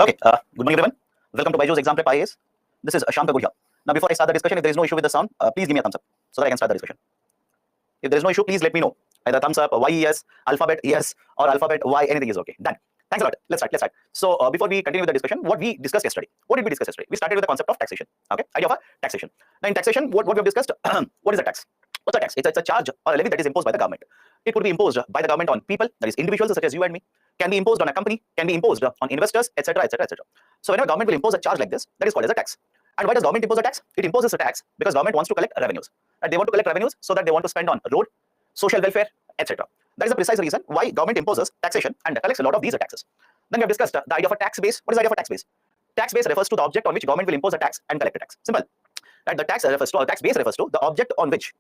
Okay, good morning everyone. Welcome to Byju's Exam Prep IAS. This is Shyam Kagur here. Now before I start the discussion, if there is no issue with the sound, please give me a thumbs up so that I can start the discussion. If there is no issue, please let me know. Either thumbs up, Y yes, alphabet yes, or alphabet Y, anything is okay. Done. Thanks a lot. Let's start. So before we continue with the discussion, what we discussed yesterday. What did we discuss yesterday? We started with the concept of taxation. Okay, idea of taxation. Now in taxation, what we have discussed, what is a tax? What's a tax? It's a charge or a levy that is imposed by the government. It could be imposed by the government on people, that is individuals such as you and me, can be imposed on a company, can be imposed on investors, etc. etc. etc. So whenever government will impose a charge like this, that is called as a tax. And why does government impose a tax? It imposes a tax because government wants to collect revenues. And they want to collect revenues so that they want to spend on road, social welfare, etc. That is the precise reason why government imposes taxation and collects a lot of these taxes. Then we have discussed the idea of a tax base. What is the idea of a tax base? Tax base refers to the object on which government will impose a tax and collect a tax. Simple. Right, the tax refers to, or tax base refers to the object on which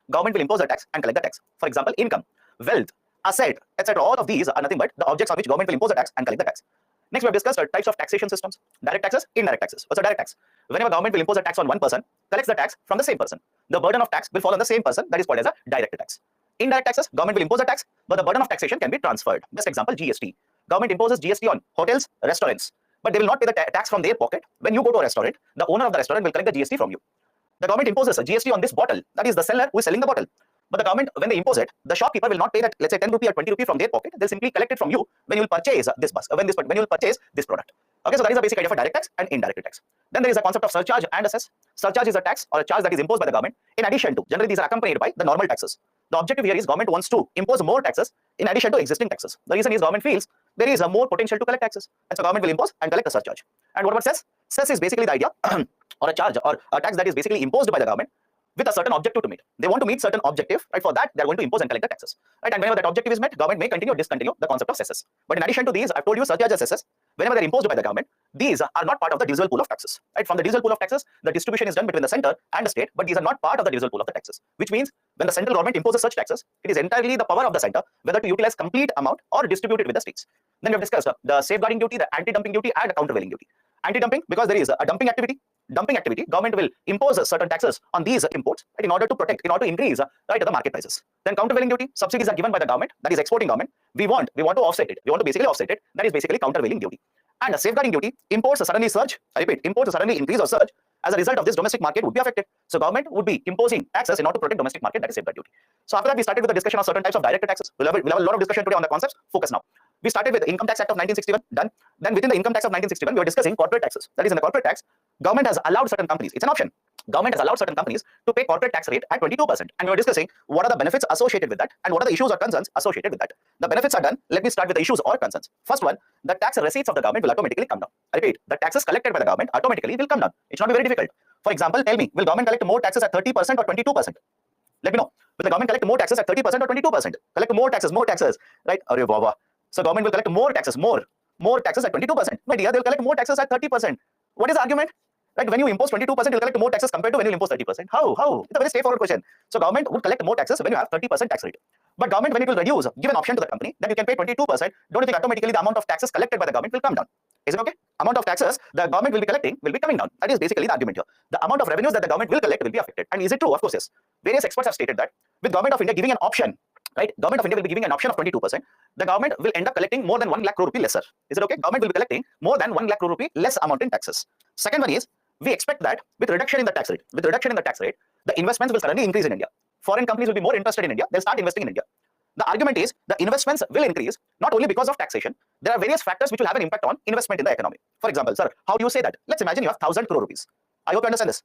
government will impose a tax and collect the tax. For example, income, wealth, asset, etc. All of these are nothing but the objects on which government will impose a tax and collect the tax. Next, we have discussed types of taxation systems: direct taxes, indirect taxes. What's a direct tax? Whenever government will impose a tax on one person, collects the tax from the same person. The burden of tax will fall on the same person. That is called as a direct tax. Indirect taxes, government will impose a tax, but the burden of taxation can be transferred. Best example, GST. Government imposes GST on hotels, restaurants, but they will not pay the tax from their pocket. When you go to a restaurant, the owner of the restaurant will collect the GST from you. The government imposes a GST on this bottle. That is the seller who is selling the bottle. But the government, when they impose it, the shopkeeper will not pay that, let's say 10 rupee or 20 rupee from their pocket. They'll simply collect it from you when you will purchase this bus, when you will purchase this product. Okay, so that is the basic idea of a direct tax and indirect tax. Then there is a concept of surcharge and assess. Surcharge is a tax or a charge that is imposed by the government in addition to, generally these are accompanied by the normal taxes. The objective here is government wants to impose more taxes in addition to existing taxes. The reason is government feels there is a more potential to collect taxes, and so government will impose and collect a surcharge. And what about cess? Cess is basically the idea or a charge or a tax that is basically imposed by the government with a certain objective to meet. They want to meet certain objective, right? For that, they are going to impose and collect the taxes, right? And whenever that objective is met, government may continue or discontinue the concept of cesses. But in addition to these, I've told you surcharges, cesses, whenever they're imposed by the government, these are not part of the divisible pool of taxes, right? From the divisible pool of taxes, the distribution is done between the center and the state, but these are not part of the divisible pool of the taxes, which means when the central government imposes such taxes, it is entirely the power of the center whether to utilize complete amount or distribute it with the states. Then we have discussed the safeguarding duty, the anti-dumping duty, and the countervailing duty. Anti-dumping, because there is a dumping activity, government will impose certain taxes on these imports, right, in order to protect, in order to increase right the market prices. Then countervailing duty, subsidies are given by the government, that is exporting government. We want to offset it. We want to basically offset it. That is basically countervailing duty. And a safeguarding duty, imports suddenly surge. I repeat, imports suddenly increase or surge. As a result of this, domestic market would be affected. So government would be imposing taxes in order to protect domestic market. That is safeguard duty. So after that, we started with the discussion of certain types of direct taxes. We'll have a lot of discussion today on the concepts. Focus now. We started with the Income Tax Act of 1961, done. Then within the Income Tax of 1961, we were discussing corporate taxes. That is, in the corporate tax, government has allowed certain companies, it's an option. Government has allowed certain companies to pay corporate tax rate at 22%. And we were discussing what are the benefits associated with that and what are the issues or concerns associated with that. The benefits are done. Let me start with the issues or concerns. First one, the tax receipts of the government will automatically come down. I repeat, the taxes collected by the government automatically will come down. It should not be very difficult. For example, tell me, will government collect more taxes at 30% or 22%? Let me know. Will the government collect more taxes at 30% or 22%? Collect more taxes, right? Arre baba. So government will collect more taxes at 22%. My dear, they'll collect more taxes at 30%. What is the argument? Right, when you impose 22%, you'll collect more taxes compared to when you impose 30%. How? It's a very straightforward question. So government would collect more taxes when you have 30% tax rate. But government, when it will reduce, give an option to the company that you can pay 22%, don't you think automatically the amount of taxes collected by the government will come down? Is it okay? Amount of taxes the government will be collecting will be coming down. That is basically the argument here. The amount of revenues that the government will collect will be affected. And is it true? Of course, yes. Various experts have stated that with Government of India giving an option, right? Government of India will be giving an option of 22%. The government will end up collecting more than 1 lakh crore rupee lesser. Is it okay? Government will be collecting more than 1 lakh crore rupee less amount in taxes. Second one is, we expect that with reduction in the tax rate, the investments will suddenly increase in India. Foreign companies will be more interested in India. They'll start investing in India. The argument is the investments will increase not only because of taxation. There are various factors which will have an impact on investment in the economy. For example, sir, how do you say that? Let's imagine you have 1,000 crore rupees. I hope you understand this.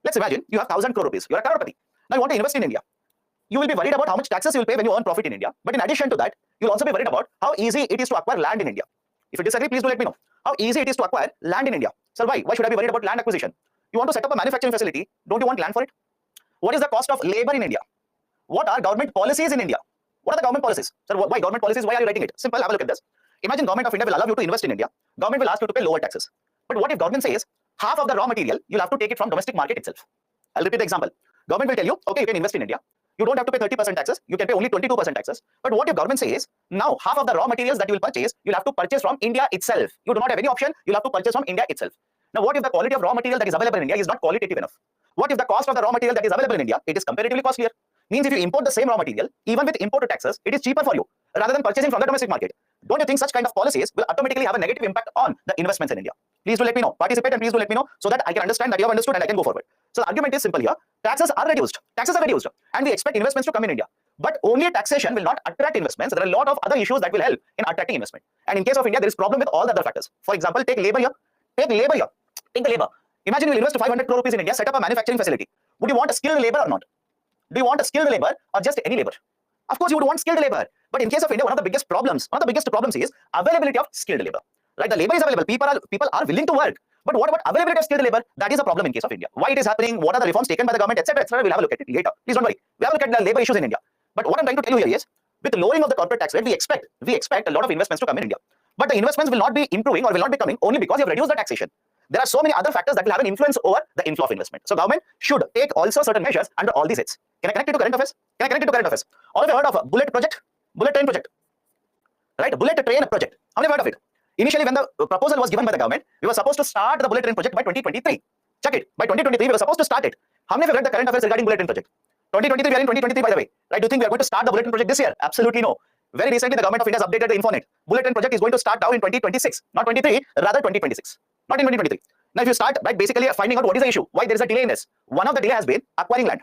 Let's imagine you have 1,000 crore rupees. You're a crorepati. Now you want to invest in India. You will be worried about how much taxes you will pay when you earn profit in India. But in addition to that, you'll also be worried about how easy it is to acquire land in India. If you disagree, please do let me know. How easy it is to acquire land in India. Sir, why? Why should I be worried about land acquisition? You want to set up a manufacturing facility. Don't you want land for it? What is the cost of labor in India? What are government policies in India? What are the government policies? Sir, why government policies? Why are you writing it? Simple, have a look at this. Imagine Government of India will allow you to invest in India. Government will ask you to pay lower taxes. But what if government says half of the raw material, you'll have to take it from domestic market itself? I'll repeat the example. Government will tell you, okay, you can invest in India. You don't have to pay 30% taxes. You can pay only 22% taxes. But what if government says, now half of the raw materials that you will purchase, you'll have to purchase from India itself. You do not have any option. You'll have to purchase from India itself. Now, what if the quality of raw material that is available in India is not qualitative enough? What if the cost of the raw material that is available in India, it is comparatively costlier? Means if you import the same raw material, even with imported taxes, it is cheaper for you rather than purchasing from the domestic market. don't you think such kind of policies will automatically have a negative impact on the investments in India? Please do let me know. Participate and please do let me know so that I can understand that you have understood and I can go forward. So the argument is simple here. Taxes are reduced, and we expect investments to come in India. But only taxation will not attract investments. There are a lot of other issues that will help in attracting investment. And in case of India, there is problem with all the other factors. For example, take labor here. Take the labor. Imagine you will invest 500 crore rupees in India, set up a manufacturing facility. Would you want a skilled labor or not? Do you want a skilled labor or just any labor? Of course, you would want skilled labor. But in case of India, one of the biggest problems is availability of skilled labor. Right? The labor is available. People are willing to work. But what about availability of skilled labor? That is a problem in case of India. Why it is happening? What are the reforms taken by the government, etc., etc. We'll have a look at it later. Please don't worry. We'll have a look at the labor issues in India. But what I'm trying to tell you here is, with lowering of the corporate tax rate, we expect a lot of investments to come in India. But the investments will not be improving or will not be coming only because you have reduced the taxation. There are so many other factors that will have an influence over the inflow of investment. So government should take also certain measures under all these heads. Can I connect it to current affairs? All of you heard of a bullet train project? Right? Bullet train project. How many have heard of it? Initially, when the proposal was given by the government, we were supposed to start the bullet train project by 2023. Check it. By 2023, we were supposed to start it. How many have read the current affairs regarding bullet train project? 2023, we are in 2023, by the way. Right? Do you think we are going to start the bullet train project this year? Absolutely no. Very recently, the government of India has updated the Infonet. Bullet train project is going to start now in 2026, not 23, rather 2026, not in 2023. Now, if you start by basically finding out what is the issue, why there is a delay in this, one of the delay has been acquiring land.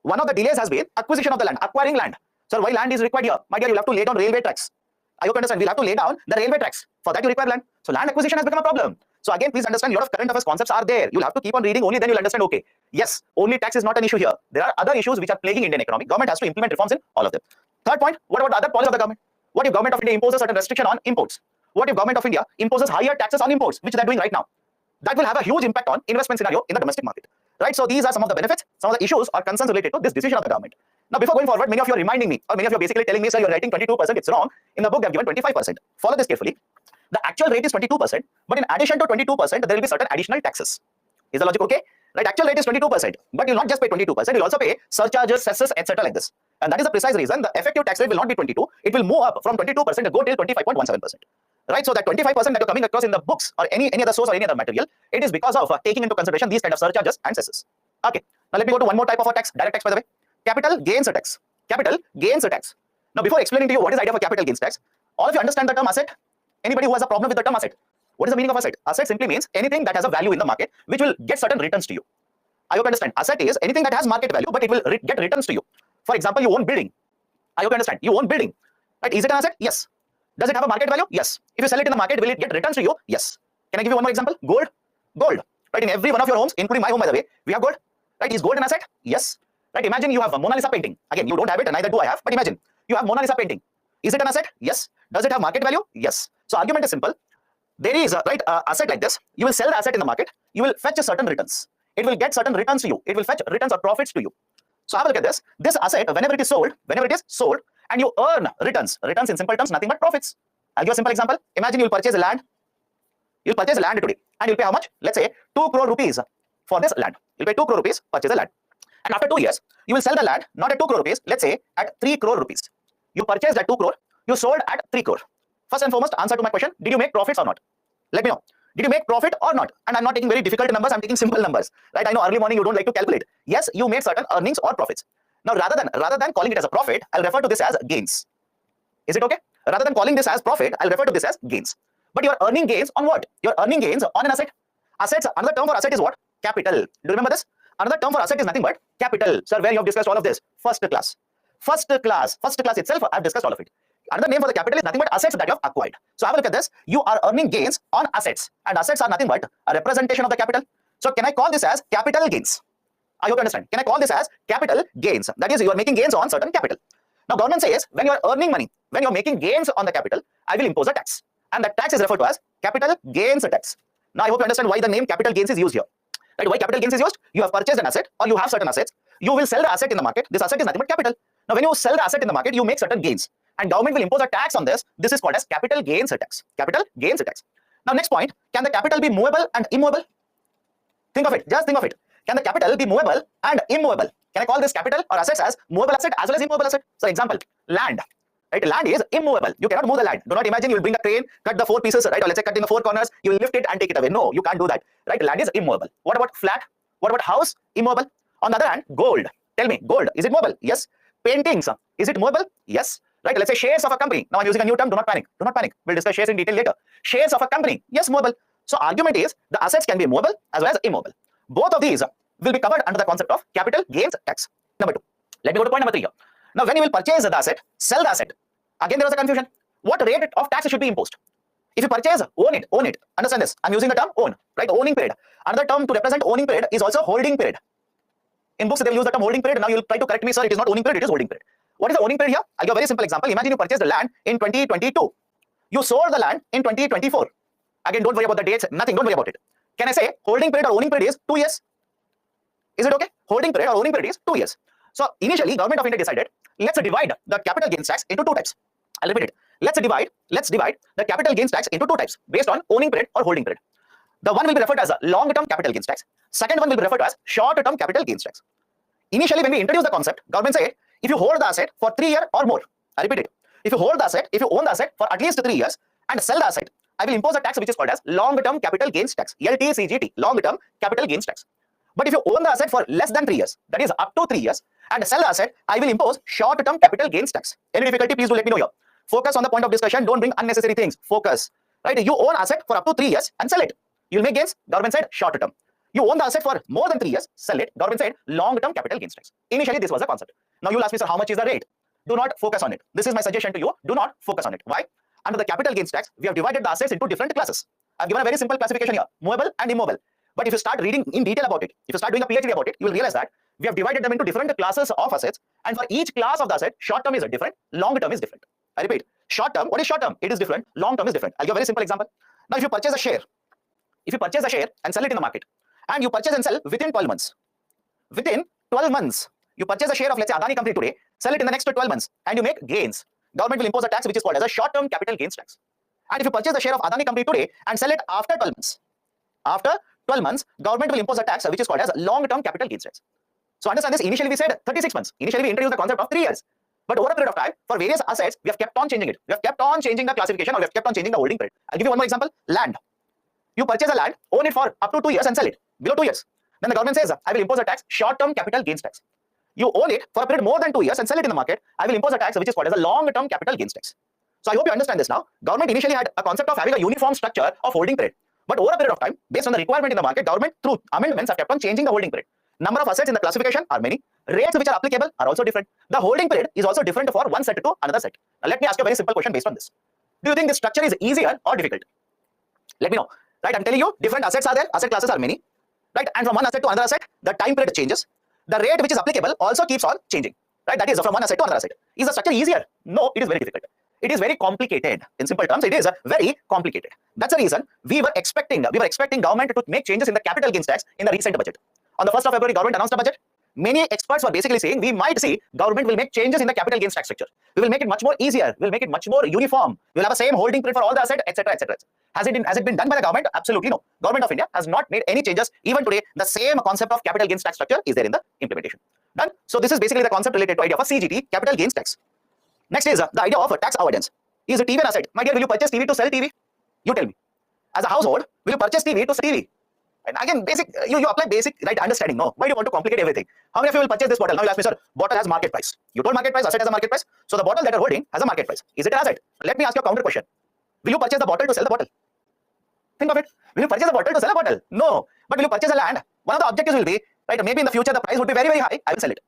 One of the delays has been acquisition of the land, acquiring land. So why land is required here? My dear, you have to lay down railway tracks. I hope you understand. We'll have to lay down the railway tracks. For that, you require land. So land acquisition has become a problem. So again, please understand, a lot of current affairs concepts are there. You'll have to keep on reading, only then you'll understand, okay, yes, only tax is not an issue here. There are other issues which are plaguing Indian economy. Government has to implement reforms in all of them. Third point, what about the other policy of the government? What if government of India imposes certain restriction on imports? What if government of India imposes higher taxes on imports, which they're doing right now? That will have a huge impact on investment scenario in the domestic market. Right? So these are some of the benefits, some of the issues or concerns related to this decision of the government. Now, before going forward, many of you are reminding me, or many of you are basically telling me, sir, you're writing 22%, it's wrong. In the book, they have given 25%. Follow this carefully. The actual rate is 22%, but in addition to 22%, there will be certain additional taxes. Is the logic okay? Right? Actual rate is 22%, but you'll not just pay 22%, you'll also pay surcharges, cesses, etc. like this. And that is the precise reason the effective tax rate will not be 22. It will move up from 22% to go till 25.17%. Right? So that 25% that you're coming across in the books or any other source or any other material, it is because of taking into consideration these kind of surcharges and cesses. Okay. Now let me go to one more type of a tax, direct tax by the way. Capital gains tax. Capital gains tax. Now before explaining to you what is the idea of a capital gains tax, all of you understand the term asset? Anybody who has a problem with the term asset? What is the meaning of asset? Asset simply means anything that has a value in the market which will get certain returns to you. I hope you understand. Asset is anything that has market value but it will get returns to you. For example, you own building. I hope you understand. You own building. Right? Is it an asset? Yes. Does it have a market value? Yes. If you sell it in the market, will it get returns to you? Yes. Can I give you one more example? Gold. Gold. Right? In every one of your homes, including my home by the way, we have gold. Right? Is gold an asset? Yes. Right? Imagine you have a Mona Lisa painting. Again, you don't have it and neither do I have, but imagine you have Mona Lisa painting. Is it an asset? Yes. Does it have market value? Yes. So argument is simple. There is a asset like this. You will sell the asset in the market. You will fetch a certain returns. It will get certain returns to you. It will fetch returns or profits to you. So have a look at this. This asset, whenever it is sold, and you earn returns. Returns in simple terms, nothing but profits. I'll give a simple example. Imagine you'll purchase a land. You'll purchase a land today. And you'll pay how much? Let's say 2 crore rupees for this land. You'll pay 2 crore rupees, purchase the land. And after 2 years, you will sell the land, not at 2 crore rupees, let's say at 3 crore rupees. You purchased at 2 crore, you sold at 3 crore. First and foremost, answer to my question, did you make profits or not? Let me know. Did you make profit or not? And I'm not taking very difficult numbers, I'm taking simple numbers. Right? I know early morning you don't like to calculate. Yes, you made certain earnings or profits. Now, rather than calling it as a profit, I'll refer to this as gains. Is it okay? Rather than calling this as profit, I'll refer to this as gains. But you're earning gains on what? You're earning gains on an asset. Assets, another term for asset is what? Capital. Do you remember this? Another term for asset is nothing but capital. Sir, where you have discussed all of this? First class. First class itself, I've discussed all of it. Another name for the capital is nothing but assets that you have acquired. So have a look at this. You are earning gains on assets. And assets are nothing but a representation of the capital. So can I call this as capital gains? I hope you understand. Can I call this as capital gains? That is, you are making gains on certain capital. Now, government says, when you are earning money, when you are making gains on the capital, I will impose a tax. And that tax is referred to as capital gains tax. Now, I hope you understand why the name capital gains is used here. Right? Why capital gains is used? You have purchased an asset or you have certain assets. You will sell the asset in the market. This asset is nothing but capital. Now, when you sell the asset in the market, you make certain gains. And government will impose a tax on this. This is called as capital gains tax. Capital gains tax. Now, next point, can the capital be movable and immovable? Think of it. Just think of it. Can the capital be movable and immovable? Can I call this capital or assets as movable asset as well as immovable asset? So, example, land. Right? Land is immovable. You cannot move the land. Do not imagine you will bring a crane, cut the 4 pieces, right? Or let's say cut in the 4 corners, you will lift it and take it away. No, you can't do that. Right? Land is immovable. What about flat? What about house? Immovable. On the other hand, gold. Tell me, gold, is it movable? Yes. Paintings, is it movable? Yes. right? Let's say shares of a company. Now I'm using a new term. Do not panic. Do not panic. We'll discuss shares in detail later. Shares of a company. Yes, movable. So argument is the assets can be movable as well as immobile. Both of these will be covered under the concept of capital gains tax. Number 2. Let me go to point number 3 here. Now when you will purchase the asset, sell the asset. Again, there was a confusion. What rate of tax should be imposed? If you purchase, own it. Understand this. I'm using the term own, right? Owning period. Another term to represent owning period is also holding period. In books, they will use the term holding period. Now you'll try to correct me, sir. It is not owning period, it is holding period. What is the owning period here? I'll give a very simple example. Imagine you purchased the land in 2022. You sold the land in 2024. Again, don't worry about the dates. Nothing. Don't worry about it. Can I say holding period or owning period is 2 years? Is it okay? Holding period or owning period is 2 years. So initially, Government of India decided, let's divide the capital gains tax into 2 types. I'll repeat it. Let's divide the capital gains tax into 2 types based on owning period or holding period. The one will be referred as a long-term capital gains tax. Second one will be referred to as short-term capital gains tax. Initially, when we introduced the concept, government said, if you hold the asset for 3 years or more, I repeat it, if you own the asset for at least 3 years and sell the asset, I will impose a tax which is called as long-term capital gains tax, LTCGT, long-term capital gains tax. But if you own the asset for less than 3 years, that is up to 3 years, and sell the asset, I will impose short-term capital gains tax. Any difficulty, please do let me know here. Focus on the point of discussion, don't bring unnecessary things. Focus, right? You own asset for up to 3 years and sell it. You'll make gains, government said short-term. You own the asset for more than 3 years, sell it, government said long-term capital gains tax. Initially, this was the concept. Now you'll ask me, sir, how much is the rate? Do not focus on it. This is my suggestion to you. Do not focus on it. Why? Under the capital gains tax, we have divided the assets into different classes. I've given a very simple classification here, movable and immobile. But if you start reading in detail about it, if you start doing a PhD about it, you will realize that we have divided them into different classes of assets. And for each class of the asset, short term is different, long term is different. I repeat, short term, what is short term? It is different, long term is different. I'll give a very simple example. Now, if you purchase a share and sell it in the market, and you purchase and sell within 12 months, you purchase a share of, let's say, Adani company today, sell it in the next 12 months, and you make gains. Government will impose a tax which is called as a short-term capital gains tax. And if you purchase the share of Adani company today and sell it after 12 months, government will impose a tax which is called as long-term capital gains tax. So understand this. Initially, we said 36 months. Initially, we introduced the concept of 3 years. But over a period of time, for various assets, we have kept on changing it. We have kept on changing the classification, or we have kept on changing the holding period. I'll give you one more example. Land. You purchase a land, own it for up to 2 years and sell it below 2 years. Then the government says, I will impose a tax, short-term capital gains tax. You own it for a period more than 2 years and sell it in the market, I will impose a tax which is called as a long-term capital gains tax. So I hope you understand this now. Government initially had a concept of having a uniform structure of holding period. But over a period of time, based on the requirement in the market, government through amendments have kept on changing the holding period. Number of assets in the classification are many. Rates which are applicable are also different. The holding period is also different for one set to another set. Now let me ask you a very simple question based on this. Do you think this structure is easier or difficult? Let me know. Right, I'm telling you, different assets are there, asset classes are many. Right, and from one asset to another asset, the time period changes. The rate which is applicable also keeps on changing. Right, that is from one asset to another asset. Is the structure easier? No, it is very difficult. It is very complicated. In simple terms, it is very complicated. That's the reason we were expecting government to make changes in the capital gains tax in the recent budget. On the 1st of February, government announced the budget. Many experts were basically saying we might see government will make changes in the capital gains tax structure. We will make it much more easier. We will make it much more uniform. We will have the same holding period for all the assets, etc., etc. Has it been done by the government? Absolutely no. Government of India has not made any changes. Even today, the same concept of capital gains tax structure is there in the implementation. Done. So this is basically the concept related to idea of a CGT, capital gains tax. Next is the idea of a tax avoidance. Is a TV an asset? My dear, will you purchase TV to sell TV? You tell me. As a household, will you purchase TV to sell TV? And again, basic, you apply basic right understanding. No, why do you want to complicate everything? How many of you will purchase this bottle? Now you ask me, sir, bottle has market price. You told market price, asset has a market price. So the bottle that you're holding has a market price. Is it an asset? Let me ask you a counter question. Will you purchase the bottle to sell the bottle? Think of it. Will you purchase a bottle to sell a bottle? No. But will you purchase a land? One of the objectives will be, right, maybe in the future the price would be very, very high. I will sell it.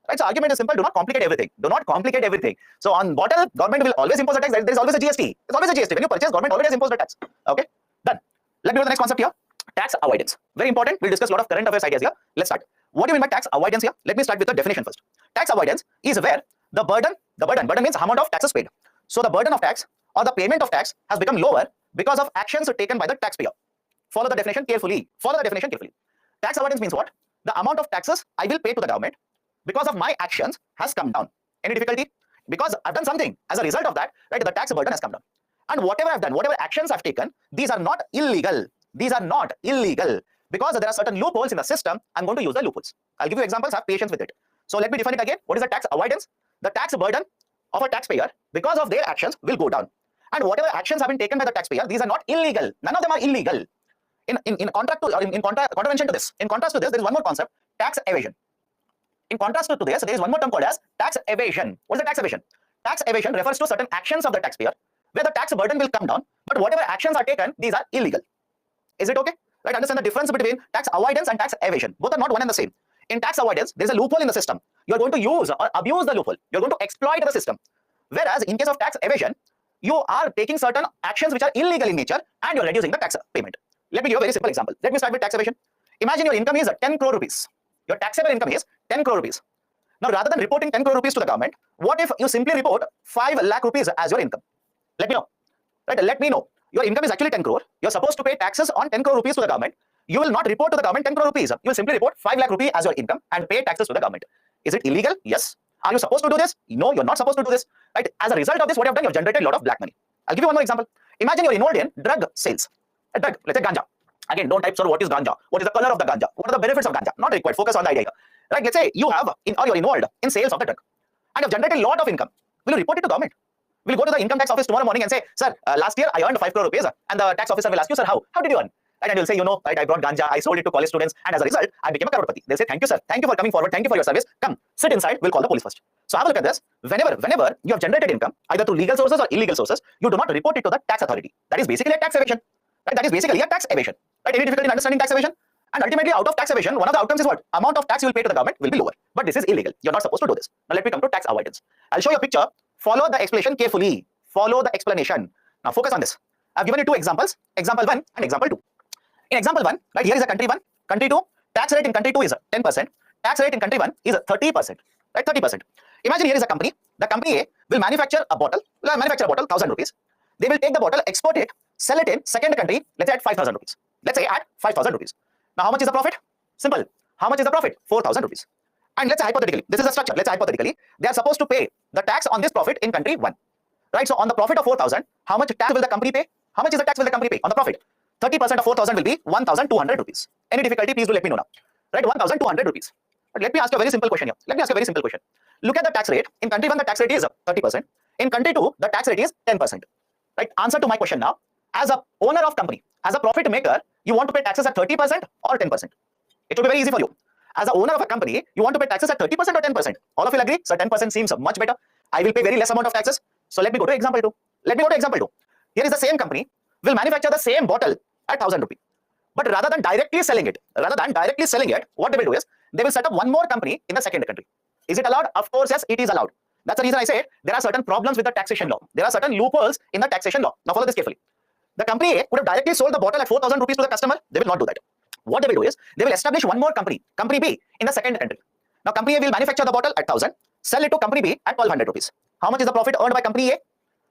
Right, so argument is simple. Do not complicate everything. Do not complicate everything. So on bottle, government will always impose a tax. There is always a GST. There's always a GST. When you purchase, government always has imposed a tax. Okay, done. Let me go to the next concept here. Tax avoidance. Very important. We'll discuss a lot of current affairs ideas here. Let's start. What do you mean by tax avoidance here? Let me start with the definition first. Tax avoidance is where the burden means amount of taxes paid. So the burden of tax or the payment of tax has become lower because of actions taken by the taxpayer. Follow the definition carefully. Tax avoidance means what? The amount of taxes I will pay to the government because of my actions has come down. Any difficulty? Because I've done something. As a result of that, right, the tax burden has come down. And whatever I've done, whatever actions I've taken, these are not illegal. These are not illegal. Because there are certain loopholes in the system, I'm going to use the loopholes. I'll give you examples, have patience with it. So let me define it again. What is the tax avoidance? The tax burden of a taxpayer because of their actions will go down. And whatever actions have been taken by the taxpayer, these are not illegal. None of them are illegal. In contravention to this, there is one more concept, tax evasion. In contrast to this, there is one more term called as tax evasion. What is the tax evasion? tax evasion refers to certain actions of the taxpayer where the tax burden will come down, but whatever actions are taken, these are illegal. Is it okay? Right? Understand the difference between tax avoidance and tax evasion. Both are not one and the same. In tax avoidance, there is a loophole in the system. You are going to use or abuse the loophole. You are going to exploit the system. Whereas in case of tax evasion, you are taking certain actions which are illegal in nature and you are reducing the tax payment. Let me give you a very simple example. Let me start with tax evasion. Imagine your income is 10 crore rupees. Your taxable income is 10 crore rupees. Now, rather than reporting 10 crore rupees to the government, what if you simply report 5 lakh rupees as your income? Let me know. Right? Let me know. Your income is actually 10 crore. You're supposed to pay taxes on 10 crore rupees to the government. You will not report to the government 10 crore rupees. You will simply report 5 lakh rupees as your income and pay taxes to the government. Is it illegal? Yes. Are you supposed to do this? No, you're not supposed to do this. Right? As a result of this, what you have done, you have generated a lot of black money. I'll give you one more example. Imagine you're involved in drug sales. A drug, let's say ganja. Again, don't type, sir, what is ganja? What is the color of the ganja? What are the benefits of ganja? Not required. Focus on the idea here. Right? Let's say you have, you're involved in sales of the drug and you've generated a lot of income. Will you report it to government? Will you go to the income tax office tomorrow morning and say, sir, last year I earned 5 crore rupees, and the tax officer will ask you, sir, how did you earn? Right? And you'll say, you know, right, I brought ganja, I sold it to college students, and as a result, I became a crorepati. They'll say, thank you, sir. Thank you for coming forward. Thank you for your service. Come, sit inside. We'll call the police first. So have a look at this. Whenever you have generated income, either through legal sources or illegal sources, you do not report it to the tax authority. That is basically a tax evasion. Right? That is basically a tax evasion. Right? Any difficulty in understanding tax evasion? And ultimately, out of tax evasion, one of the outcomes is what? Amount of tax you will pay to the government will be lower. But this is illegal. You're not supposed to do this. Now let me come to tax avoidance. I'll show you a picture. Follow the explanation carefully. Follow the explanation. Now focus on this. I've given you two examples. Example 1 and example 2. In example 1, right, here is a country 1. Country 2, tax rate in country 2 is 10%. Tax rate in country 1 is 30%. Right, 30%. Imagine here is a company. The company A will manufacture a bottle. 1,000 rupees. They will take the bottle, export it, sell it in second country, let's say at 5,000 rupees. Let's say at 5,000 rupees. Now how much is the profit? Simple. How much is the profit? 4,000 rupees. And let's say hypothetically, this is a structure. Let's say hypothetically, they are supposed to pay the tax on this profit in country 1. Right, so on the profit of 4,000, how much tax will the company pay? How much is the tax will the company pay on the profit? 30% of 4,000 will be 1,200 rupees. Any difficulty, please do let me know now. Right, 1,200 rupees. But let me ask you a very simple question here. Look at the tax rate. In country 1, the tax rate is 30%. In country 2, the tax rate is 10%. Right, answer to my question now. As a owner of company, as a profit maker, you want to pay taxes at 30% or 10%? It will be very easy for you. As a owner of a company, you want to pay taxes at 30% or 10%? All of you agree? So 10% seems much better. I will pay very less amount of taxes. So let me go to example 2. Here is the same company will manufacture the same bottle at 1,000 rupees. But rather than directly selling it, what they will do is they will set up one more company in the second country. Is it allowed? Of course, yes, it is allowed. That's the reason I said there are certain problems with the taxation law. There are certain loopholes in the taxation law. Now follow this carefully. The company A would have directly sold the bottle at 4,000 rupees to the customer. They will not do that. What they will do is they will establish one more company, company B, in the second country. Now company A will manufacture the bottle at 1,000, sell it to company B at 1,200 rupees. How much is the profit earned by company A?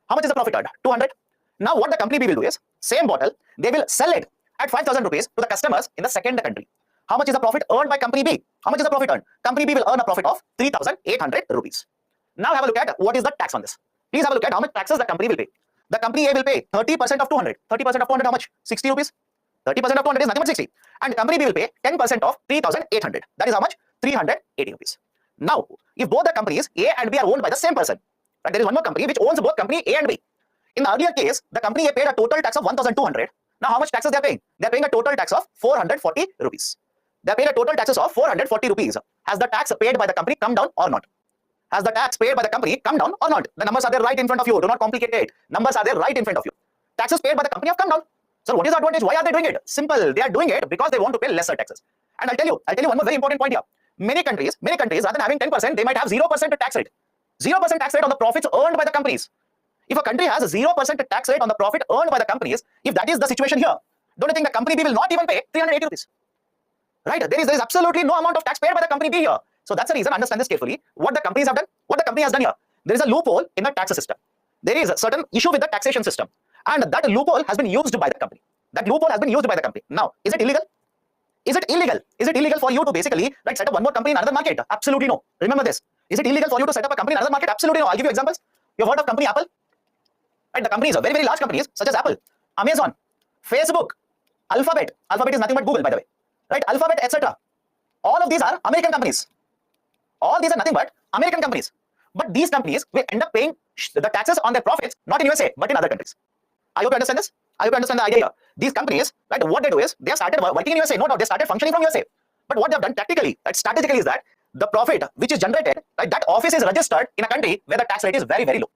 How much is the profit earned? 200. Now what the company B will do is, same bottle, they will sell it at 5,000 rupees to the customers in the second country. How much is the profit earned by company B? How much is the profit earned? Company B will earn a profit of 3,800 rupees. Now have a look at what is the tax on this. Please have a look at how much taxes the company will pay. The company A will pay 30% of 200. 30% of 200 how much? 60 rupees. 30% of 200 is nothing but 60. And company B will pay 10% of 3,800. That is how much? 380 rupees. Now, if both the companies A and B are owned by the same person, right, there is one more company which owns both company A and B. In the earlier case, the company A paid a total tax of 1,200. Now, how much taxes they are paying? They are paying a total tax of 440 rupees. They are paying a total taxes of 440 rupees. Has the tax paid by the company come down or not? Has the tax paid by the company come down or not? The numbers are there right in front of you. Do not complicate it. Numbers are there right in front of you. Taxes paid by the company have come down. So what is the advantage? Why are they doing it? Simple. They are doing it because they want to pay lesser taxes. And I'll tell you one more very important point here. Many countries, rather than having 10%, they might have 0% tax rate. 0% tax rate on the profits earned by the companies. If a country has a 0% tax rate on the profit earned by the companies, if that is the situation here, don't you think the company B will not even pay 380 rupees? Right? There is absolutely no amount of tax paid by the company B here. So that's the reason, understand this carefully, what the companies have done, what the company has done here. There is a loophole in the tax system. There is a certain issue with the taxation system. And that loophole has been used by the company. Now, is it illegal? Is it illegal for you to basically set up one more company in another market? Absolutely no. Remember this. Is it illegal for you to set up a company in another market? Absolutely no. I'll give you examples. You've heard of company Apple? Right, the companies are very, very large companies such as Apple, Amazon, Facebook, Alphabet. Alphabet is nothing but Google, by the way. Right? Alphabet, etc. All of these are American companies. All these are nothing but American companies. But these companies will end up paying the taxes on their profits, not in USA, but in other countries. I hope you understand this. I hope you understand the idea here. These companies, right, what they do is they have started working in USA. No doubt, they started functioning from USA. But what they have done tactically, strategically, is that the profit which is generated, right, that office is registered in a country where the tax rate is very, very low.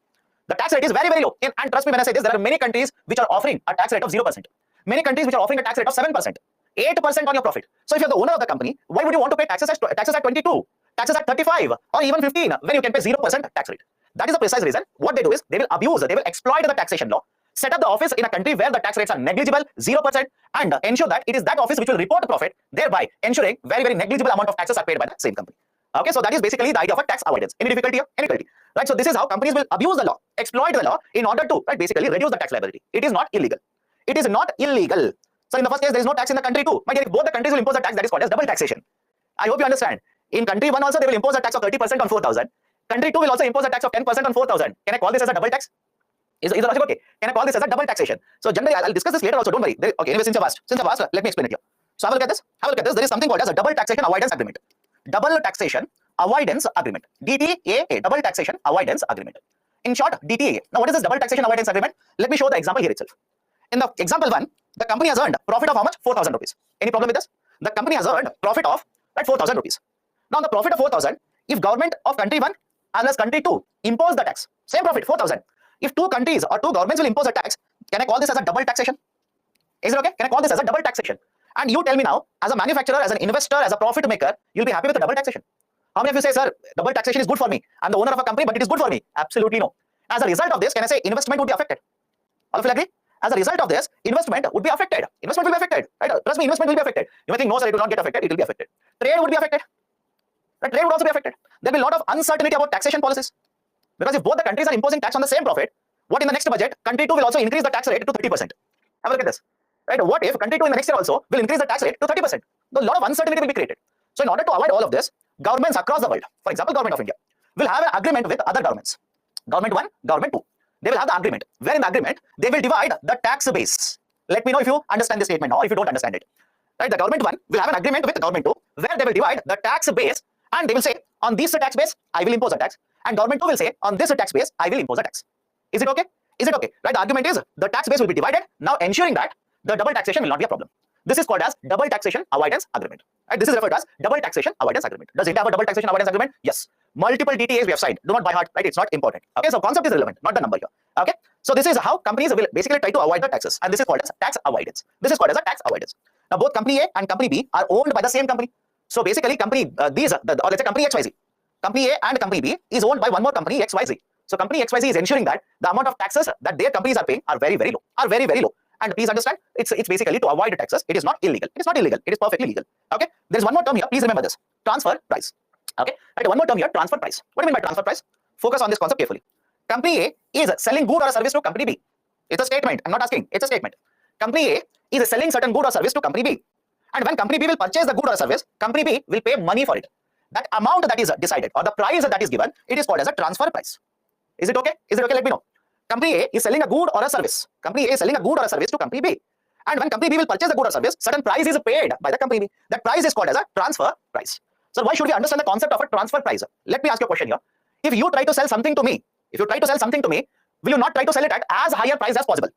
The tax rate is very, very low. And trust me when I say this, there are many countries which are offering a tax rate of 0%. Many countries which are offering a tax rate of 7%, 8% on your profit. So if you're the owner of the company, why would you want to pay taxes at 22, taxes at 35, or even 15 when you can pay 0% tax rate? That is the precise reason. What they do is they will abuse, they will exploit the taxation law, set up the office in a country where the tax rates are negligible, 0%, and ensure that it is that office which will report profit, thereby ensuring very, very negligible amount of taxes are paid by the same company. Okay, so that is basically the idea of a tax avoidance. Any difficulty here? Any difficulty? Right, so this is how companies will abuse the law, exploit the law in order to, right, basically reduce the tax liability. It is not illegal. It is not illegal. So in the first case, there is no tax in the country too. My dear, both the countries will impose a tax that is called as double taxation. I hope you understand. In country 1 also, they will impose a tax of 30% on 4,000. Country 2 will also impose a tax of 10% on 4,000. Can I call this as a double tax? Is the logic okay? Can I call this as a double taxation? So generally, I'll discuss this later also, don't worry. Okay, anyway, since you've asked, let me explain it here. So have a look at this. Have a look at this. There is something called as a double taxation avoidance agreement. Double taxation avoidance agreement. DTAA, double taxation avoidance agreement. In short, DTAA. Now, what is this double taxation avoidance agreement? Let me show the example here itself. In the example 1, the company has earned profit of how much? 4,000 rupees. Any problem with this? The company has earned profit of 4,000 rupees. Now, the profit of 4,000, if government of country 1 and as country 2 impose the tax, same profit, 4,000. If 2 countries or 2 governments will impose a tax, can I call this as a double taxation? Is it okay? Can I call this as a double taxation? And you tell me now, as a manufacturer, as an investor, as a profit maker, you'll be happy with the double taxation. How many of you say, sir, double taxation is good for me? I'm the owner of a company, but it is good for me. Absolutely no. As a result of this, can I say investment would be affected? All of you agree? As a result of this, investment would be affected. Investment will be affected. Right? Trust me, investment will be affected. You may think, no, sir, it will not get affected. It will be affected. Trade would be affected. Right? Trade would also be affected. There will be a lot of uncertainty about taxation policies. Because if both the countries are imposing tax on the same profit, what in the next budget, country 2 will also increase the tax rate to 30%. Have a look at this. Right? What if country 2 in the next year also will increase the tax rate to 30%? A lot of uncertainty will be created. So in order to avoid all of this, governments across the world, for example, government of India, will have an agreement with other governments. Government 1, government 2. They will have the agreement. Where in the agreement, they will divide the tax base. Let me know if you understand this statement or if you don't understand it. Right? The government 1 will have an agreement with the government 2, where they will divide the tax base and they will say, on this tax base, I will impose a tax. And government 2 will say, on this tax base, I will impose a tax. Is it okay? Is it okay? Right? The argument is the tax base will be divided, now ensuring that the double taxation will not be a problem. This is called as double taxation avoidance agreement. Right? This is referred to as double taxation avoidance agreement. Does it have a double taxation avoidance agreement? Yes. Multiple DTAs we have signed. Do not by heart, right? It's not important. Okay, so concept is relevant, not the number here. Okay, so this is how companies will basically try to avoid the taxes, and this is called as tax avoidance. This is called as a tax avoidance. Now, both company A and company B are owned by the same company. So basically, company or let's say company XYZ, company A and company B is owned by one more company XYZ. So company XYZ is ensuring that the amount of taxes that their companies are paying are very, very low. And please understand, it's basically to avoid the taxes. It is not illegal. It is not illegal. It is perfectly legal. Okay. There is one more term here. Please remember this. Transfer price. Okay. Right. One more term here. Transfer price. What do you mean by transfer price? Focus on this concept carefully. Company A is selling good or a service to company B. It's a statement. I'm not asking. It's a statement. Company A is selling certain good or service to company B. And when company B will purchase the good or service, company B will pay money for it. That amount that is decided or the price that is given, it is called as a transfer price. Is it okay? Is it okay? Let me know. Company A is selling a good or a service. Company A is selling a good or a service to company B. And when company B will purchase the good or service, certain price is paid by the company B. That price is called as a transfer price. So why should we understand the concept of a transfer price? Let me ask you a question here. If you try to sell something to me, will you not try to sell it at as higher price as possible?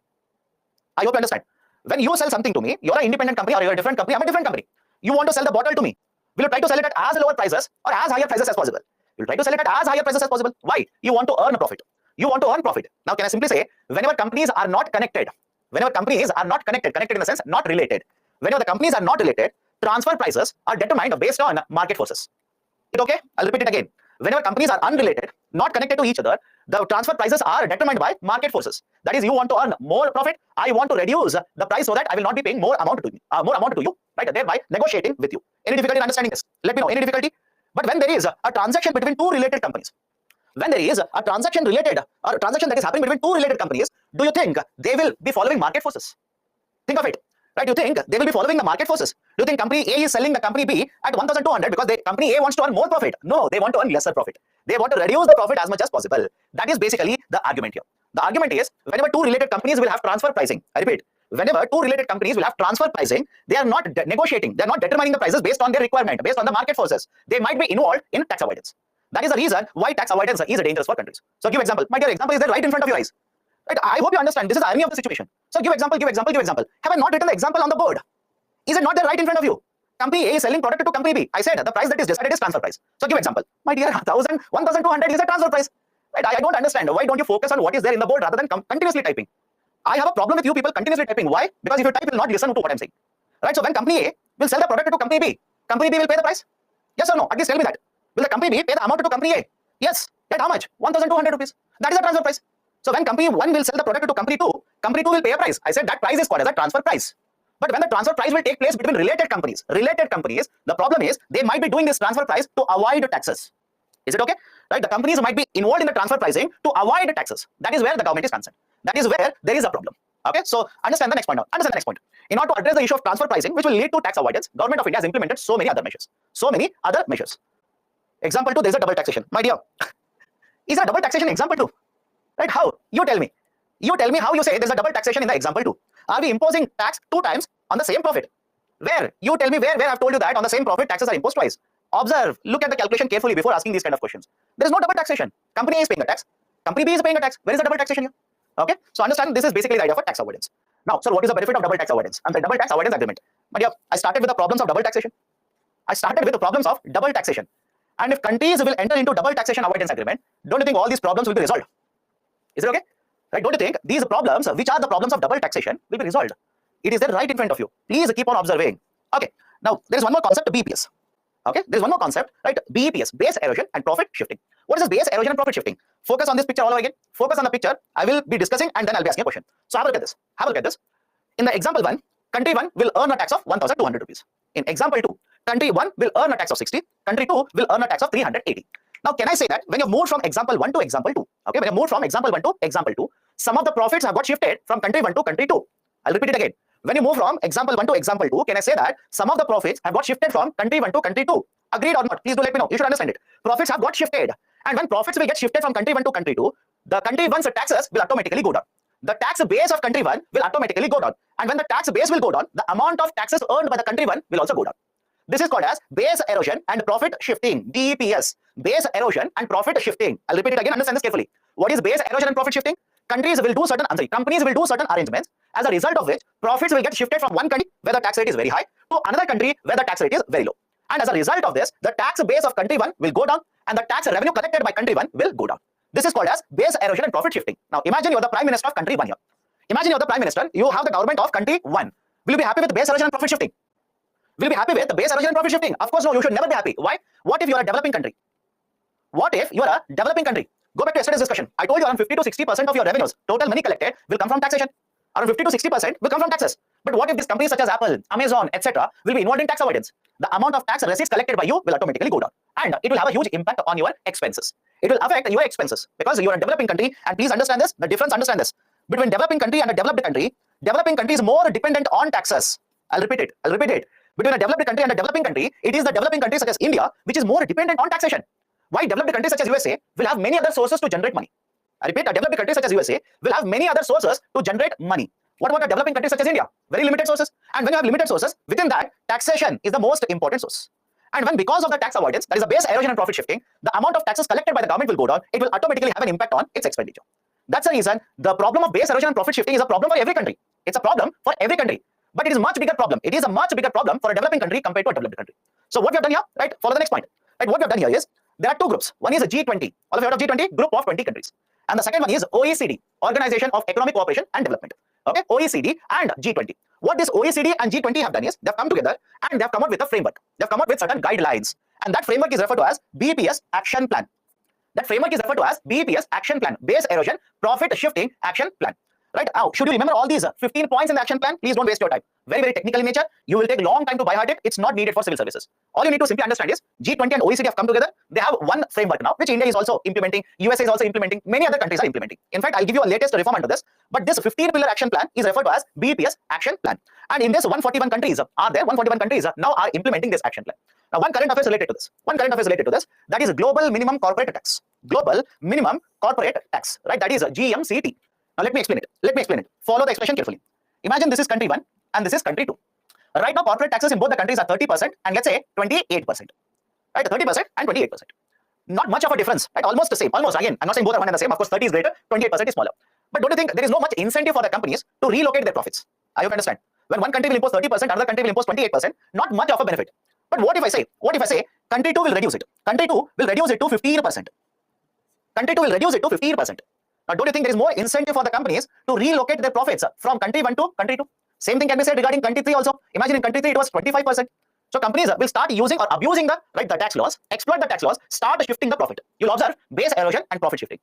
I hope you understand. When you sell something to me, you're an independent company or you're a different company, I'm a different company. You want to sell the bottle to me. Will you try to sell it at as lower prices or as higher prices as possible? You'll try to sell it at as higher prices as possible. Why? You want to earn a profit. You want to earn profit. Now, can I simply say, whenever companies are not connected, connected in the sense not related, whenever the companies are not related, transfer prices are determined based on market forces. It okay? I'll repeat it again. Whenever companies are unrelated, not connected to each other, the transfer prices are determined by market forces. That is, you want to earn more profit. I want to reduce the price so that I will not be paying more amount to you, right? Thereby negotiating with you. Any difficulty in understanding this? Let me know. Any difficulty? But when there is a transaction between two related companies, when there is a transaction that is happening between two related companies, do you think they will be following market forces? Think of it. Right? You think they will be following the market forces? Do you think company A is selling the company B at 1,200 because company A wants to earn more profit? No, they want to earn lesser profit. They want to reduce the profit as much as possible. That is basically the argument here. The argument is whenever two related companies will have transfer pricing, I repeat, whenever two related companies will have transfer pricing, they are not negotiating, they are not determining the prices based on their requirement, based on the market forces. They might be involved in tax avoidance. That is the reason why tax avoidance is dangerous for countries. So give example. My dear, example is there right in front of your eyes. Right? I hope you understand. This is the irony of the situation. So give example. Have I not written the example on the board? Is it not there right in front of you? Company A is selling product to company B. I said the price that is decided is transfer price. So give example. My dear, 1,200 is a transfer price. Right? I don't understand. Why don't you focus on what is there in the board rather than continuously typing? I have a problem with you people continuously typing. Why? Because if you type, you will not listen to what I'm saying. Right? So when company A will sell the product to company B will pay the price? Yes or no? At least tell me that. Will the company B pay the amount to company A? Yes. Yet how much? 1,200 rupees. That is a transfer price. So when company 1 will sell the product to company 2 will pay a price. I said that price is called as a transfer price. But when the transfer price will take place between related companies, the problem is they might be doing this transfer price to avoid taxes. Is it okay? Right? The companies might be involved in the transfer pricing to avoid taxes. That is where the government is concerned. That is where there is a problem. Okay, so understand the next point now. Understand the next point. In order to address the issue of transfer pricing, which will lead to tax avoidance, Government of India has implemented so many other measures. Example 2, there is a double taxation. My dear, is a double taxation example 2? Right? How? You tell me. You tell me how you say there is a double taxation in the example 2. Are we imposing tax 2 times on the same profit? Where? You tell me where I've told you that on the same profit taxes are imposed twice. Observe, look at the calculation carefully before asking these kind of questions. There is no double taxation. Company A is paying a tax. Company B is paying a tax. Where is the double taxation here? Okay, so understand this is basically the idea of tax avoidance. Now, sir, what is the benefit of double tax avoidance and the double tax avoidance agreement? But yeah, I started with the problems of double taxation. And if countries will enter into double taxation avoidance agreement, don't you think all these problems will be resolved? Is it okay? Right? Don't you think these problems, which are the problems of double taxation, will be resolved? It is there right in front of you. Please keep on observing. Okay. Now, there is one more concept, BEPS. Okay. There is one more concept, right? BEPS, base erosion and profit shifting. What is this base erosion and profit shifting? Focus on this picture all over again. Focus on the picture. I will be discussing and then I'll be asking a question. So have a look at this. In the example 1, country 1 will earn a tax of 1,200 rupees. In example 2, country 1 will earn a tax of 60. Country 2 will earn a tax of 380. Now, can I say that when you move from example 1 to example 2, okay, when you move from example 1 to example 2, some of the profits have got shifted from country 1 to country 2. I'll repeat it again. When you move from example 1 to example 2, can I say that some of the profits have got shifted from country 1 to country 2? Agreed or not? Please do let me know. You should understand it. Profits have got shifted. And when profits will get shifted from country 1 to country 2, the country 1's taxes will automatically go down. The tax base of country 1 will automatically go down. And when the tax base will go down, the amount of taxes earned by the country 1 will also go down. This is called as base erosion and profit shifting, BEPS. Base erosion and profit shifting. I'll repeat it again, understand this carefully. What is base erosion and profit shifting? Companies will do certain arrangements, as a result of which profits will get shifted from one country where the tax rate is very high to another country where the tax rate is very low. And as a result of this, the tax base of country 1 will go down and the tax revenue collected by country 1 will go down. This is called as base erosion and profit shifting. Now imagine you are the prime minister of country 1 here. Imagine you are the prime minister, you have the government of country 1. Will you be happy with base erosion and profit shifting? Will you be happy with the base erosion and profit shifting? Of course no, you should never be happy. Why? What if you are a developing country? Go back to yesterday's discussion. I told you around 50 to 60% of your revenues, total money collected, will come from taxation. Around 50 to 60% will come from taxes. But what if these companies such as Apple, Amazon, etc. will be involved in tax avoidance? The amount of tax receipts collected by you will automatically go down. And it will have a huge impact on your expenses. It will affect your expenses because you are a developing country. And please understand this, understand this. Between developing country and a developed country is more dependent on taxes. I'll repeat it. Between a developed country and a developing country, it is the developing country such as India which is more dependent on taxation. Why developed countries such as USA will have many other sources to generate money? I repeat, a developed country such as USA will have many other sources to generate money. What about a developing country such as India? Very limited sources. And when you have limited sources, within that, taxation is the most important source. And when because of the tax avoidance, that is the base erosion and profit shifting, the amount of taxes collected by the government will go down, it will automatically have an impact on its expenditure. That's the reason the problem of base erosion and profit shifting is a problem for every country. It's a problem for every country. But it is a much bigger problem. It is a much bigger problem for a developing country compared to a developed country. So what we have done here, right? Follow the next point. Right? What we have done here is there are two groups. One is a G20. All of you heard of G20? Group of 20 countries. And the second one is OECD, Organization of Economic Cooperation and Development. Okay, OECD and G20. What this OECD and G20 have done is they have come together and they have come up with a framework. They have come up with certain guidelines, and that framework is referred to as BEPS Action Plan. That framework is referred to as BEPS Action Plan, Base Erosion Profit Shifting Action Plan. Right now, should you remember all these 15 points in the action plan? Please don't waste your time. Very, very technical in nature. You will take long time to by heart it. It's not needed for civil services. All you need to simply understand is G20 and OECD have come together. They have one framework now, which India is also implementing. USA is also implementing. Many other countries are implementing. In fact, I'll give you a latest reform under this. But this 15-pillar action plan is referred to as BEPS Action Plan. And in this 141 countries now are implementing this action plan. Now, one current affair is related to this. That is Global Minimum Corporate Tax. Global Minimum Corporate Tax. Right? That is GMCT. Now let me explain it. Follow the expression carefully. Imagine this is country 1 and this is country 2. Right now, corporate taxes in both the countries are 30% and let's say 28%. Right, 30% and 28%. Not much of a difference. Right, almost the same. Almost again. I'm not saying both are one and the same. Of course, 30 is greater, 28% is smaller. But don't you think there is no much incentive for the companies to relocate their profits? I hope you understand. When one country will impose 30%, another country will impose 28%, not much of a benefit. But what if I say country 2 will reduce it? Country 2 will reduce it to 15%. Country 2 will reduce it to 15%. Now, don't you think there is more incentive for the companies to relocate their profits from country 1 to country 2? Same thing can be said regarding country 3 also. Imagine in country 3 it was 25%. So companies will start using or abusing the tax laws, exploit the tax laws, start shifting the profit. You'll observe base erosion and profit shifting.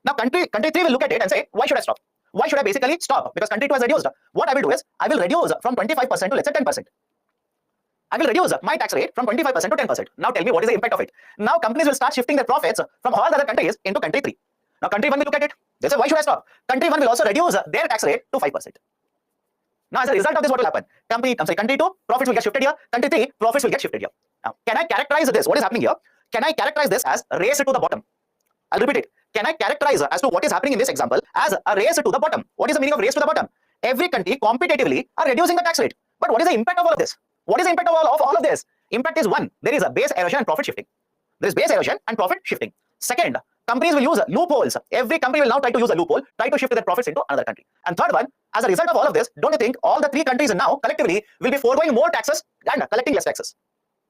Now country 3 will look at it and say, why should I stop? Why should I basically stop? Because country 2 has reduced. What I will do is, I will reduce from 25% to let's say 10%. I will reduce my tax rate from 25% to 10%. Now tell me what is the impact of it? Now companies will start shifting their profits from all the other countries into country 3. Now country 1 will look at it. They say, why should I stop? Country 1 will also reduce their tax rate to 5%. Now as a result of this, what will happen? Country 2, profits will get shifted here. Country 3, profits will get shifted here. Now, can I characterize this? What is happening here? Can I characterize this as a race to the bottom? I'll repeat it. Can I characterize as to what is happening in this example as a race to the bottom? What is the meaning of race to the bottom? Every country competitively are reducing the tax rate. But what is the impact of all of this? What is the impact of all of this? Impact is one, there is a base erosion and profit shifting. There is base erosion and profit shifting. Second, companies will use loopholes. Every company will now try to use a loophole, try to shift their profits into another country. And third one, as a result of all of this, don't you think all the 3 countries now collectively will be foregoing more taxes and collecting less taxes?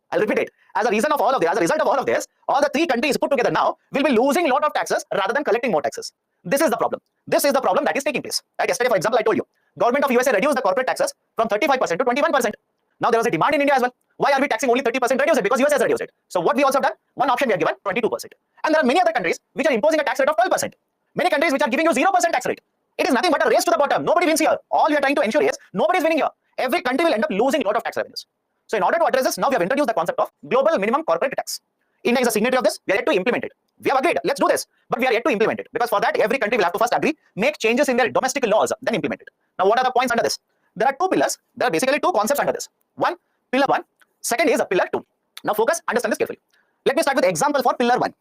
I'll repeat it. As a result of all of this, all the 3 countries put together now will be losing a lot of taxes rather than collecting more taxes. This is the problem. This is the problem that is taking place. Right? Yesterday, for example, I told you, government of USA reduced the corporate taxes from 35% to 21%. Now there was a demand in India as well. Why are we taxing only 30%? Reduce it because USA has reduced it. So what we also have done, one option we are given 22%. And there are many other countries which are imposing a tax rate of 12%. Many countries which are giving you 0% tax rate. It is nothing but a race to the bottom. Nobody wins here. All we are trying to ensure is nobody is winning here. Every country will end up losing a lot of tax revenues. So in order to address this, now we have introduced the concept of global minimum corporate tax. India is a signatory of this. We are yet to implement it. We have agreed, let's do this, but we are yet to implement it. Because for that, every country will have to first agree, make changes in their domestic laws, then implement it. Now, what are the points under this? There are 2 pillars. There are basically 2 concepts under this. One, pillar 1. Second is a pillar 2. Now focus, understand this carefully. Let me start with example for pillar 1.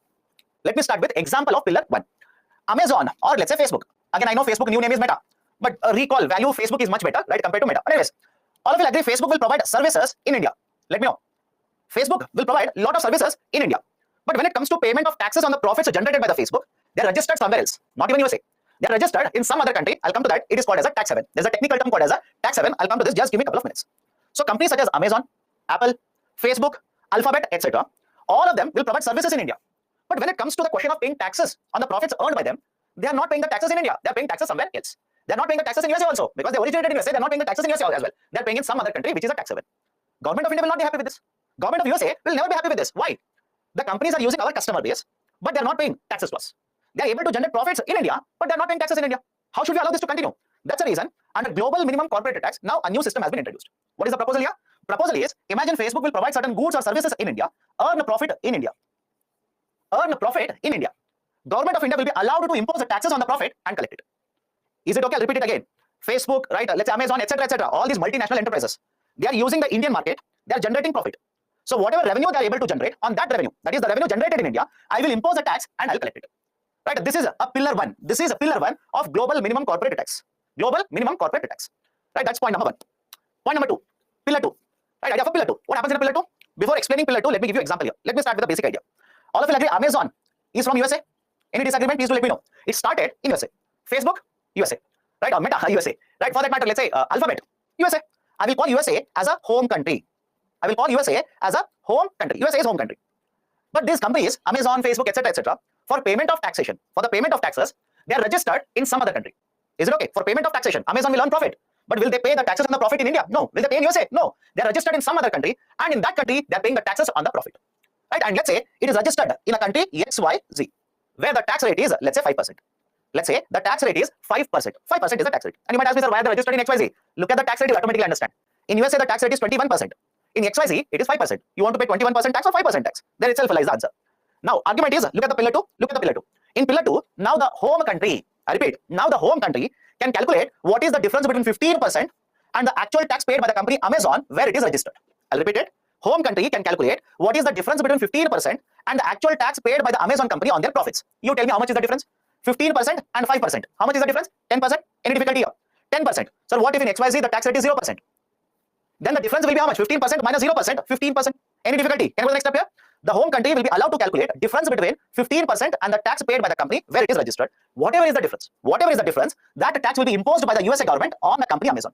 Let me start with example of pillar 1. Amazon or let's say Facebook. Again, I know Facebook new name is Meta, but recall value Facebook is much better, right, compared to Meta. Anyways, all of you agree Facebook will provide services in India. Let me know. Facebook will provide a lot of services in India. But when it comes to payment of taxes on the profits generated by the Facebook, they are registered somewhere else, not even USA. They are registered in some other country. I'll come to that. It is called as a tax haven. There's a technical term called as a tax haven. I'll come to this. Just give me a couple of minutes. So companies such as Amazon, Apple, Facebook, Alphabet, etc., all of them will provide services in India. But when it comes to the question of paying taxes on the profits earned by them, they are not paying the taxes in India. They are paying taxes somewhere else. They are not paying the taxes in USA also because they originated in USA. They are not paying the taxes in USA as well. They are paying in some other country which is a tax haven. Government of India will not be happy with this. Government of USA will never be happy with this. Why? The companies are using our customer base, but they are not paying taxes to us. They are able to generate profits in India, but they are not paying taxes in India. How should we allow this to continue? That's the reason under global minimum corporate tax, now a new system has been introduced. What is the proposal here? Proposal is, imagine Facebook will provide certain goods or services in India, earn a profit in India. Earn a profit in India. Government of India will be allowed to impose the taxes on the profit and collect it. Is it okay? I'll repeat it again. Facebook, right? Let's say Amazon, etc., all these multinational enterprises, they are using the Indian market. They are generating profit. So whatever revenue they are able to generate, on that revenue, that is the revenue generated in India, I will impose a tax and I'll collect it. Right? This is a pillar 1. This is a pillar 1 of global minimum corporate tax. Global minimum corporate tax. Right? That's point number 1. Point number 2. Pillar 2. Right? Idea for pillar 2. What happens in a pillar 2? Before explaining pillar 2, let me give you an example here. Let me start with the basic idea. All of you agree Amazon is from USA? Any disagreement? Please do let me know. It started in USA. Facebook, USA. Right? Or Meta, USA. Right? For that matter, let's say Alphabet, USA. I will call USA as a home country. I will call USA as a home country. USA is home country. But these companies, Amazon, Facebook, etc., for payment of taxation, for the payment of taxes, they are registered in some other country. Is it okay? For payment of taxation, Amazon will earn profit. But will they pay the taxes on the profit in India? No. Will they pay in USA? No. They are registered in some other country, and in that country, they are paying the taxes on the profit. Right? And let's say it is registered in a country XYZ, where the tax rate is, let's say, 5%. Let's say the tax rate is 5%. 5% is the tax rate. And you might ask me, sir, why are they registered in XYZ? Look at the tax rate, you automatically understand. In USA, the tax rate is 21%. In XYZ, it is 5%. You want to pay 21% tax or 5% tax? There itself lies the answer. Now, argument is, look at the pillar 2. Look at the pillar 2. In pillar 2, now the home country, I repeat, now the home country can calculate what is the difference between 15% and the actual tax paid by the company Amazon where it is registered. I'll repeat it. Home country can calculate what is the difference between 15% and the actual tax paid by the Amazon company on their profits. You tell me how much is the difference? 15% and 5%. How much is the difference? 10%? Any difficulty here? 10%. So what if in XYZ the tax rate is 0%? Then the difference will be how much? 15% minus 0%, 15%. Any difficulty? Can I go to the next step here? The home country will be allowed to calculate difference between 15% and the tax paid by the company where it is registered. Whatever is the difference, that tax will be imposed by the USA government on the company Amazon.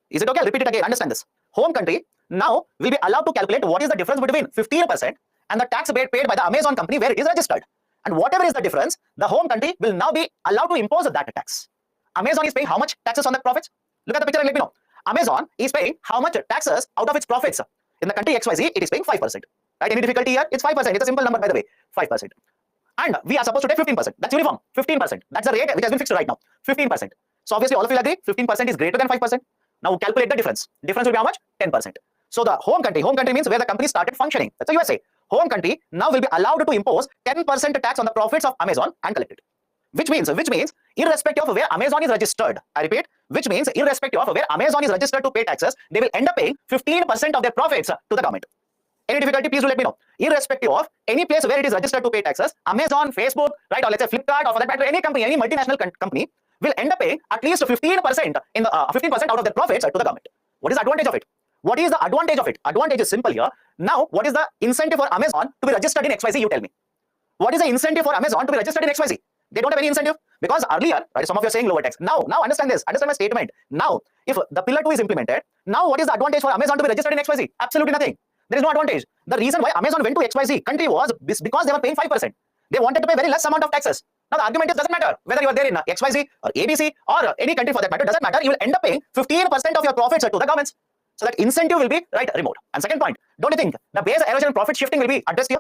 Is it okay? I'll repeat it again. Understand this. Home country now will be allowed to calculate what is the difference between 15% and the tax paid by the Amazon company where it is registered. And whatever is the difference, the home country will now be allowed to impose that tax. Amazon is paying how much taxes on the profits? Look at the picture and let me know. Amazon is paying how much taxes out of its profits? In the country XYZ, it is paying 5%. Right? Any difficulty here? It's 5%. It's a simple number, by the way. 5%. And we are supposed to take 15%. That's uniform. 15%. That's the rate which has been fixed right now. 15%. So obviously all of you agree 15% is greater than 5%. Now calculate the difference. Difference will be how much? 10%. So the home country means where the company started functioning. That's the USA. Home country now will be allowed to impose 10% tax on the profits of Amazon and collect it. Which means irrespective of where Amazon is registered, I repeat, which means irrespective of where Amazon is registered to pay taxes, they will end up paying 15% of their profits to the government. Any difficulty, please do let me know. Irrespective of any place where it is registered to pay taxes, Amazon, Facebook, right, or let's say Flipkart, or for that matter, any company, any multinational company will end up paying at least 15% in the 15% out of their profits to the government. What is the advantage of it? What is the advantage of it? Advantage is simple here. Now, what is the incentive for Amazon to be registered in XYZ? You tell me. What is the incentive for Amazon to be registered in XYZ? They don't have any incentive because earlier, right, some of you are saying lower tax. Now understand this. Understand my statement. Now, if the pillar 2 is implemented, now what is the advantage for Amazon to be registered in XYZ? Absolutely nothing. There is no advantage. The reason why Amazon went to XYZ country was because they were paying 5%. They wanted to pay very less amount of taxes. Now the argument is doesn't matter whether you are there in XYZ or ABC or any country for that matter, doesn't matter. You will end up paying 15% of your profits to the governments. So that incentive will be right removed. And second point, don't you think the base erosion and profit shifting will be addressed here?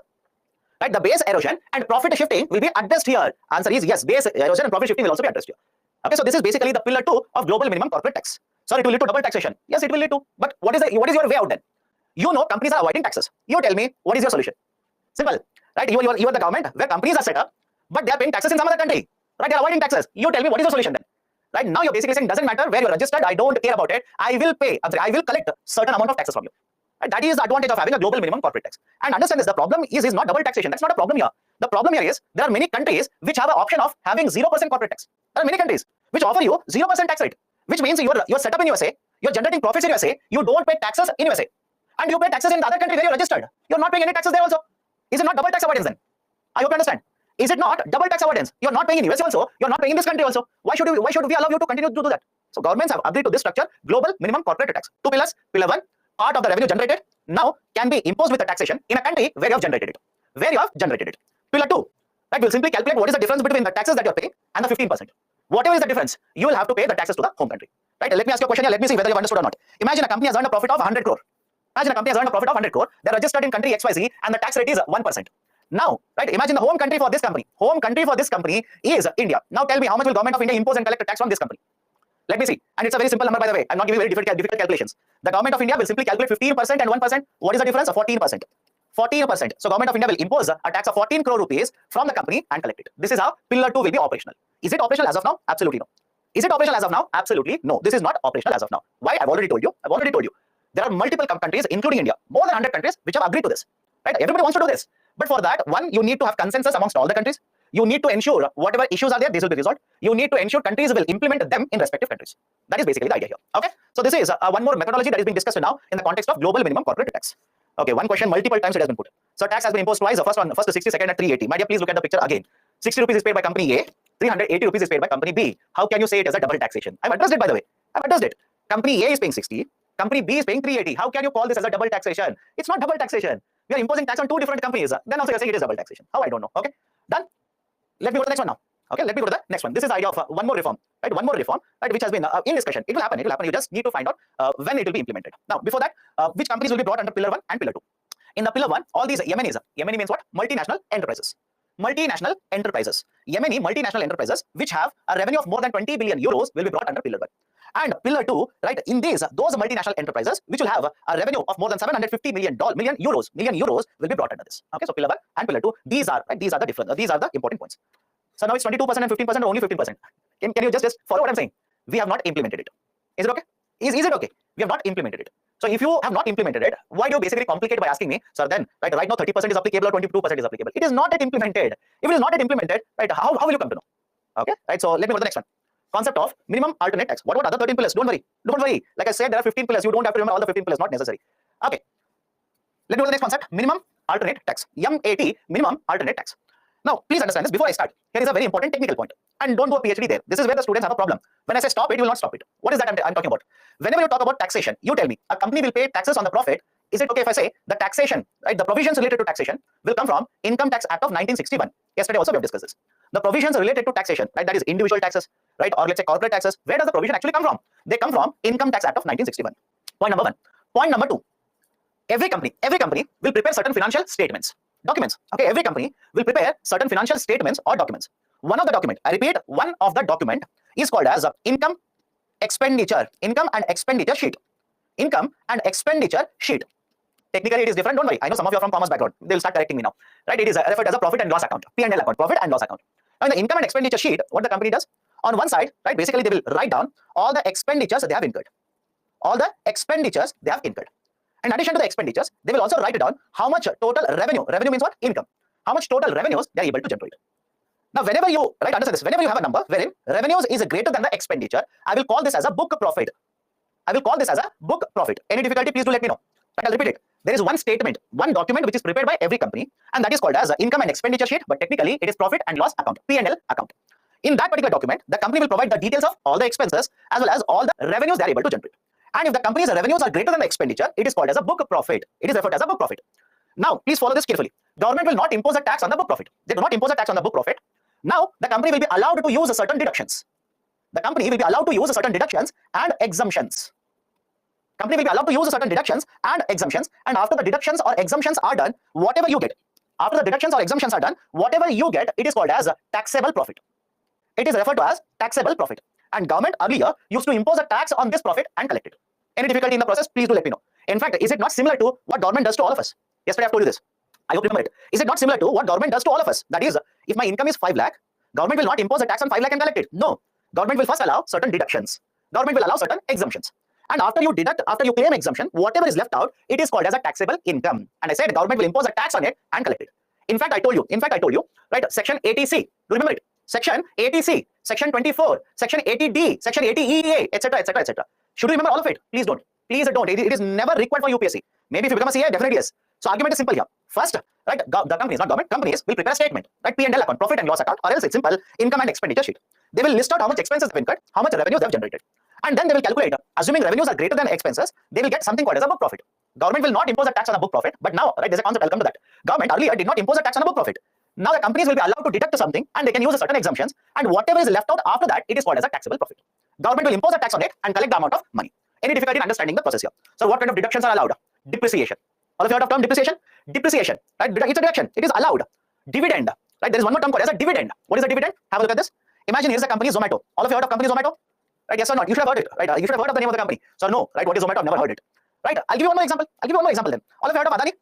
Right, the base erosion and profit shifting will be addressed here. Answer is yes, base erosion and profit shifting will also be addressed here. Okay, so this is basically the pillar 2 of global minimum corporate tax. Sorry, it will lead to double taxation. Yes, it will lead to. But what is your way out then? You know companies are avoiding taxes. You tell me what is your solution? Simple, right? You are the government where companies are set up, but they are paying taxes in some other country. Right? They are avoiding taxes. You tell me what is your solution then? Right now you're basically saying doesn't matter where you're registered. I don't care about it. I will collect certain amount of taxes from you. Right? That is the advantage of having a global minimum corporate tax. And understand this, the problem is not double taxation. That's not a problem here. The problem here is there are many countries which have an option of having 0% corporate tax. There are many countries which offer you 0% tax rate, which means you're set up in USA, you're generating profits in USA, you don't pay taxes in USA. And you pay taxes in the other country where you're registered. You're not paying any taxes there also. Is it not double tax avoidance then? I hope you understand. Is it not double tax avoidance? You're not paying in USA also, you're not paying in this country also. Why should we allow you to continue to do that? So governments have agreed to this structure, global minimum corporate tax. 2 pillars. Pillar 1, part of the revenue generated now can be imposed with a taxation in a country where you have generated it. Pillar 2, right, will simply calculate what is the difference between the taxes that you're paying and the 15%. Whatever is the difference, you will have to pay the taxes to the home country. Right? Let me ask you a question here. Let me see whether you've understood or not. Imagine a company has earned a profit of 100 crore. They're registered in country XYZ and the tax rate is 1%. Now, right, imagine the home country for this company. Home country for this company is India. Now tell me how much will government of India impose and collect a tax from this company? Let me see. And it's a very simple number, by the way. I'm not giving very difficult calculations. The government of India will simply calculate 15% and 1%. What is the difference? 14%. 14%. So government of India will impose a tax of 14 crore rupees from the company and collect it. This is how pillar 2 will be operational. Is it operational as of now? Absolutely no. Is it operational as of now? Absolutely no. This is not operational as of now. Why? I've already told you. There are multiple countries, including India, more than 100 countries, which have agreed to this. Right? Everybody wants to do this. But for that, one, you need to have consensus amongst all the countries. You need to ensure whatever issues are there, these will be resolved. You need to ensure countries will implement them in respective countries. That is basically the idea here. Okay. So this is one more methodology that is being discussed now in the context of global minimum corporate tax. Okay. One question, multiple times it has been put. So tax has been imposed twice. The first to 60, second at 380. My dear, please look at the picture again. 60 rupees is paid by company A. 380 rupees is paid by company B. How can you say it as a double taxation? I've addressed it, by the way. I've addressed it. Company A is paying 60. Company B is paying 380. How can you call this as a double taxation? It's not double taxation. We are imposing tax on 2 different companies. Then also you're saying it is double taxation. How? I don't know. Okay. Done. Let me go to the next one now. Okay. Let me go to the next one. This is the idea of one more reform. Right. One more reform. Right. Which has been in discussion. It will happen. You just need to find out when it will be implemented. Now, before that, which companies will be brought under pillar 1 and pillar 2? In the pillar 1, all these Yemeni means what? Multinational enterprises. Yemeni multinational enterprises which have a revenue of more than 20 billion euros will be brought under pillar 1. And pillar 2, right, in those multinational enterprises which will have a revenue of more than 750 million euros will be brought under this. Okay, so pillar 1 and pillar 2, these are the different, these are the important points. So now it's 22% and 15% or only 15%. Can you just follow what I'm saying? We have not implemented it. Is it okay? Is it okay? We have not implemented it. So if you have not implemented it, why do you basically complicate by asking me, sir, then right now 30% is applicable or 22% is applicable? It is not yet implemented. If it is not yet implemented, right, how will you come to know? Okay, right, so let me go to the next one. Concept of minimum alternate tax. What about other 13 pillars? Don't worry. Like I said, there are 15 pillars. You don't have to remember all the 15 pillars, not necessary. Okay, let me go to the next concept. Minimum alternate tax. MAT, minimum alternate tax. Now, please understand this before I start. Here is a very important technical point. And don't do a PhD there. This is where the students have a problem. When I say stop it, you will not stop it. What is that I'm talking about? Whenever you talk about taxation, you tell me a company will pay taxes on the profit. Is it okay if I say the taxation, right? The provisions related to taxation will come from Income Tax Act of 1961. Yesterday also we have discussed this. The provisions related to taxation, right? That is individual taxes, right? Or let's say corporate taxes. Where does the provision actually come from? They come from Income Tax Act of 1961. Point number one. Point number two. Every company will prepare certain financial statements, documents. Okay, every company will prepare certain financial statements or documents. One of the document, I repeat, one of the document is called as income and expenditure sheet. Income and expenditure sheet. Technically, it is different. Don't worry. I know some of you are from commerce background. They will start correcting me now. Right? It is referred as a profit and loss account, P&L account, profit and loss account. Now, in the income and expenditure sheet, what the company does, on one side, right? Basically, they will write down all the expenditures they have incurred. All the expenditures they have incurred. In addition to the expenditures, they will also write down how much total revenue. Revenue means what? Income. How much total revenues they are able to generate. Now, whenever you understand this, whenever you have a number wherein revenues is greater than the expenditure, I will call this as a book profit. I will call this as a book profit. Any difficulty, please do let me know. But I'll repeat it. There is one statement, one document which is prepared by every company, and that is called as income and expenditure sheet, but technically it is profit and loss account, P&L account. In that particular document, the company will provide the details of all the expenses as well as all the revenues they are able to generate. And if the company's revenues are greater than the expenditure, it is called as a book profit. It is referred as a book profit. Now, please follow this carefully. Government will not impose a tax on the book profit. They do not impose a tax on the book profit. Now, the company will be allowed to use certain deductions. The company will be allowed to use certain deductions and exemptions. Company will be allowed to use certain deductions and exemptions. And after the deductions or exemptions are done, whatever you get, after the deductions or exemptions are done, whatever you get, it is called as taxable profit. It is referred to as taxable profit. And government earlier used to impose a tax on this profit and collect it. Any difficulty in the process, please do let me know. In fact, is it not similar to what government does to all of us? Yesterday I've told you this. I hope you remember it. Is it not similar to what government does to all of us? That is, if my income is 5 lakh, government will not impose a tax on 5 lakh and collect it. No. Government will first allow certain deductions. Government will allow certain exemptions. And after you deduct, after you claim exemption, whatever is left out, it is called as a taxable income. And I said government will impose a tax on it and collect it. In fact, I told you, right? Section 80C. Do you remember it? Section 80C, Section 24, Section 80D, Section 80EA, etc., etc., etc. Should you remember all of it? Please don't. Please don't. It is never required for UPSC. Maybe if you become a CA, definitely yes. So argument is simple here. First, right, the companies, not government, companies will prepare a statement, right? P&L account, profit and loss account, or else it's simple, income and expenditure sheet. They will list out how much expenses they've incurred, how much revenues they've generated. And then they will calculate, assuming revenues are greater than expenses, they will get something called as a book profit. Government will not impose a tax on a book profit, but now, right, there's a concept, I'll come to that. Government earlier did not impose a tax on a book profit. Now the companies will be allowed to deduct something and they can use certain exemptions, and whatever is left out after that, it is called as a taxable profit. Government will impose a tax on it and collect the amount of money. Any difficulty in understanding the process here? So what kind of deductions are allowed? Depreciation. All of you heard of term depreciation? Depreciation, right? It's a deduction. It is allowed. Dividend, right? There is one more term called as a dividend. What is a dividend? Have a look at this. Imagine here's a company Zomato. All of you heard of company Zomato? Right? Yes or not? You should have heard it, right? You should have heard of the name of the company. So no, right? What is Zomato? I've never heard it. Right? I'll give you one more example. Then. All of you heard of Adani?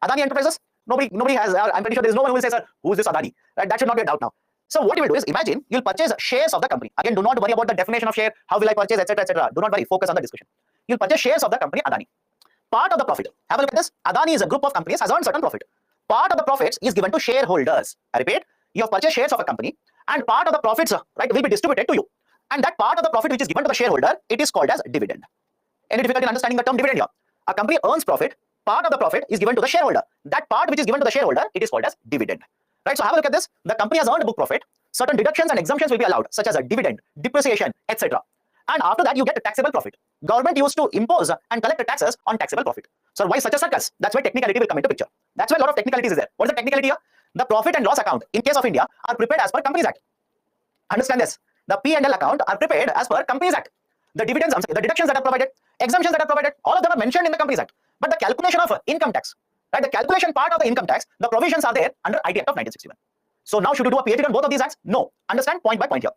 Adani Enterprises? Nobody has. I'm pretty sure there is no one who will say, sir, who is this Adani? Right? That should not be a doubt now. So what you will do is, imagine you'll purchase shares of the company. Again, do not worry about the definition of share. How will I purchase, etc., etc. Do not worry. Focus on the discussion. You'll purchase shares of the company Adani. Part of the profit. Have a look at this. Adani is a group of companies has earned certain profit. Part of the profits is given to shareholders. I repeat, you have purchased shares of a company, and part of the profits, right, will be distributed to you. And that part of the profit which is given to the shareholder, it is called as dividend. Any difficulty in understanding the term dividend here? A company earns profit. Part of the profit is given to the shareholder. That part which is given to the shareholder, it is called as dividend. Right? So have a look at this. The company has earned a book profit. Certain deductions and exemptions will be allowed, such as a dividend, depreciation, etc. And after that, you get a taxable profit. Government used to impose and collect the taxes on taxable profit. So why such a circus? That's why technicality will come into picture. That's why a lot of technicalities is there. What is the technicality here? The profit and loss account, in case of India, are prepared as per Companies Act. Understand this. The P&L account are prepared as per Companies Act. The dividends, the deductions that are provided, exemptions that are provided, all of them are mentioned in the Companies Act. But the calculation of income tax, right? The calculation part of the income tax, the provisions are there under IT Act of 1961. So now should you do a PhD on both of these acts? No. Understand point by point here.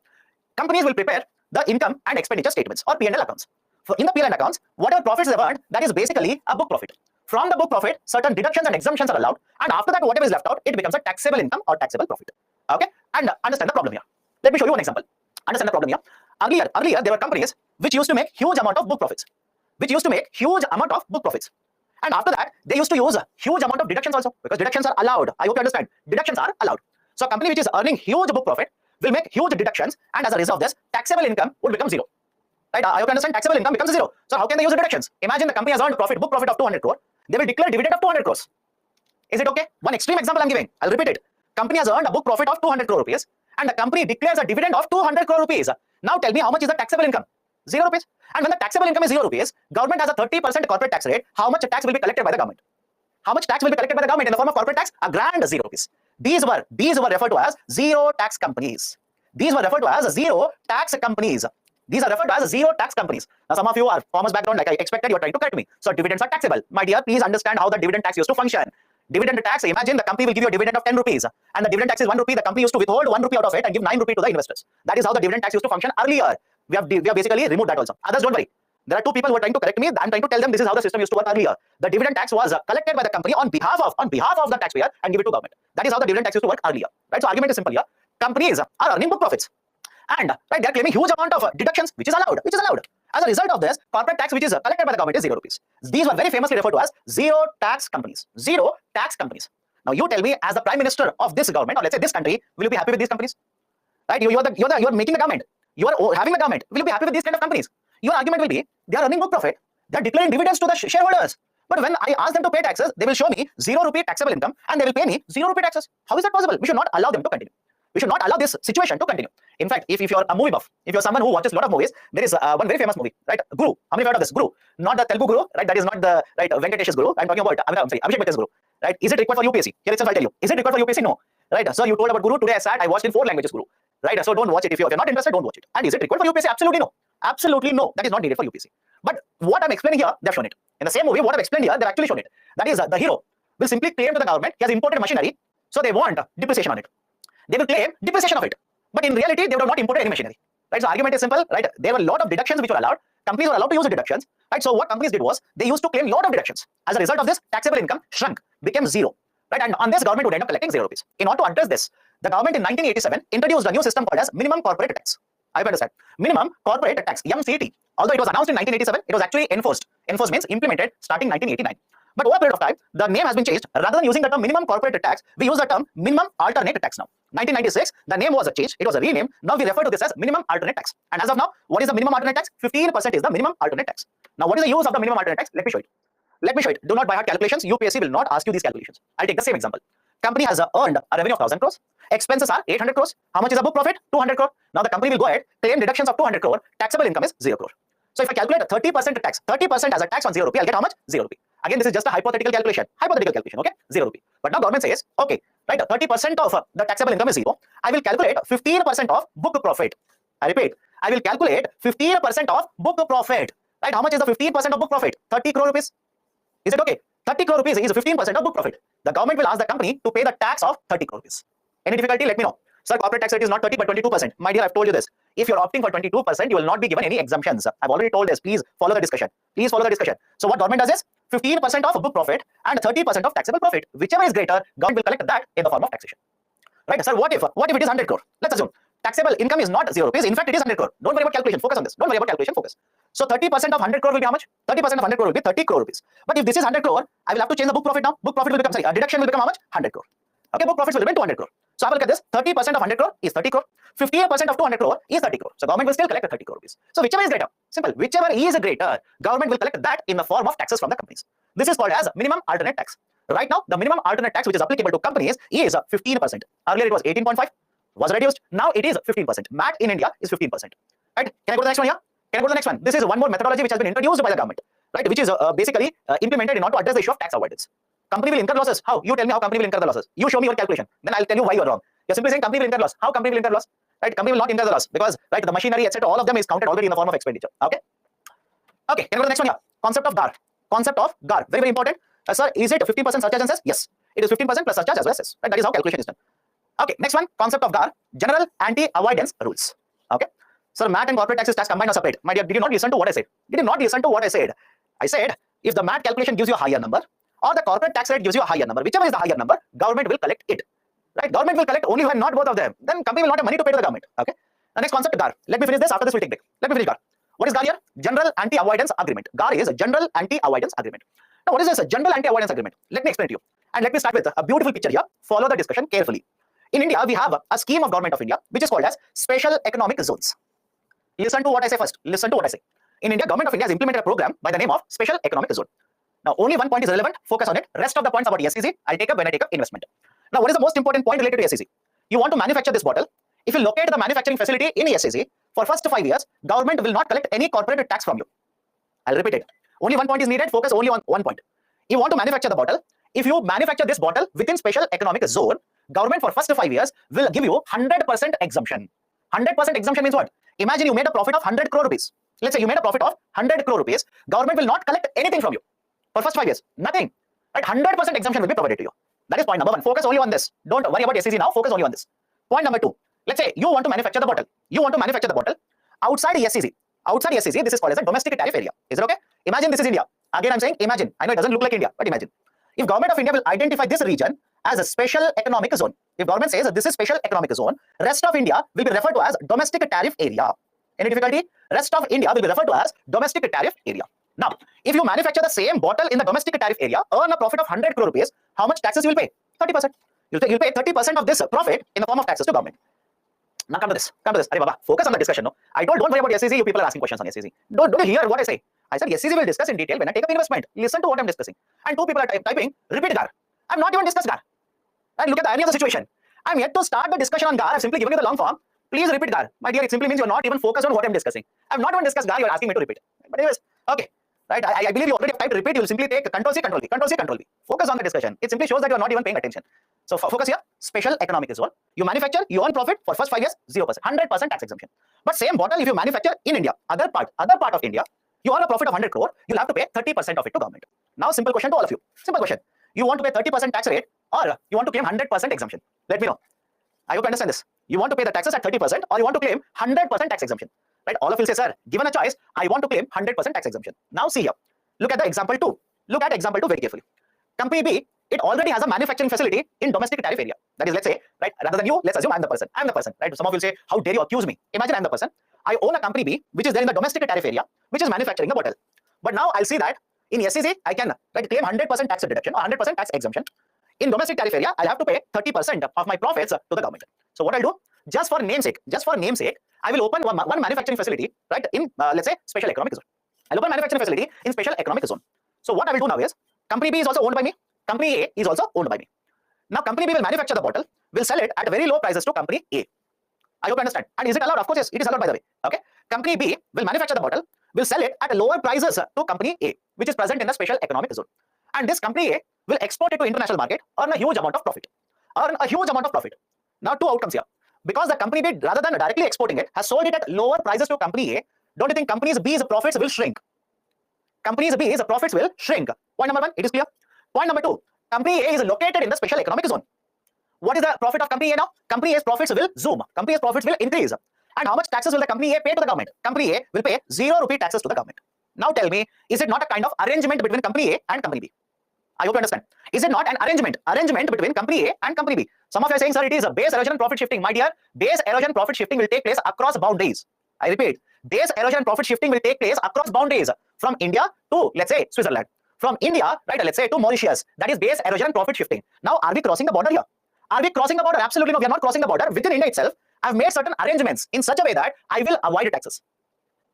Companies will prepare the income and expenditure statements or P&L accounts. For in the P&L accounts, whatever profits they earned, that is basically a book profit. From the book profit, certain deductions and exemptions are allowed, and after that, whatever is left out, it becomes a taxable income or taxable profit. Okay? And understand the problem here. Let me show you one example. Understand the problem here. Earlier, there were companies which used to make huge amount of book profits. And after that, they used to use a huge amount of deductions also, because deductions are allowed. I hope you understand. Deductions are allowed. So a company which is earning huge book profit will make huge deductions, and as a result of this, taxable income would become zero. Right? I hope you understand. Taxable income becomes zero. So how can they use the deductions? Imagine the company has earned profit, book profit of 200 crore. They will declare dividend of 200 crores. Is it okay? One extreme example I'm giving. I'll repeat it. Company has earned a book profit of 200 crore rupees and the company declares a dividend of 200 crore rupees. Now tell me how much is the taxable income? 0 rupees. And when the taxable income is 0 rupees, government has a 30% corporate tax rate. How much tax will be collected by the government? How much tax will be collected by the government in the form of corporate tax? A grand 0 rupees. These were referred to as zero tax companies. These were referred to as zero tax companies. These are referred to as zero tax companies. Now, some of you are commerce background, like I expected, you are trying to correct me. So, dividends are taxable. My dear, please understand how the dividend tax used to function. Dividend tax, imagine the company will give you a dividend of 10 rupees and the dividend tax is 1 rupee. The company used to withhold 1 rupee out of it and give 9 rupee to the investors. That is how the dividend tax used to function earlier. We have basically removed that also. Others, don't worry. There are two people who are trying to correct me. I'm trying to tell them this is how the system used to work earlier. The dividend tax was collected by the company on behalf of the taxpayer and give it to government. That is how the dividend tax used to work earlier. Right? So argument is simple here. Companies are earning book profits. And right, they are claiming huge amount of deductions, which is allowed. As a result of this, corporate tax, which is collected by the government, is 0 rupees. These were very famously referred to as zero tax companies. Zero tax companies. Now you tell me, as the prime minister of this government, or let's say this country, will you be happy with these companies? Right? You're making the government. You are having the government. Will you be happy with these kind of companies? Your argument will be, they are earning book profit. They are declaring dividends to the shareholders. But when I ask them to pay taxes, they will show me 0 rupee taxable income and they will pay me 0 rupee taxes. How is that possible? We should not allow them to continue. We should not allow this situation to continue. In fact, if you're a movie buff, if you're someone who watches a lot of movies, there is one very famous movie, right? Guru. How many have heard of this? Guru. Not the Telugu Guru, right? That is not the right Venkatesh's Guru. I'm talking about Abhishek Bachchan's Guru. Right? Is it required for UPSC? Here itself I'll tell you. Is it required for UPSC? No. Right? So you told about Guru. Today I sat, I watched in 4 languages Guru. Right? So don't watch it. If you're not interested, don't watch it. And is it required for UPSC? Absolutely no. Absolutely no. That is not needed for UPSC. But what I'm explaining here, they've shown it. In the same movie, what I've explained here, they've actually shown it. That is, the hero will simply claim to the government he has imported machinery, so they want depreciation on it. They will claim depreciation of it. But in reality, they would have not imported any machinery. Right? So argument is simple. Right? There were a lot of deductions which were allowed. Companies were allowed to use the deductions. Right? So what companies did was, they used to claim a lot of deductions. As a result of this, taxable income shrunk, became 0. Right? And on this, government would end up collecting 0 rupees. In order to address this, the government in 1987 introduced a new system called as minimum corporate tax. I understand. Minimum corporate tax, MCT. Although it was announced in 1987, it was actually enforced. Enforced means implemented starting 1989. But over a period of time, the name has been changed. Rather than using the term minimum corporate tax, we use the term minimum alternate tax now. 1996, the name was changed. It was renamed. Now we refer to this as minimum alternate tax. And as of now, what is the minimum alternate tax? 15% is the minimum alternate tax. Now, what is the use of the minimum alternate tax? Let me show it. Do not by heart calculations. UPSC will not ask you these calculations. I'll take the same example. Company has earned a revenue of 1,000 crores. Expenses are 800 crores. How much is the book profit? 200 crore. Now the company will go ahead, claim deductions of 200 crore. Taxable income is 0 crore. So if I calculate 30% tax, 30% as a tax on 0 rupee, I'll get how much? 0 rupee. Again, this is just a hypothetical calculation. Okay? 0 rupee. But now government says, okay, right, 30% of the taxable income is 0. I will calculate 15% of book profit. I repeat, I will calculate 15% of book profit. Right? How much is the 15% of book profit? 30 crore rupees. Is it okay? 30 crore rupees is 15% of book profit. The government will ask the company to pay the tax of 30 crore rupees. Any difficulty? Let me know. Sir, corporate tax rate is not 30 but 22%. My dear, I've told you this. If you're opting for 22%, you will not be given any exemptions. I've already told this. Please follow the discussion. So what government does is 15% of book profit and 30% of taxable profit. Whichever is greater, government will collect that in the form of taxation. Right? Sir, what if it is 100 crore? Let's assume taxable income is not 0 rupees. In fact, it is 100 crore. Don't worry about calculation. Focus on this. Don't worry about calculation. Focus. So 30% of 100 crore will be how much? 30% of 100 crore will be 30 crore rupees. But if this is 100 crore, I will have to change the book profit now. Book profit will become, a deduction will become how much? 100 crore. Okay, book profits will remain 200 crore. So have a look at this. 30% of 100 crore is 30 crore. 15% of 200 crore is 30 crore. So government will still collect 30 crore rupees. So whichever is greater, simple. Whichever is greater, government will collect that in the form of taxes from the companies. This is called as minimum alternate tax. Right now, the minimum alternate tax which is applicable to companies is 15%. Earlier it was 18.5, was reduced. Now it is 15%. MAT in India is 15%. Right? Can I go to the next one here? This is one more methodology which has been introduced by the government. Right? Which is basically implemented in order to address the issue of tax avoidance. Company will incur losses. How? You tell me how company will incur the losses. You show me your calculation. Then I'll tell you why you are wrong. You're simply saying company will incur loss. How company will incur loss? Right? Company will not incur the loss because right, the machinery, etc. all of them is counted already in the form of expenditure. Okay. Okay. Can I go to the next one here? Concept of GAR. Very, very important. Sir, is it 15% surcharge and cess? Yes. It is 15% plus surcharge as well as cess. Right? That is how calculation is done. Okay. Next one. Concept of GAR. General anti-avoidance rules. Okay. Sir, MAT and corporate taxes tax combined or separate? My dear, did you not listen to what I said? I said if the MAT calculation gives you a higher number, or the corporate tax rate gives you a higher number, whichever is the higher number, government will collect it. Right? Government will collect only when not both of them. Then company will not have money to pay to the government. Okay. The next concept, GAR. Let me finish this. After this, we'll take break. Let me finish GAR. What is GAR here? General Anti-Avoidance Agreement. GAR is a General Anti-Avoidance Agreement. Now, what is this General Anti-Avoidance Agreement? Let me explain to you. And let me start with a beautiful picture here. Follow the discussion carefully. In India, we have a scheme of government of India, which is called as Special Economic Zones. Listen to what I say first. In India, government of India has implemented a program by the name of Special Economic Zone. Now, only one point is relevant. Focus on it. Rest of the points about SEZ, I'll take up when I take up investment. Now, what is the most important point related to SEZ? You want to manufacture this bottle. If you locate the manufacturing facility in SEZ, for first 5 years, government will not collect any corporate tax from you. I'll repeat it. Only one point is needed. Focus only on one point. You want to manufacture the bottle. If you manufacture this bottle within special economic zone, government for first 5 years will give you 100% exemption. 100% exemption means what? Imagine you made a profit of 100 crore rupees. Let's say you made a profit of 100 crore rupees. Government will not collect anything from you for first 5 years. Nothing. Right? 100% exemption will be provided to you. That is point number one. Focus only on this. Don't worry about SEZ now. Focus only on this. Point number two. Let's say you want to manufacture the bottle. You want to manufacture the bottle outside SEZ. Outside SEZ, this is called as a domestic tariff area. Is it okay? Imagine this is India. Again, I'm saying imagine. I know it doesn't look like India, but imagine. If government of India will identify this region as a special economic zone. If government says this is special economic zone, rest of India will be referred to as domestic tariff area. Any difficulty? Rest of India will be referred to as domestic tariff area. Now, if you manufacture the same bottle in the domestic tariff area, earn a profit of 100 crore rupees, how much taxes you will pay? 30%. You'll pay 30% of this profit in the form of taxes to government. Now come to this. Arey Baba, focus on the discussion. No, I don't worry about SEZ. You people are asking questions on SEZ. Don't hear what I say. I said SEZ will discuss in detail when I take up investment. Listen to what I'm discussing. And two people are typing, repeat GAR. I'm not even discussed GAR. And look at the irony of the situation. I'm yet to start the discussion on GAR. I've simply given you the long form. Please repeat GAR. My dear, it simply means you're not even focused on what I'm discussing. I've not even discussed GAR. You're asking me to repeat. But anyways, okay. Right, I believe you already have typed repeat. You will simply take Control C, Control V, Control C, Control V. Focus on the discussion. It simply shows that you are not even paying attention. So focus here. Special economic zone. You manufacture, you earn profit for first 5 years, 0%, 100% tax exemption. But same bottle, if you manufacture in India, other part of India, you earn a profit of 100 crore. You'll have to pay 30% of it to government. Now, simple question to all of you. Simple question. You want to pay 30% tax rate, or you want to claim 100% exemption? Let me know. I hope you understand this. You want to pay the taxes at 30%, or you want to claim 100% tax exemption? Right? All of you will say, sir, given a choice, I want to claim 100% tax exemption. Now see here. Look at the example 2. Look at example 2 very carefully. Company B, it already has a manufacturing facility in domestic tariff area. That is, let's say, right, rather than you, let's assume I'm the person. I'm the person, right? Some of you will say, how dare you accuse me? Imagine I'm the person. I own a company B, which is there in the domestic tariff area, which is manufacturing the bottle. But now I'll see that in SEZ, I can claim 100% tax deduction or 100% tax exemption. In domestic tariff area, I'll have to pay 30% of my profits to the government. So what I'll do, just for namesake, I will open one manufacturing facility, right, in, let's say, special economic zone. I'll open manufacturing facility in special economic zone. So what I will do now is, company B is also owned by me. Company A is also owned by me. Now company B will manufacture the bottle, will sell it at very low prices to company A. I hope you understand. And is it allowed? Of course, yes, it is allowed, by the way. Okay. Company B will manufacture the bottle, will sell it at lower prices to company A, which is present in the special economic zone. And this company A will export it to international market, earn a huge amount of profit. Now two outcomes here. Because the company B, rather than directly exporting it, has sold it at lower prices to company A, don't you think company B's profits will shrink? Company B's profits will shrink. Point number 1, it is clear. Point number 2, company A is located in the special economic zone. What is the profit of company A now? Company A's profits will zoom. Company A's profits will increase. And how much taxes will the company A pay to the government? Company A will pay 0 rupee taxes to the government. Now tell me, is it not a kind of arrangement between company A and company B? I hope you understand. Is it not an arrangement between company A and company B? Some of you are saying, sir, it is a base erosion and profit shifting. My dear, base erosion and profit shifting will take place across boundaries. I repeat, base erosion and profit shifting will take place across boundaries from India to, let's say, Switzerland. From India, right, let's say, to Mauritius. That is base erosion and profit shifting. Now, are we crossing the border here? Are we crossing the border? Absolutely no, we are not crossing the border. Within India itself, I've made certain arrangements in such a way that I will avoid taxes.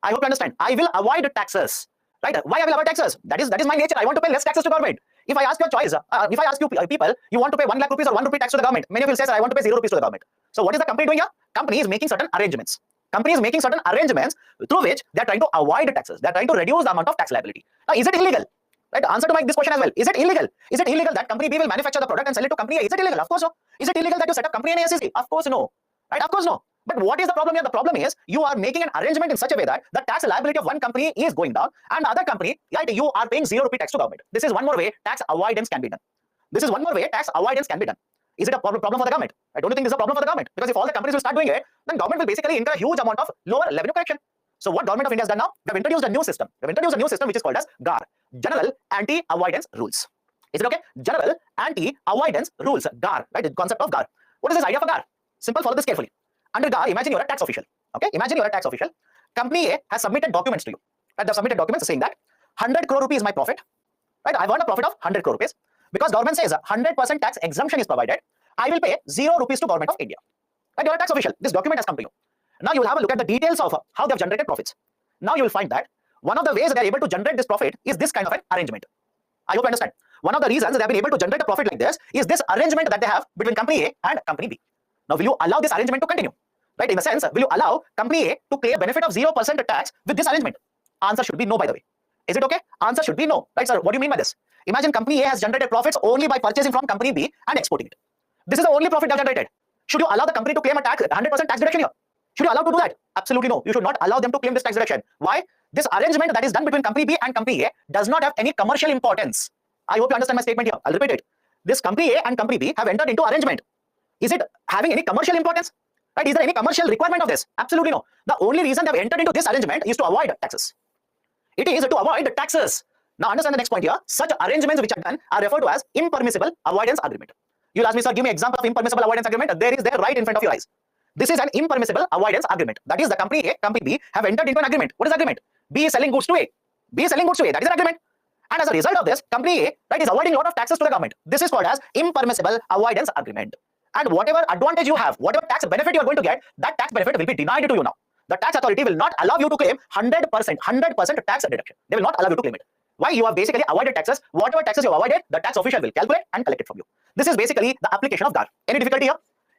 I hope you understand. I will avoid taxes. Right? Why I will avoid taxes? That is my nature. I want to pay less taxes to government. If I ask your choice, if I ask you people, you want to pay 1 lakh rupees or 1 rupee tax to the government. Many of you will say, sir, I want to pay 0 rupees to the government. So what is the company doing here? Company is making certain arrangements. Company is making certain arrangements through which they are trying to avoid taxes. They are trying to reduce the amount of tax liability. Now, is it illegal? Right? Answer to this question as well. Is it illegal? Is it illegal that company B will manufacture the product and sell it to company A? Is it illegal? Of course no. Is it illegal that you set up company in SEZ? Of course no. Right? Of course no. But what is the problem here? The problem is you are making an arrangement in such a way that the tax liability of one company is going down and the other company, right, you are paying 0 rupee tax to government. This is one more way tax avoidance can be done. This is one more way tax avoidance can be done. Is it a problem for the government? I don't think this is a problem for the government, because if all the companies will start doing it, then government will basically incur a huge amount of lower revenue collection. So what government of India has done now? They have introduced a new system. They have introduced a new system which is called as GAR, General Anti-Avoidance Rules. Is it okay? General Anti-Avoidance Rules, GAR, right? The concept of GAR. What is this idea of GAR? Simple, follow this carefully. Under GAR, imagine you are a tax official. Okay, imagine you are a tax official. Company A has submitted documents to you. Right? They have submitted documents saying that 100 crore rupees is my profit. Right? I've earned a profit of 100 crore rupees. Because government says 100% tax exemption is provided, I will pay 0 rupees to government of India. Right? You are a tax official. This document has come to you. Now you will have a look at the details of how they have generated profits. Now you will find that one of the ways they are able to generate this profit is this kind of an arrangement. I hope you understand. One of the reasons they have been able to generate a profit like this is this arrangement that they have between company A and company B. Now, will you allow this arrangement to continue? Right? In the sense, will you allow company A to pay a benefit of 0% tax with this arrangement? Answer should be no, by the way. Is it okay? Answer should be no. Right, sir? What do you mean by this? Imagine company A has generated profits only by purchasing from company B and exporting it. This is the only profit they have generated. Should you allow the company to claim a tax, 100% tax deduction here? Should you allow to do that? Absolutely no. You should not allow them to claim this tax deduction. Why? This arrangement that is done between company B and company A does not have any commercial importance. I hope you understand my statement here. I'll repeat it. This company A and company B have entered into arrangement. Is it having any commercial importance? Right? Is there any commercial requirement of this? Absolutely no. The only reason they have entered into this arrangement is to avoid taxes. It is to avoid the taxes. Now understand the next point here. Such arrangements which are done are referred to as impermissible avoidance agreement. You'll ask me, sir, give me an example of impermissible avoidance agreement. There is there right in front of your eyes. This is an impermissible avoidance agreement. That is, the company A, company B have entered into an agreement. What is agreement? B is selling goods to A. B is selling goods to A. That is an agreement. And as a result of this, company A, right, is avoiding a lot of taxes to the government. This is called as impermissible avoidance agreement. And whatever advantage you have, whatever tax benefit you are going to get, that tax benefit will be denied to you now. The tax authority will not allow you to claim 100% tax deduction. They will not allow you to claim it. Why? You have basically avoided taxes. Whatever taxes you have avoided, the tax official will calculate and collect it from you. This is basically the application of GAR. Any difficulty here?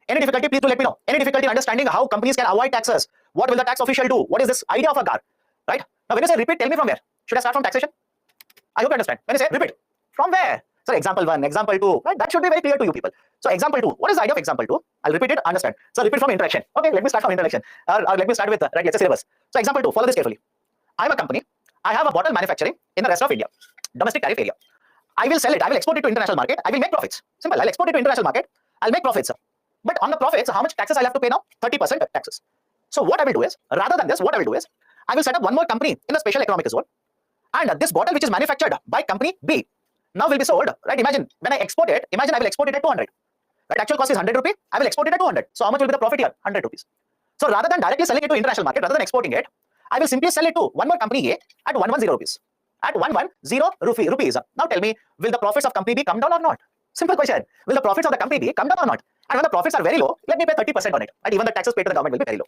Any difficulty? Please do let me know. Any difficulty in understanding how companies can avoid taxes? What will the tax official do? What is this idea of a GAR? Right? Now, when you say repeat, tell me from where. Should I start from taxation? I hope you understand. When you say repeat, from where? So example 1, example 2, right? That should be very clear to you people. So example 2, what is the idea of example 2? I'll repeat it, understand. So repeat from interaction. Okay, let me start from interaction. Or let me start with, right, let's say syllabus. So example 2, follow this carefully. I'm a company. I have a bottle manufacturing in the rest of India, domestic tariff area. I will sell it. I will export it to international market. I will make profits. Simple. I'll export it to international market. I'll make profits. But on the profits, how much taxes I'll have to pay now? 30% taxes. So what I will do is, rather than this, what I will do is, I will set up one more company in the special economic zone. And this bottle which is manufactured by company B now will be sold, right? Imagine when I export it, imagine I will export it at 200. Right? Actual cost is 100 rupees. I will export it at 200. So how much will be the profit here? 100 rupees. So rather than directly selling it to international market, rather than exporting it, I will simply sell it to one more company A at 110 rupees. At 110 rupees. Now tell me, will the profits of company B come down or not? Simple question. Will the profits of the company B come down or not? And when the profits are very low, let me pay 30% on it. And even the taxes paid to the government will be very low.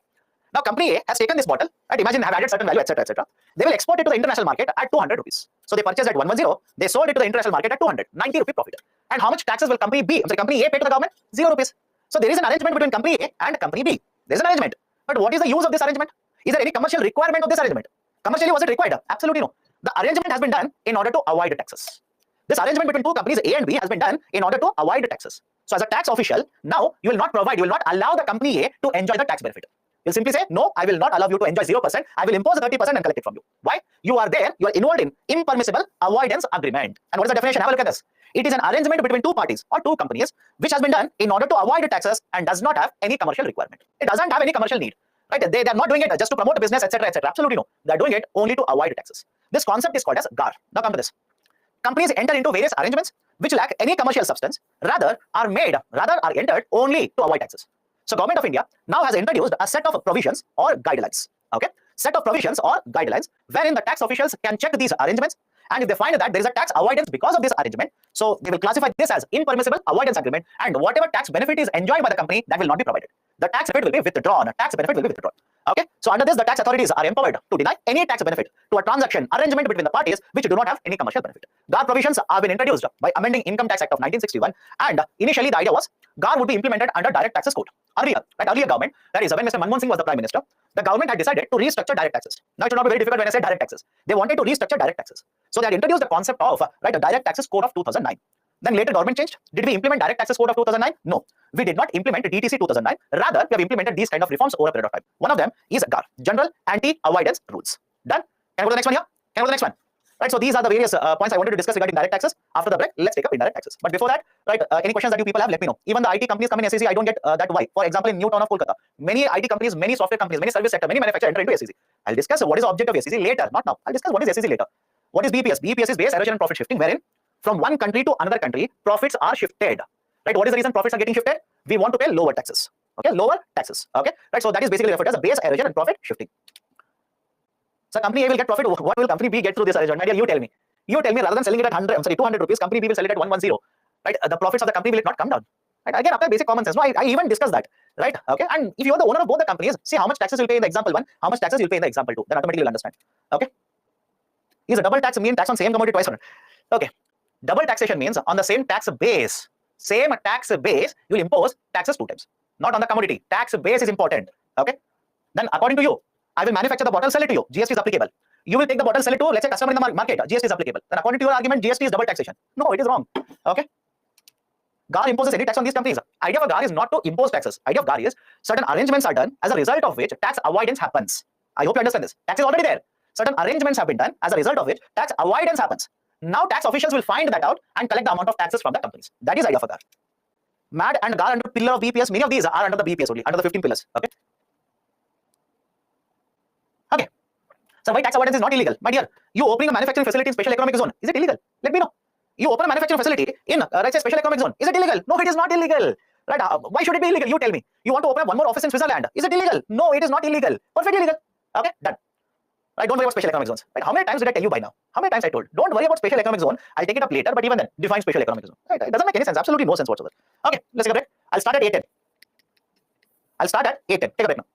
Now company A has taken this bottle, and imagine have added certain value, etc., etc. They will export it to the international market at 200 rupees. So they purchased at 110, they sold it to the international market at 200, 90 rupee profit. And how much taxes will company B, company A pay to the government? 0 rupees. So there is an arrangement between company A and company B. There is an arrangement. But what is the use of this arrangement? Is there any commercial requirement of this arrangement? Commercially, was it required? Absolutely no. The arrangement has been done in order to avoid taxes. This arrangement between two companies A and B has been done in order to avoid taxes. So as a tax official, now you will not allow the company A to enjoy the tax benefit. You'll simply say, no, I will not allow you to enjoy 0%. I will impose 30% and collect it from you. Why? You are involved in impermissible avoidance agreement. And what is the definition? Have a look at this. It is an arrangement between two parties or two companies which has been done in order to avoid taxes and does not have any commercial requirement. It doesn't have any commercial need. Right? They are not doing it just to promote a business, etc., etc. Absolutely no. They are doing it only to avoid taxes. This concept is called as GAR. Now come to this. Companies enter into various arrangements which lack any commercial substance, rather are entered only to avoid taxes. So Government of India now has introduced a set of provisions or guidelines. Okay, set of provisions or guidelines wherein the tax officials can check these arrangements, and if they find that there is a tax avoidance because of this arrangement, so they will classify this as impermissible avoidance agreement, and whatever tax benefit is enjoyed by the company, that will not be provided. The tax benefit will be withdrawn. Tax benefit will be withdrawn. Okay, so under this, the tax authorities are empowered to deny any tax benefit to a transaction arrangement between the parties which do not have any commercial benefit. GAR provisions have been introduced by amending Income Tax Act of 1961, and initially the idea was GAR would be implemented under direct taxes code. Earlier government, that is when Mr. Manmohan Singh was the Prime Minister, the government had decided to restructure direct taxes. Now it should not be very difficult when I say direct taxes. They wanted to restructure direct taxes. So they had introduced the concept of a direct taxes code of 2009. Then later government changed. Did we implement direct taxes code of 2009? No. We did not implement DTC 2009. Rather, we have implemented these kind of reforms over a period of time. One of them is GAR, General Anti-Avoidance Rules. Done? Can I go to the next one here? Can I go to the next one? Right, so these are the various points I wanted to discuss regarding direct taxes. After the break, let's take up indirect taxes. But before that, right, any questions that you people have, let me know. Even the IT companies come in SEC, I don't get that why. For example, in New Town of Kolkata, many IT companies, many software companies, many service sector, many manufacturers enter into SEC. I'll discuss what is the object of SEC later, not now. I'll discuss what is SEC later. What is BPS? BPS is base erosion and profit shifting, wherein from one country to another country, profits are shifted. Right? What is the reason profits are getting shifted? We want to pay lower taxes. Okay, lower taxes. Okay, right. So that is basically referred as a base erosion and profit shifting. So company A will get profit. What will company B get through this arrangement? My dear, you tell me. You tell me, rather than selling it at 200 rupees, company B will sell it at 110. Right? The profits of the company will not come down. Right? Again, apply basic common sense. No, I even discussed that. Right? Okay. And if you are the owner of both the companies, see how much taxes you'll pay in the example 1, how much taxes you'll pay in the example 2. Then automatically you'll understand. Okay. Is a double tax mean tax on same commodity twice? Okay. Double taxation means on the same tax base, you'll impose taxes 2 times. Not on the commodity. Tax base is important. Okay. Then according to you, I will manufacture the bottle, sell it to you. GST is applicable. You will take the bottle, sell it to, let's say, customer in the market. GST is applicable. Then according to your argument, GST is double taxation. No, it is wrong. Okay. GAR imposes any tax on these companies. Idea of GAR is not to impose taxes. Idea of GAR is certain arrangements are done as a result of which tax avoidance happens. I hope you understand this. Tax is already there. Certain arrangements have been done as a result of which tax avoidance happens. Now tax officials will find that out and collect the amount of taxes from the companies. That is idea of a GAR. MAD and GAR under pillar of BPS, many of these are under the BPS only, under the 15 pillars. Okay. Okay. So why tax avoidance is not illegal? My dear, you opening a manufacturing facility in special economic zone, is it illegal? Let me know. You open a manufacturing facility in, let's say, special economic zone, is it illegal? No, it is not illegal. Right? Why should it be illegal? You tell me. You want to open up one more office in Switzerland, is it illegal? No, it is not illegal. Perfectly legal. Okay, done. Right? Don't worry about special economic zones. Right? How many times did I tell you by now? How many times I told? Don't worry about special economic zone. I'll take it up later, but even then, define special economic zone. Right? It doesn't make any sense. Absolutely no sense whatsoever. Okay, let's take a break. I'll start at 8:10. Take a break now.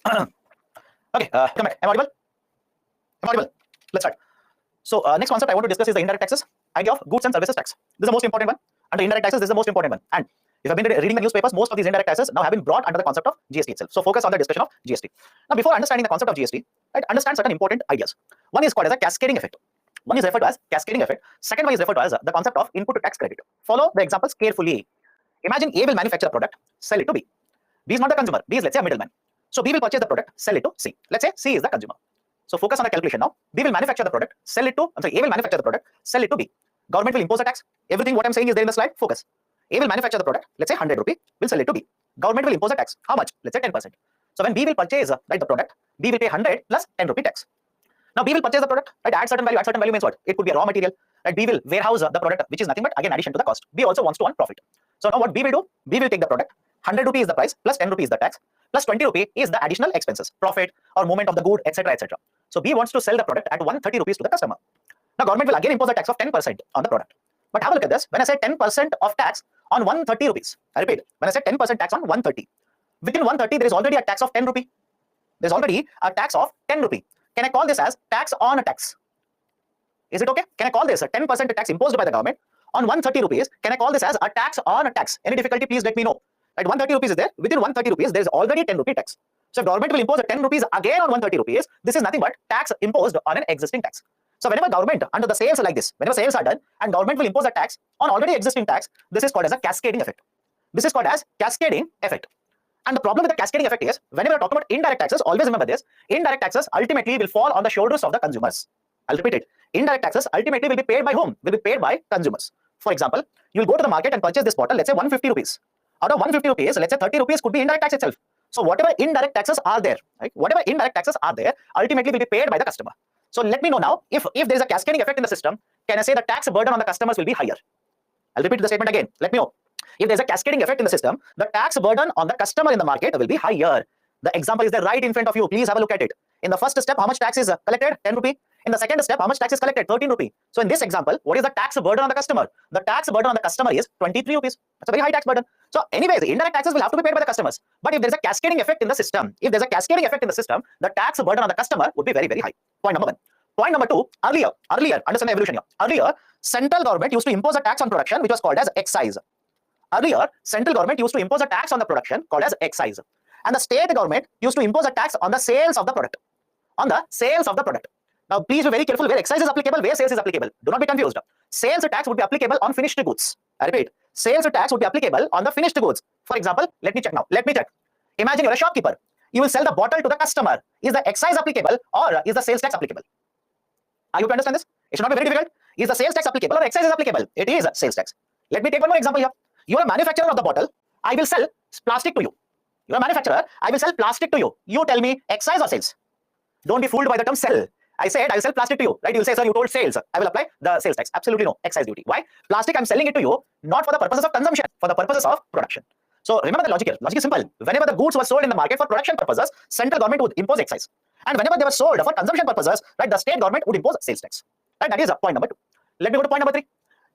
Okay, come back. Am I audible? Am I audible? Let's start. So next concept I want to discuss is the indirect taxes, idea of goods and services tax. This is the most important one. Under indirect taxes, this is the most important one. And if I've been reading the newspapers, most of these indirect taxes now have been brought under the concept of GST itself. So focus on the discussion of GST. Now, before understanding the concept of GST, right, understand certain important ideas. One is called as a cascading effect. One is referred to as cascading effect. Second one is referred to as the concept of input to tax credit. Follow the examples carefully. Imagine A will manufacture a product, sell it to B. B is not the consumer. B is, let's say, a middleman. So B will purchase the product, sell it to C. Let's say C is the consumer. So focus on the calculation now. B will manufacture the product, sell it to, A will manufacture the product, sell it to B. Government will impose a tax. Everything what I'm saying is there in the slide. Focus. A will manufacture the product, let's say 100 rupee, will sell it to B. Government will impose a tax. How much? Let's say 10%. So when B will purchase the product, B will pay 100 plus 10 rupee tax. Now B will purchase the product, right? Add certain value means what? It could be a raw material. Right? B will warehouse the product, which is nothing but again addition to the cost. B also wants to earn profit. So now what B will do? B will take the product, 100 rupee is the price, plus 10 rupee is the tax, plus 20 rupee is the additional expenses, profit or movement of the good, etc., etc. So B wants to sell the product at 130 rupees to the customer. Now government will again impose a tax of 10% on the product. But have a look at this. When I say 10% of tax on 130 rupees, I repeat, when I say 10% tax on 130, within 130 there is already a tax of 10 rupee. There is already a tax of 10 rupee. Can I call this as tax on a tax? Is it okay? Can I call this a 10% tax imposed by the government on 130 rupees? Can I call this as a tax on a tax? Any difficulty, please let me know. Right, 130 rupees is there. Within 130 rupees, there is already 10 rupee tax. So if government will impose a 10 rupees again on 130 rupees, this is nothing but tax imposed on an existing tax. So whenever government under the sales like this, whenever sales are done and government will impose a tax on already existing tax, this is called as a cascading effect. This is called as cascading effect. And the problem with the cascading effect is, whenever we're talking about indirect taxes, always remember this, indirect taxes ultimately will fall on the shoulders of the consumers. I'll repeat it. Indirect taxes ultimately will be paid by whom? Will be paid by consumers. For example, you'll go to the market and purchase this bottle, let's say 150 rupees. Out of 150 rupees, let's say 30 rupees could be indirect tax itself. So whatever indirect taxes are there, right? Whatever indirect taxes are there, ultimately will be paid by the customer. So let me know now, if there is a cascading effect in the system, can I say the tax burden on the customers will be higher? I'll repeat the statement again. Let me know. If there's a cascading effect in the system, the tax burden on the customer in the market will be higher. The example is there right in front of you. Please have a look at it. In the first step, how much tax is collected? 10 rupee. In the second step, how much tax is collected? 13 rupee. So in this example, what is the tax burden on the customer? The tax burden on the customer is 23 rupees. That's a very high tax burden. So anyways, indirect taxes will have to be paid by the customers. But if there's a cascading effect in the system, the tax burden on the customer would be very, very high. Point number one. Point number two, earlier, understand the evolution here. Earlier, central government used to impose a tax on production, which was called as excise. Earlier, central government used to impose a tax on the production called as excise. And the state government used to impose a tax on the sales of the product. On the sales of the product. Now, please be very careful where excise is applicable, where sales is applicable. Do not be confused. Sales tax would be applicable on finished goods. I repeat, sales tax would be applicable on the finished goods. For example, let me check now. Let me check. Imagine you're a shopkeeper. You will sell the bottle to the customer. Is the excise applicable or is the sales tax applicable? Are you to understand this? It should not be very difficult. Is the sales tax applicable or excise is applicable? It is sales tax. Let me take one more example here. You are a manufacturer of the bottle. I will sell plastic to you. You are a manufacturer. I will sell plastic to you. You tell me excise or sales. Don't be fooled by the term sell. I said I will sell plastic to you, right? You will say, sir, you told sales. I will apply the sales tax. Absolutely no. Excise duty. Why? Plastic, I'm selling it to you, not for the purposes of consumption, for the purposes of production. So remember the logic here. Logic is simple. Whenever the goods were sold in the market for production purposes, central government would impose excise. And whenever they were sold for consumption purposes, right, the state government would impose sales tax. Right? That is point number two. Let me go to point number three.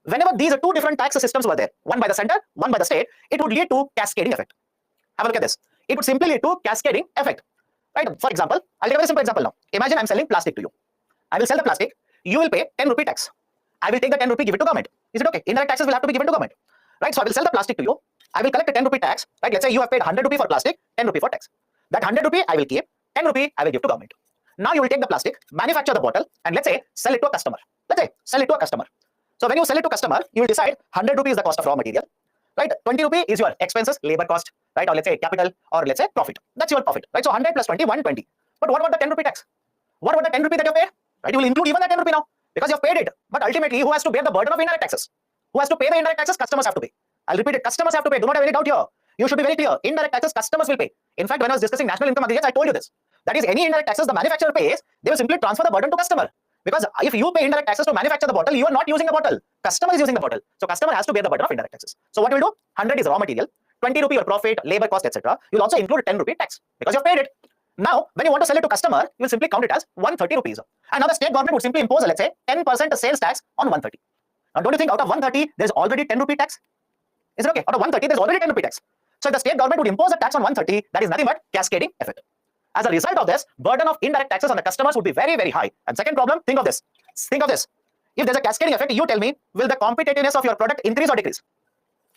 Whenever these two different tax systems were there, one by the center, one by the state, it would lead to cascading effect. Have a look at this. It would simply lead to cascading effect. Right? For example, I'll take a very simple example now. Imagine I'm selling plastic to you. I will sell the plastic. You will pay 10 rupee tax. I will take the 10 rupee, give it to government. Is it okay? Indirect taxes will have to be given to government. Right? So I will sell the plastic to you. I will collect a 10 rupee tax. Right? Let's say you have paid 100 rupee for plastic, 10 rupee for tax. That 100 rupee I will keep, 10 rupee I will give to government. Now you will take the plastic, manufacture the bottle, and let's say sell it to a customer. Let's say sell it to a customer. So when you sell it to customer, you will decide 100 rupee is the cost of raw material. Right? 20 rupee is your expenses, labor cost, right? Or let's say capital, or let's say profit. That's your profit. Right? So 100 plus 20, 120. But what about the 10 rupee tax? What about the 10 rupee that you paid? Right? You will include even the 10 rupee now because you have paid it. But ultimately, who has to bear the burden of indirect taxes? Who has to pay the indirect taxes? Customers have to pay. I'll repeat it. Customers have to pay. Do not have any doubt here. You should be very clear. Indirect taxes, customers will pay. In fact, when I was discussing national income aggregates, I told you this. That is, any indirect taxes the manufacturer pays, they will simply transfer the burden to customer. Because if you pay indirect taxes to manufacture the bottle, you are not using the bottle. Customer is using the bottle. So customer has to bear the burden of indirect taxes. So what you will do? 100 is raw material, 20 rupee your profit, labor cost, etc. You will also include 10 rupee tax because you have paid it. Now, when you want to sell it to customer, you will simply count it as 130 rupees. And now the state government would simply impose, let's say, 10% sales tax on 130. Now, don't you think out of 130, there's already 10 rupee tax? Is it okay? Out of 130, there's already 10 rupee tax. So if the state government would impose a tax on 130, that is nothing but cascading effect. As a result of this, burden of indirect taxes on the customers would be very, very high. And second problem, think of this. Think of this. If there's a cascading effect, you tell me, will the competitiveness of your product increase or decrease?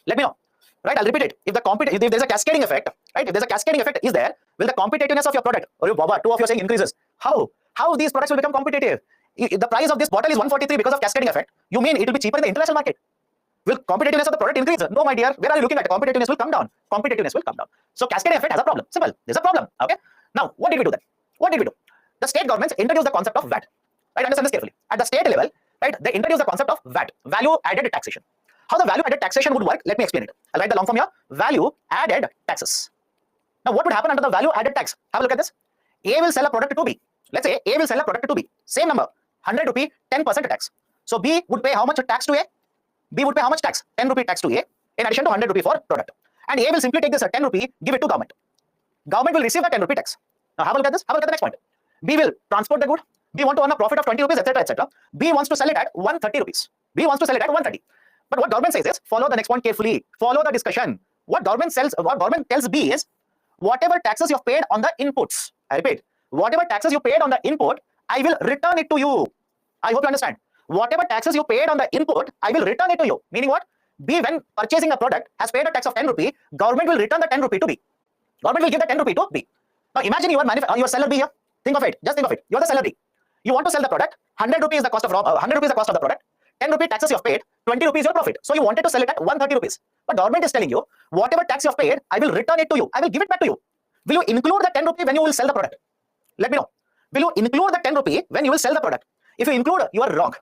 Let me know. Right, I'll repeat it. If there's a cascading effect, right? If there's a cascading effect is there, will the competitiveness of your product, or you Baba, two of you are saying increases. How these products will become competitive? If the price of this bottle is 143 because of cascading effect, you mean it will be cheaper in the international market? Will competitiveness of the product increase? No, my dear. Where are you looking at? Competitiveness will come down. Competitiveness will come down. So cascading effect has a problem. Simple. There's a problem. Okay. Now, what did we do then? What did we do? The state governments introduced the concept of VAT. Right? Understand this carefully. At the state level, right, they introduced the concept of VAT, value added taxation. How the value added taxation would work? Let me explain it. I'll write the long form here. Value added taxes. Now, what would happen under the value added tax? Have a look at this. A will sell a product to B. Let's say A will sell a product to B. Same number, 100 rupee, 10% tax. So B would pay how much tax to A? B would pay how much tax? 10 rupee tax to A in addition to 100 rupee for product. And A will simply take this 10 rupee, give it to government. Government will receive the 10 rupee tax. Now have a look at this. Have a look at the next point. B will transport the good. B want to earn a profit of 20 rupees, etc., etc. B wants to sell it at 130 rupees. B wants to sell it at 130. But what government says is, follow the next point carefully. Follow the discussion. What government tells B is, whatever taxes you've paid on the inputs, I repeat, whatever taxes you paid on the input, I will return it to you. I hope you understand. Whatever taxes you paid on the input, I will return it to you. Meaning what? B, when purchasing a product, has paid a tax of 10 rupee, government will return the 10 rupee to B. Government will give the 10 rupee to B. Now imagine you are seller B here. Think of it. Just think of it. You are the seller B. You want to sell the product. 100 rupees is the cost of 100 rupees is the cost of the product. 10 rupee taxes you have paid. 20 rupees your profit. So you wanted to sell it at 130 rupees. But government is telling you, whatever tax you have paid, I will return it to you. I will give it back to you. Will you include the 10 rupee when you will sell the product? Let me know. Will you include the 10 rupee when you will sell the product? If you include, you are wrong.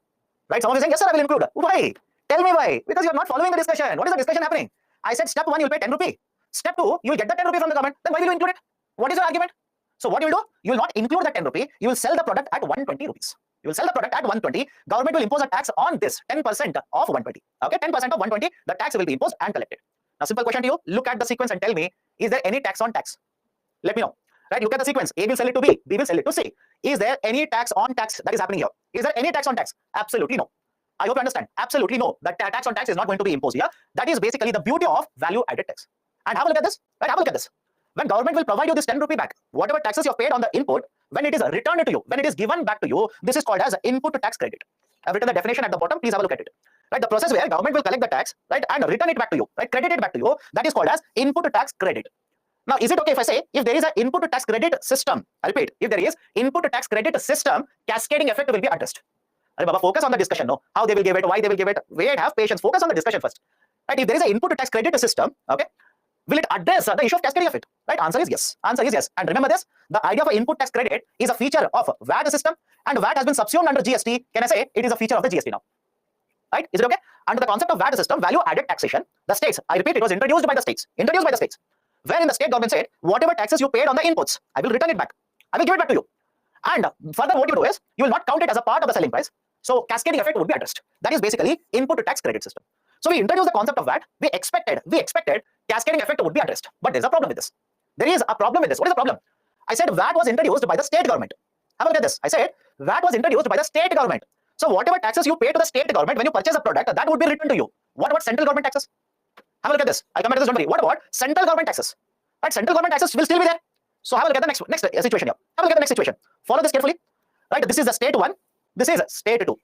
Right? Some of you are saying, yes, sir, I will include. Why? Tell me why. Because you are not following the discussion. What is the discussion happening? I said step 1, you will pay 10 rupee. Step 2, you will get the 10 rupee from the government. Then why will you include it? What is your argument? So what you will do? You will not include the 10 rupee. You will sell the product at 120 rupees. You will sell the product at 120. Government will impose a tax on this 10% of 120. Okay, 10% of 120, the tax will be imposed and collected. Now, simple question to you. Look at the sequence and tell me, is there any tax on tax? Let me know. Right, look at the sequence. A will sell it to B. B will sell it to C. Is there any tax on tax that is happening here? Is there any tax on tax? Absolutely no. I hope you understand. Absolutely no. The tax on tax is not going to be imposed here. That is basically the beauty of value added tax. And have a look at this. Right, have a look at this. When government will provide you this 10 rupee back, whatever taxes you have paid on the input, when it is returned to you, when it is given back to you, this is called as input tax credit. I've written the definition at the bottom. Please have a look at it. Right, the process where government will collect the tax, right, and return it back to you, right, credit it back to you, that is called as input tax credit. Now, is it okay if I say, if there is an input tax credit system, I repeat, if there is input tax credit system, cascading effect will be addressed. Baba, focus on the discussion, no? How they will give it, why they will give it, wait, have patience, focus on the discussion first. Right, if there is an input tax credit system, okay, will it address the issue of cascading effect? Right, answer is yes. Answer is yes. And remember this, the idea of an input tax credit is a feature of VAT system, and VAT has been subsumed under GST. Can I say it is a feature of the GST now? Right, is it okay? Under the concept of VAT system, value added taxation, the states, I repeat, it was introduced by the states, wherein the state government said, whatever taxes you paid on the inputs, I will return it back. I will give it back to you. And further, what you do is, you will not count it as a part of the selling price. So cascading effect would be addressed. That is basically input tax credit system. So we introduced the concept of VAT. We expected cascading effect would be addressed. But there's a problem with this. There is a problem with this. What is the problem? I said VAT was introduced by the state government. Have a look at this. I said VAT was introduced by the state government. So whatever taxes you pay to the state government when you purchase a product, that would be returned to you. What about central government taxes? Have a look at this. I'll come back to this, don't worry. What about central government taxes? Right, central government taxes will still be there. So have a look at the next situation here. Have a look at the next situation. Follow this carefully. Right, this is the state 1. This is state 2.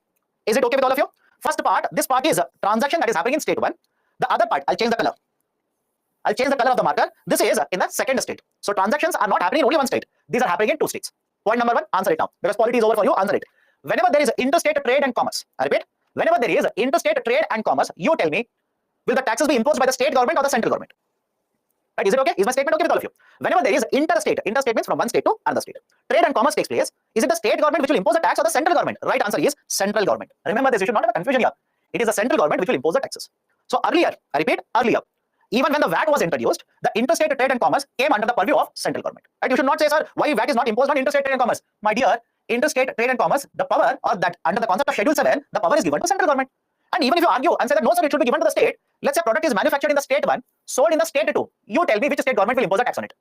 Is it okay with all of you? First part, this part is a transaction that is happening in state 1. The other part, I'll change the color. I'll change the color of the marker. This is in the second state. So transactions are not happening in only one state. These are happening in 2 states. Point number 1, answer it now. Because polity is over for you, answer it. Whenever there is interstate trade and commerce, I repeat, whenever there is interstate trade and commerce, you tell me, will the taxes be imposed by the state government or the central government? Right, is it okay? Is my statement okay with all of you? Whenever there is interstate means from one state to another state. Trade and commerce takes place. Is it the state government which will impose the tax or the central government? Right answer is central government. Remember this, you should not have a confusion here. It is the central government which will impose the taxes. So earlier, I repeat, earlier, even when the VAT was introduced, the interstate trade and commerce came under the purview of central government. Right? You should not say, sir, why VAT is not imposed on interstate trade and commerce? My dear, interstate trade and commerce, the power, or that under the concept of Schedule 7, the power is given to central government. And even if you argue and say that no, sir, it should be given to the state, let's say product is manufactured in the state 1, sold in the state 2, you tell me which state government will impose a tax on it.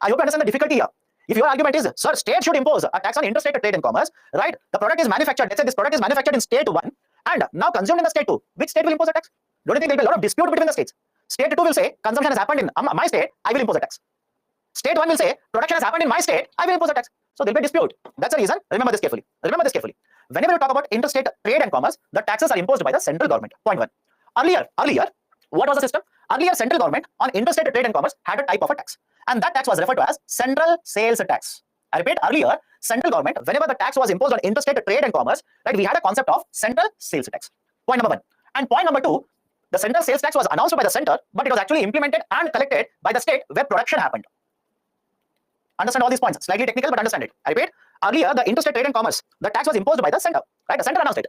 I hope you understand the difficulty here. If your argument is, sir, state should impose a tax on interstate trade and commerce, right? The product is manufactured, let's say this product is manufactured in state 1 and now consumed in the state 2. Which state will impose a tax? Don't you think there will be a lot of dispute between the states? State 2 will say, consumption has happened in my state, I will impose a tax. State 1 will say, production has happened in my state, I will impose a tax. So there will be a dispute. That's the reason. Remember this carefully. Remember this carefully. Whenever you talk about interstate trade and commerce, the taxes are imposed by the central government. Point 1. Earlier, what was the system? Earlier, central government on interstate trade and commerce had a type of a tax. And that tax was referred to as central sales tax. I repeat, earlier, central government, whenever the tax was imposed on interstate trade and commerce, right, we had a concept of central sales tax. Point number 1. And point number 2, the central sales tax was announced by the center, but it was actually implemented and collected by the state where production happened. Understand all these points. Slightly technical, but understand it. I repeat, earlier, the interstate trade and commerce, the tax was imposed by the center, right? The center announced it.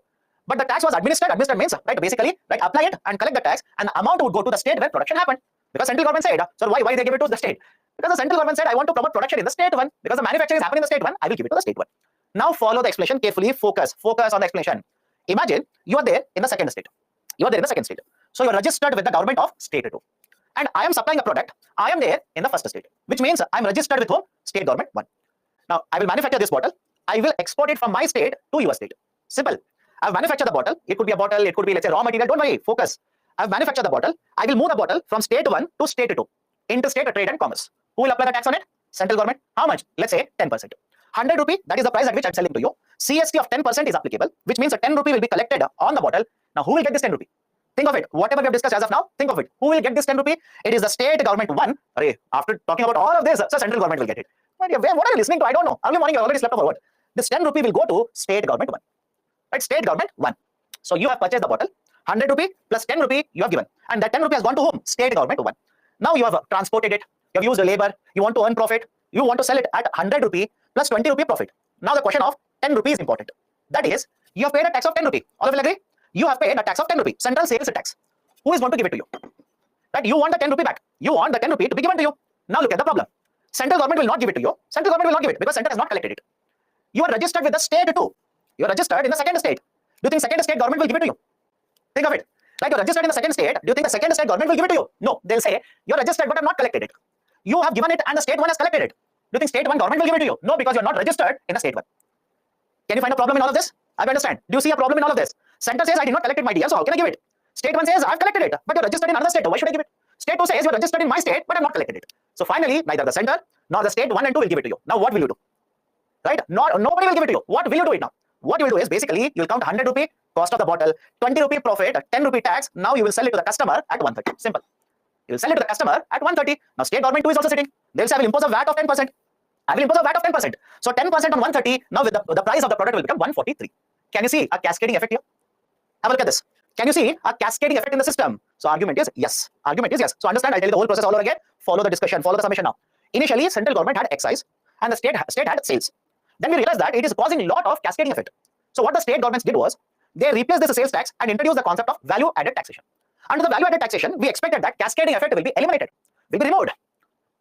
But the tax was administered means, right, basically, right, apply it and collect the tax, and the amount would go to the state where production happened. Because central government said, so why they give it to the state? Because the central government said, I want to promote production in the state 1. Because the manufacturing is happening in the state 1, I will give it to the state 1. Now follow the explanation carefully, focus on the explanation. Imagine you are there in the second state. So you are registered with the government of state 2. And I am supplying a product. I am there in the first state, which means I am registered with whom? State government 1. Now I will manufacture this bottle. I will export it from my state to your state. Simple. I have manufactured the bottle. It could be a bottle. It could be, let's say, raw material. Don't worry. Focus. I have manufactured the bottle. I will move the bottle from state 1 to state 2. Interstate trade and commerce. Who will apply the tax on it? Central government. How much? Let's say 10%. 100 rupee, that is the price at which I'm selling to you. CST of 10% is applicable, which means a 10 rupee will be collected on the bottle. Now, who will get this 10 rupee? Think of it. Whatever we have discussed as of now, think of it. Who will get this 10 rupee? It is the state government 1. After talking about all of this, so central government will get it. What are you listening to? I don't know. Early morning, you already slept over what? This 10 rupee will go to state government 1. Right? State government 1. So you have purchased the bottle. 100 rupee plus 10 rupee you have given. And that 10 rupee has gone to whom? State government 1. Now you have transported it. You have used the labor. You want to earn profit. You want to sell it at 100 rupee plus 20 rupee profit. Now the question of 10 rupee is important. That is, you have paid a tax of 10 rupee. All of you agree? You have paid a tax of 10 rupee. Central sales tax. Who is going to give it to you? Right? You want the 10 rupee back. You want the 10 rupee to be given to you. Now look at the problem. Central government will not give it to you. Central government will not give it because center has not collected it. You are registered with the state 2. You are registered in the second state. Do you think second state government will give it to you? Think of it. Like you're registered in the second state. Do you think the second state government will give it to you? No. They'll say, you're registered but have not collected it. You have given it and the state 1 has collected it. Do you think state 1 government will give it to you? No, because you're not registered in the state 1. Can you find a problem in all of this? I understand. Do you see a problem in all of this? Center says, I did not collect it, my dear, so how can I give it? State 1 says, I've collected it, but you're registered in another state. Why should I give it? State 2 says, you're registered in my state, but I've not collected it. So finally, neither the center nor the state 1 and 2 will give it to you. Now what will you do? Right? Nobody will give it to you. What will you do it now? What you will do is basically, you'll count 100 rupee cost of the bottle, 20 rupee profit, 10 rupee tax. Now you will sell it to the customer at 130. Simple. You will sell it to the customer at 130. Now state government 2 is also sitting. They'll say, I will impose a VAT of 10%. I will impose a VAT of 10%. So 10% on 130. Now with the price of the product will become 143. Can you see a cascading effect here? Have a look at this. Can you see a cascading effect in the system? So argument is yes. Argument is yes. So understand, I'll tell you the whole process all over again. Follow the discussion, follow the summation now. Initially, central government had excise and the state had sales. Then we realized that it is causing a lot of cascading effect. So what the state governments did was, they replaced this sales tax and introduced the concept of value-added taxation. Under the value-added taxation, we expected that cascading effect will be eliminated, will be removed.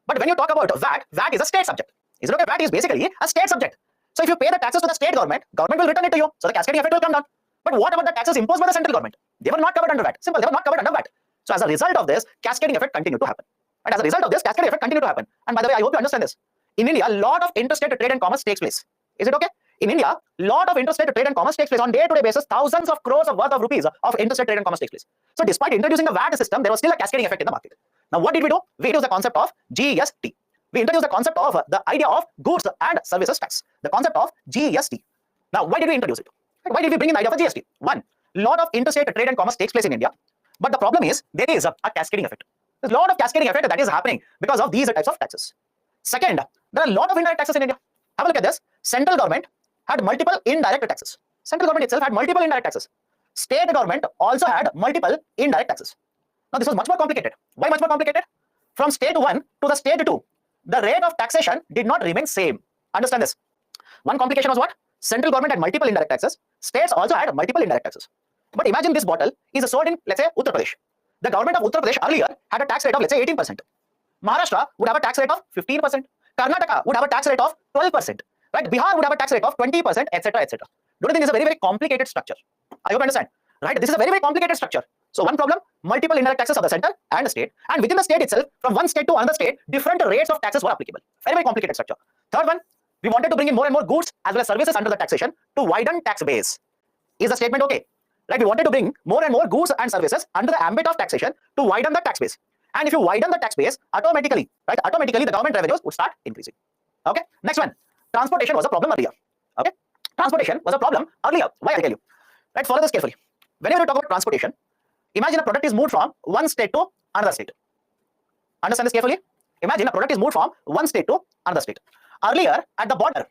But when you talk about VAT, VAT is a state subject. Is it okay? VAT is basically a state subject. So if you pay the taxes to the state government, government will return it to you. So the cascading effect will come down. But what about the taxes imposed by the central government? They were not covered under VAT. Simple, they were not covered under VAT. So as a result of this, cascading effect continued to happen. And as a result of this, cascading effect continued to happen. And by the way, I hope you understand this. In India, a lot of interstate trade and commerce takes place. Is it okay? In India, a lot of interstate trade and commerce takes place on day-to-day basis. Thousands of crores of worth of rupees of interstate trade and commerce takes place. So despite introducing the VAT system, there was still a cascading effect in the market. Now what did we do? We introduced the concept of GST. We introduced the concept of the idea of goods and services tax. The concept of GST. Now why did we introduce it? Why did we bring in the idea of a GST? One, a lot of interstate trade and commerce takes place in India. But the problem is, there is a cascading effect. There's a lot of cascading effect that is happening because of these types of taxes. Second, there are a lot of indirect taxes in India. Have a look at this. Central government had multiple indirect taxes. Central government itself had multiple indirect taxes. State government also had multiple indirect taxes. Now this was much more complicated. Why much more complicated? From state 1 to the state 2, the rate of taxation did not remain same. Understand this. One complication was what? Central government had multiple indirect taxes. States also had multiple indirect taxes. But imagine this bottle is sold in, let's say, Uttar Pradesh. The government of Uttar Pradesh earlier had a tax rate of, let's say, 18%. Maharashtra would have a tax rate of 15%. Karnataka would have a tax rate of 12%. Right? Bihar would have a tax rate of 20%, etc., etc. Don't you think this is a very, very complicated structure? I hope you understand. Right? This is a very, very complicated structure. So one problem, multiple indirect taxes of the center and the state. And within the state itself, from one state to another state, different rates of taxes were applicable. Very, very complicated structure. Third one, we wanted to bring in more and more goods as well as services under the taxation to widen tax base. Is the statement okay? Right? We wanted to bring more and more goods and services under the ambit of taxation to widen the tax base. And if you widen the tax base, automatically, right, automatically the government revenues would start increasing. Okay, next one. Transportation was a problem earlier. Okay, transportation was a problem earlier. Why? I'll tell you. Right, follow this carefully. Whenever you talk about transportation, imagine a product is moved from one state to another state. Understand this carefully. Imagine a product is moved from one state to another state. Earlier, at the border,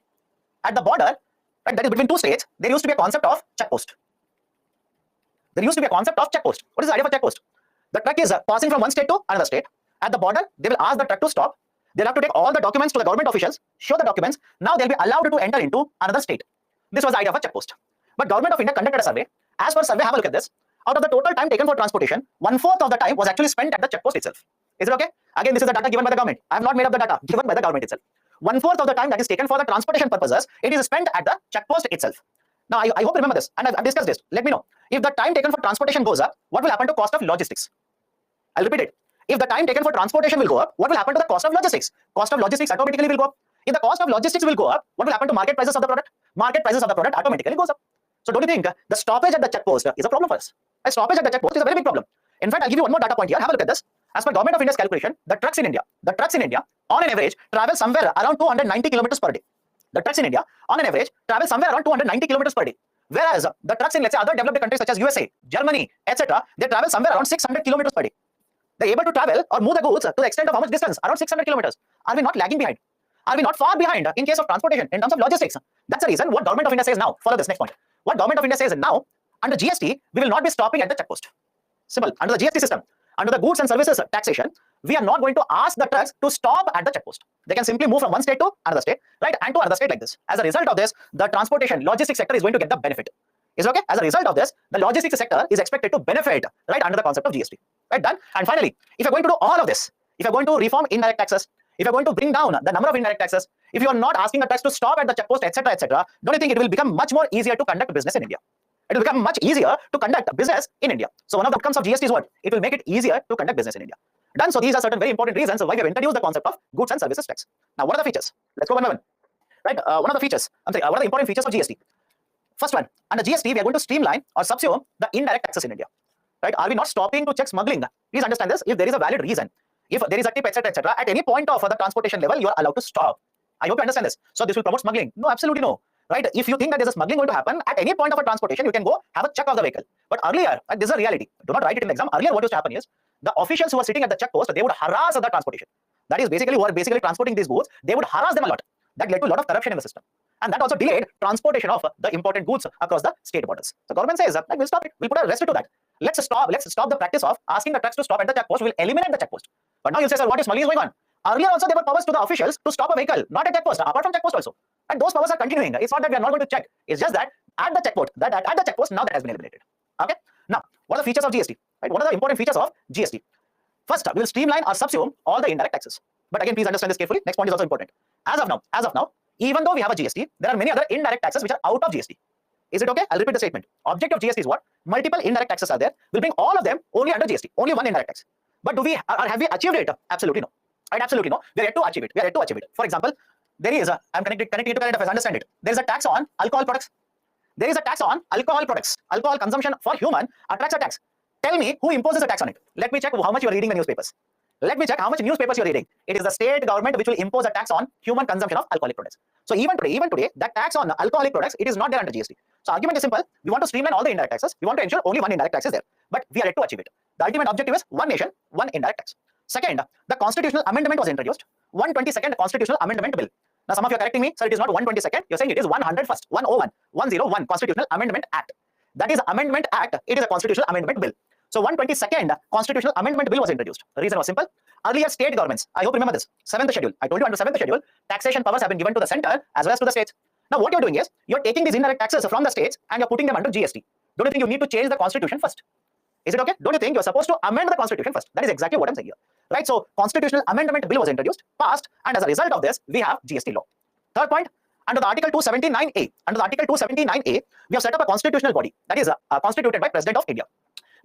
right, that is between two states, there used to be a concept of check post. There used to be a concept of check post. What is the idea of check post? The truck is passing from one state to another state. At the border, they will ask the truck to stop. They'll have to take all the documents to the government officials, show the documents. Now they'll be allowed to enter into another state. This was the idea of a check post. But Government of India conducted a survey. As per survey, have a look at this. Out of the total time taken for transportation, 1/4 of the time was actually spent at the check post itself. Is it okay? Again, this is the data given by the government. I have not made up the data, given by the government itself. 1/4 of the time that is taken for the transportation purposes, it is spent at the check post itself. Now, I hope you remember this, and I've discussed this. Let me know. If the time taken for transportation goes up, what will happen to cost of logistics? I'll repeat it. If the time taken for transportation will go up, what will happen to the cost of logistics? Cost of logistics automatically will go up. If the cost of logistics will go up, what will happen to market prices of the product? Market prices of the product automatically goes up. So don't you think the stoppage at the check post is a problem for us? A stoppage at the check post is a very big problem. In fact, I'll give you one more data point here. Have a look at this. As per Government of India's calculation, the trucks in India, on an average, travel somewhere around 290 kilometers per day. The trucks in India, on an average, travel somewhere around 290 kilometers per day. Whereas the trucks in, let's say, other developed countries such as USA, Germany, etc., they travel somewhere around 600 kilometers per day. They're able to travel or move the goods to the extent of how much distance? Around 600 kilometers. Are we not lagging behind? Are we not far behind in case of transportation, in terms of logistics? That's the reason what Government of India says now. Follow this next point. What Government of India says now, under GST, we will not be stopping at the check post. Simple. Under the GST system, under the goods and services taxation, we are not going to ask the trucks to stop at the check post. They can simply move from one state to another state, right, and to another state like this. As a result of this, the transportation logistics sector is going to get the benefit. Is it okay? As a result of this, the logistics sector is expected to benefit, right, under the concept of GST. Right, done. And finally, if you're going to do all of this, if you're going to reform indirect taxes, if you're going to bring down the number of indirect taxes, if you are not asking the tax to stop at the check post, etc., etc., don't you think it will become much more easier to conduct business in India? It will become much easier to conduct business in India. So one of the outcomes of GST is what? It will make it easier to conduct business in India. Done. So these are certain very important reasons why we have introduced the concept of goods and services tax. Now, what are the features? Let's go one by one. Right. One of the features. What are the important features of GST? First one, under GST, we are going to streamline or subsume the indirect taxes in India. Right? Are we not stopping to check smuggling? Please understand this. If there is a valid reason, if there is a tip, etc., at any point of the transportation level, you are allowed to stop. I hope you understand this. So this will promote smuggling? No, absolutely no. Right? If you think that there is a smuggling going to happen at any point of a transportation, you can go have a check of the vehicle. But earlier, this is a reality. Do not write it in the exam. Earlier, what used to happen is the officials who were sitting at the check post, they would harass the transportation. That is basically who are basically transporting these goods. They would harass them a lot. That led to a lot of corruption in the system. And that also delayed transportation of the important goods across the state borders. The government says, like, we'll stop it. We'll put a rest to that. Let's stop the practice of asking the trucks to stop at the check post. We'll eliminate the check post. But now you say, sir, what is smuggling is going on? Earlier also there were powers to the officials to stop a vehicle, not at check post, apart from check post also. And those powers are continuing. It's not that we are not going to check. It's just that at the check post, at the check post, now that has been eliminated. Okay. Now, what are the features of GST? Right? What are the important features of GST? First, we will streamline or subsume all the indirect taxes. But again, please understand this carefully. Next point is also important. As of now, even though we have a GST, there are many other indirect taxes which are out of GST. Is it okay? I'll repeat the statement. Object of GST is what? Multiple indirect taxes are there. We'll bring all of them only under GST. Only one indirect tax. But have we achieved it? Absolutely no. Right? Absolutely no. We are yet to achieve it. For example, there is I'm connecting it to current affairs. Understand it. There is a tax on alcohol products. There is a tax on alcohol products. Alcohol consumption for human attracts a tax. Tell me who imposes a tax on it. Let me check how much you are reading the newspapers. Let me check how much newspapers you are reading. It is the state government which will impose a tax on human consumption of alcoholic products. So even today, that tax on alcoholic products, it is not there under GST. So argument is simple. We want to streamline all the indirect taxes. We want to ensure only one indirect tax is there. But we are yet to achieve it. The ultimate objective is one nation, one indirect tax. Second, the constitutional amendment was introduced. 122nd Constitutional Amendment Bill. Now some of you are correcting me, sir, it is not 122nd. You're saying it is 101st, 101 Constitutional Amendment Act. That is Amendment Act. It is a Constitutional Amendment Bill. So 122nd Constitutional Amendment Bill was introduced. The reason was simple. Earlier state governments, I hope you remember this, 7th schedule. I told you under 7th schedule, taxation powers have been given to the center as well as to the states. Now what you're doing is, you're taking these indirect taxes from the states and you're putting them under GST. Don't you think you need to change the constitution first? Is it okay? Don't you think you're supposed to amend the constitution first? That is exactly what I'm saying here. Right? So Constitutional Amendment Bill was introduced, passed, and as a result of this, we have GST law. Third point, under the Article 279A, we have set up a constitutional body that is constituted by President of India.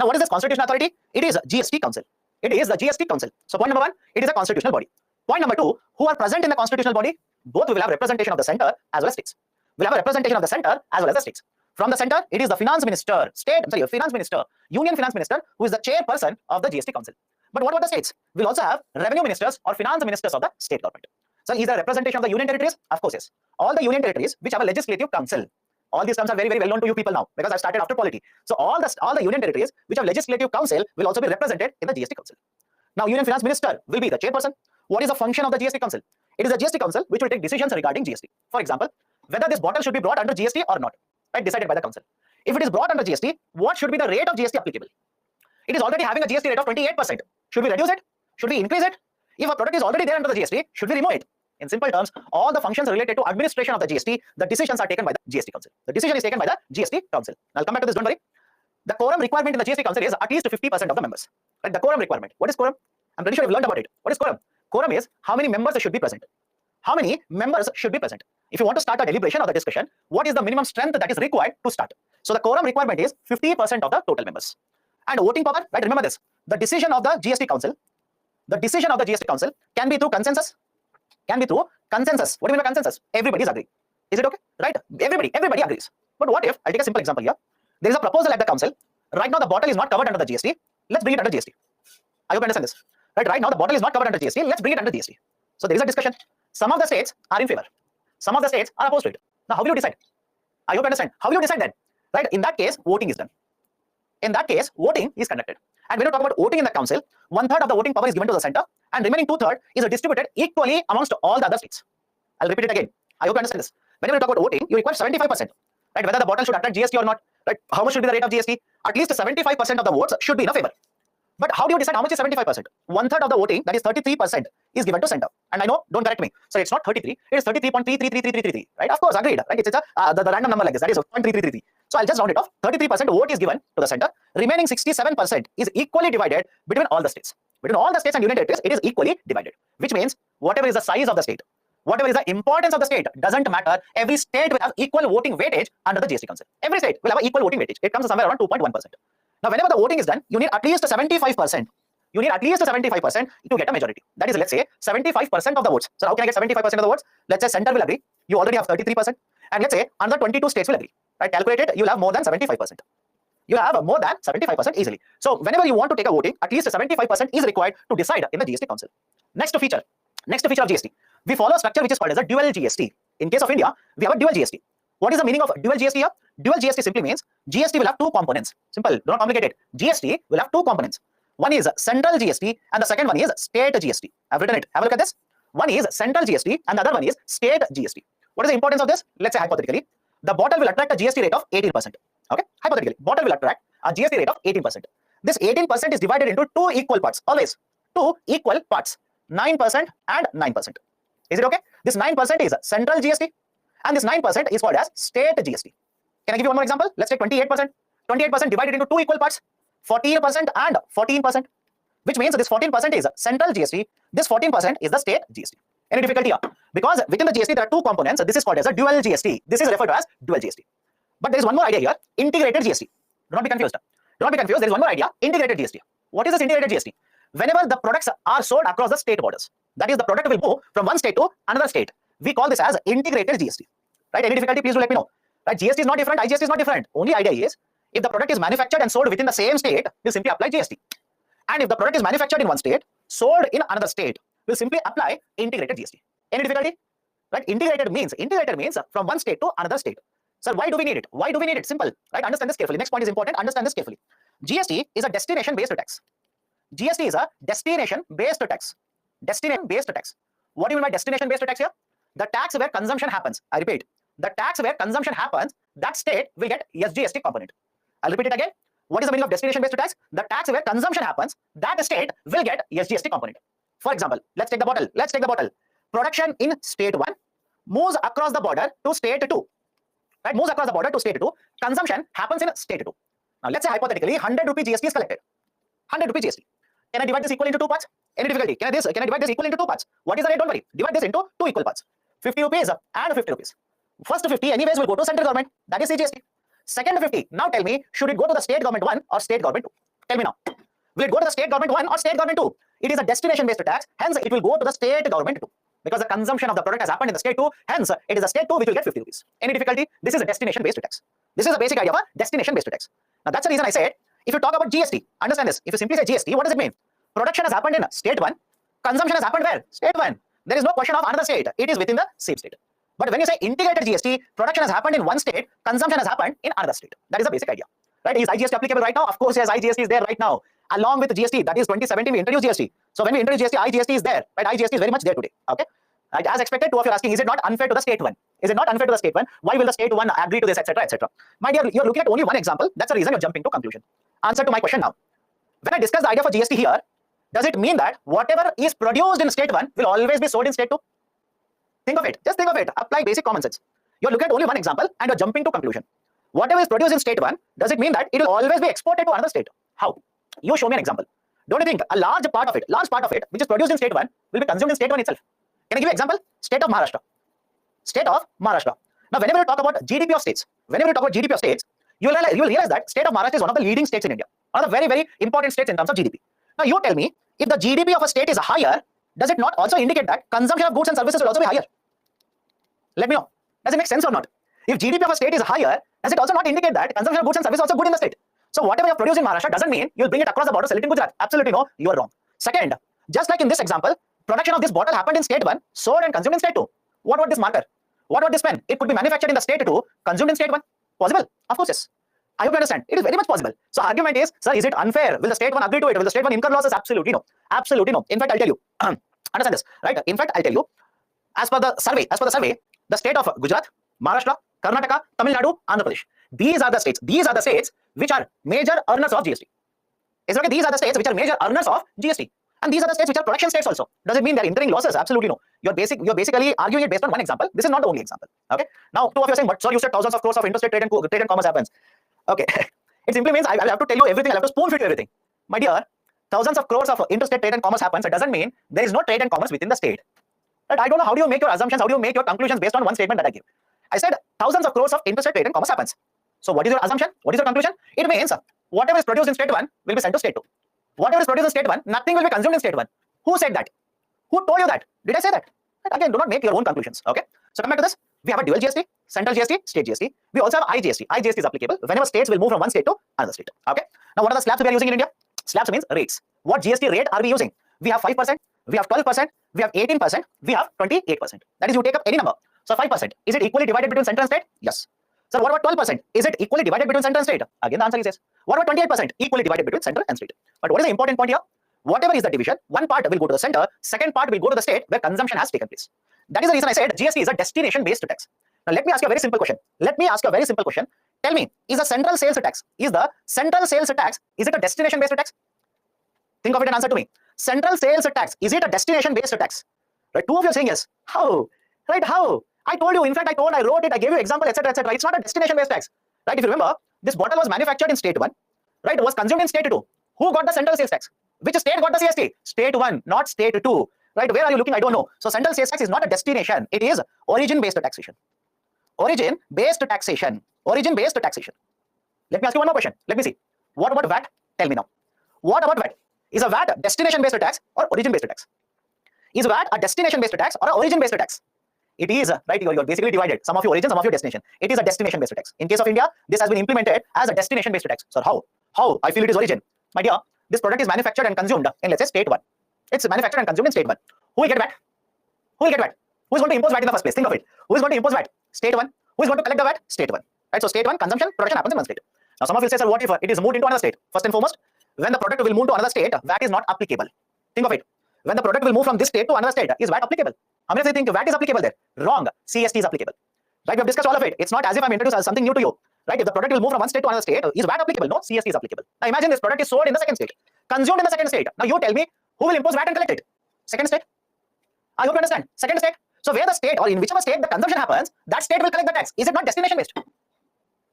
Now, what is this constitutional authority? It is GST Council. It is the GST Council. So point number one, it is a constitutional body. Point number two, who are present in the constitutional body? Both will have representation of the center as well as states. We'll have a representation of the center as well as the states. From the center, it is the finance minister, union finance minister, who is the chairperson of the GST Council. But what about the states? We'll also have revenue ministers or finance ministers of the state government. So is there a representation of the union territories? Of course, yes. All the union territories which have a legislative council. All these terms are very, very well known to you people now because I started after polity. So all the union territories which have legislative council will also be represented in the GST council. Now, union finance minister will be the chairperson. What is the function of the GST council? It is the GST council which will take decisions regarding GST. For example, whether this bottle should be brought under GST or not, right? Decided by the council. If it is brought under GST, what should be the rate of GST applicable? It is already having a GST rate of 28%. Should we reduce it? Should we increase it? If a product is already there under the GST, should we remove it? In simple terms, all the functions related to administration of the GST, the decisions are taken by the GST council. The decision is taken by the GST council. I'll come back to this, don't worry. The quorum requirement in the GST council is at least 50% of the members. Right? The quorum requirement. What is quorum? I'm pretty sure you've learned about it. What is quorum? Quorum is how many members should be present. How many members should be present? If you want to start a deliberation or the discussion, what is the minimum strength that is required to start? So the quorum requirement is 50% of the total members. And voting power, right? Remember this. The decision of the GST council can be through consensus. Can be through consensus. What do you mean by consensus? Everybody is agreeing. Is it okay? Right? Everybody agrees. But what if, I'll take a simple example here. There is a proposal at the council. Right now the bottle is not covered under the GST. Let's bring it under GST. I hope you understand this. Right now the bottle is not covered under GST. Let's bring it under GST. So there is a discussion. Some of the states are in favor. Some of the states are opposed to it. Now how will you decide? I hope you understand. How will you decide then? Right? In that case, voting is done. In that case, voting is conducted. And when you talk about voting in the council, 1/3 of the voting power is given to the center and remaining 2/3 is distributed equally amongst all the other states. I'll repeat it again. I hope you understand this. Whenever you talk about voting, you require 75%. Right? Whether the bottle should attract GST or not. Right? How much should be the rate of GST? At least 75% of the votes should be in a favor. But how do you decide how much is 75%? 1/3 of the voting, that is 33%, is given to center. And I know, don't correct me. So it's not 33, it is 33.333333. Right? Of course, agreed. Right? It's the random number like this. That is 0.3333. So I'll just round it off. 33% vote is given to the center. Remaining 67% is equally divided between all the states. Between all the states and union territories, it is equally divided. Which means whatever is the size of the state, whatever is the importance of the state, doesn't matter. Every state will have equal voting weightage under the GST council. Every state will have an equal voting weightage. It comes to somewhere around 2.1%. Now, whenever the voting is done, you need at least 75%. You need at least 75% to get a majority. That is, let's say 75% of the votes. So how can I get 75% of the votes? Let's say center will agree. You already have 33%. And let's say another 22 states will agree. Right? Calculate it, you'll have more than 75%. You have more than 75% easily. So whenever you want to take a voting, at least 75% is required to decide in the GST council. Next feature of GST. We follow a structure which is called as a dual GST. In case of India, we have a dual GST. What is the meaning of dual GST here? Dual GST simply means GST will have two components. Simple, do not complicate it. GST will have two components. One is central GST and the second one is state GST. I've written it. Have a look at this. One is central GST and the other one is state GST. What is the importance of this? Let's say hypothetically, the bottle will attract a GST rate of 18%. Okay, hypothetically, bottle will attract a GST rate of 18%. This 18% is divided into two equal parts. Always two equal parts. 9% and 9%. Is it okay? This 9% is central GST and this 9% is called as state GST. Can I give you one more example? Let's take 28%. 28% divided into two equal parts. 14% and 14%. Which means this 14% is central GST. This 14% is the state GST. Any difficulty here? Because within the GST there are two components. This is called as a dual GST. This is referred to as dual GST. But there is one more idea here. Integrated GST. Do not be confused. Do not be confused. There is one more idea. Integrated GST. What is this integrated GST? Whenever the products are sold across the state borders, that is, the product will move from one state to another state. We call this as integrated GST. Right? Any difficulty? Please do let me know. Right? GST is not different. IGST is not different. Only idea is if the product is manufactured and sold within the same state, we'll simply apply GST. And if the product is manufactured in one state, sold in another state, we'll simply apply integrated GST. Any difficulty? Right? Integrated means from one state to another state. So why do we need it? Why do we need it? Simple. Right? Understand this carefully. Next point is important. Understand this carefully. GST is a destination-based tax. GST is a destination-based tax. Destination-based tax. What do you mean by destination-based tax here? The tax where consumption happens. I repeat. The tax where consumption happens, that state will get SGST component. I'll repeat it again. What is the meaning of destination-based tax? The tax where consumption happens, that state will get SGST component. For example, let's take the bottle. Production in state 1 moves across the border to state 2. Right? Moves across the border to state 2. Consumption happens in state 2. Now let's say hypothetically 100 rupee GST is collected. 100 rupee GST. Can I divide this equal into two parts? Any difficulty? Can I divide this equal into two parts? What is the rate? Don't worry. Divide this into two equal parts. 50 rupees and 50 rupees. First 50 anyways will go to central government. That is CGST. Second 50. Now tell me, should it go to the state government 1 or state government 2? Tell me now. Will it go to the state government 1 or state government 2? It is a destination-based tax. Hence, it will go to the state government 2. Because the consumption of the product has happened in the state 2. Hence, it is the state 2 which will get 50 rupees. Any difficulty? This is a destination-based tax. This is the basic idea of a destination-based tax. Now, that's the reason I said, if you talk about GST, understand this. If you simply say GST, what does it mean? Production has happened in state 1. Consumption has happened where? State 1. There is no question of another state. It is within the same state. But when you say integrated GST, production has happened in one state, consumption has happened in another state. That is the basic idea. Right? Is IGST applicable right now? Of course, yes, IGST is there right now. Along with GST, that is 2017, we introduced GST. So when we introduce GST, IGST is there. Right? IGST is very much there today. Okay. Right? As expected, two of you are asking, is it not unfair to the state 1? Is it not unfair to the state 1? Why will the state 1 agree to this, etc., etc.? My dear, you're looking at only one example. That's the reason you're jumping to conclusion. Answer to my question now. When I discuss the idea for GST here, does it mean that whatever is produced in state 1 will always be sold in state 2? Think of it. Just think of it. Apply basic common sense. You're looking at only one example and you're jumping to conclusion. Whatever is produced in state 1, does it mean that it will always be exported to another state? How? You show me an example. Don't you think a large part of it, which is produced in state 1, will be consumed in state 1 itself? Can I give you an example? State of Maharashtra. State of Maharashtra. Now, whenever you talk about GDP of states, you will realize that state of Maharashtra is one of the leading states in India. One of the very, very important states in terms of GDP. Now, you tell me, if the GDP of a state is higher, does it not also indicate that consumption of goods and services will also be higher? Let me know. Does it make sense or not? If GDP of a state is higher, does it also not indicate that consumption of goods and services is also good in the state? So whatever you produce in Maharashtra doesn't mean you'll bring it across the border, sell it in Gujarat. Absolutely no, you are wrong. Second, just like in this example, production of this bottle happened in state 1, sold and consumed in state 2. What about this marker? What about this pen? It could be manufactured in the state 2, consumed in state 1. Possible? Of course, yes. I hope you understand. It is very much possible. So argument is, sir, is it unfair? Will the state 1 agree to it? Will the state 1 incur losses? Absolutely no. Absolutely no. In fact, I'll tell you. Understand this, right? In fact, I'll tell you. As per the survey, the state of Gujarat, Maharashtra, Karnataka, Tamil Nadu, Andhra Pradesh. These are the states which are major earners of GST. Is okay? These are the states which are major earners of GST. And these are the states which are production states also. Does it mean they're incurring losses? Absolutely no. You're basically arguing it based on one example. This is not the only example. Okay. Now, two of you are saying, but sir, you said thousands of crores of interstate trade and commerce happens. Okay. It simply means I have to tell you everything. I have to spoon feed you everything. My dear, thousands of crores of interstate trade and commerce happens. It doesn't mean there is no trade and commerce within the state. Right? I don't know how do you make your assumptions, how do you make your conclusions based on one statement that I give. I said thousands of crores of interstate trade and commerce happens. So what is your assumption? What is your conclusion? It means whatever is produced in state 1 will be sent to state 2. Whatever is produced in state 1, nothing will be consumed in state 1. Who said that? Who told you that? Did I say that? Again, do not make your own conclusions. Okay. So come back to this. We have a dual GST, central GST, state GST. We also have IGST. IGST is applicable whenever states will move from one state to another state. Okay. Now, what are the slabs we are using in India? Slabs means rates. What GST rate are we using? We have 5%, we have 12%, we have 18%, we have 28%. That is, you take up any number. So 5%. Is it equally divided between central and state? Yes. So what about 12%? Is it equally divided between central and state? Again, the answer is yes. What about 28%? Equally divided between central and state. But what is the important point here? Whatever is the division, one part will go to the center, second part will go to the state where consumption has taken place. That is the reason I said GST is a destination-based tax. Now let me ask you a very simple question. Tell me, is the central sales tax, is it a destination-based tax? Think of it and answer to me. Central sales tax, is it a destination-based tax? Right? Two of you are saying yes. How? Right? How? I told you, in fact, I wrote it, I gave you example, etc., etc. It's not a destination-based tax. Right? If you remember, this bottle was manufactured in state 1, right? It was consumed in state 2. Who got the central sales tax? Which state got the CST? State 1, not state 2. Right? Where are you looking? I don't know. So central sales tax is not a destination. It is origin-based taxation. Origin-based taxation. Origin-based taxation. Let me ask you one more question. Let me see. What about VAT? Tell me now. What about VAT? Is a VAT destination-based tax or origin-based tax? Is VAT a destination-based tax or an origin-based tax? It is, right? You're basically divided. Some of your origin, some of your destination. It is a destination-based tax. In case of India, this has been implemented as a destination-based tax. So how? How? I feel it is origin. My dear, this product is manufactured and consumed in, let's say, state 1. It's manufactured and consumed in state 1. Who will get VAT? Who will get VAT? Who is going to impose VAT in the first place? Think of it. Who is going to impose VAT? State 1. Who is going to collect the VAT? State 1. Right? So state 1, consumption, production happens in one state. Now some of you say, sir, what if it is moved into another state? First and foremost, when the product will move to another state, VAT is not applicable. Think of it. When the product will move from this state to another state, is VAT applicable? How many of you think VAT is applicable there? Wrong. CST is applicable. Right? We have discussed all of it. It's not as if I'm introducing something new to you. Right? If the product will move from one state to another state, is VAT applicable? No, CST is applicable. Now imagine this product is sold in the second state, consumed in the second state. Now you tell me, who will impose VAT and collect it? Second state. I hope you understand. Second state. So where the state or in whichever state the consumption happens, that state will collect the tax. Is it not destination based?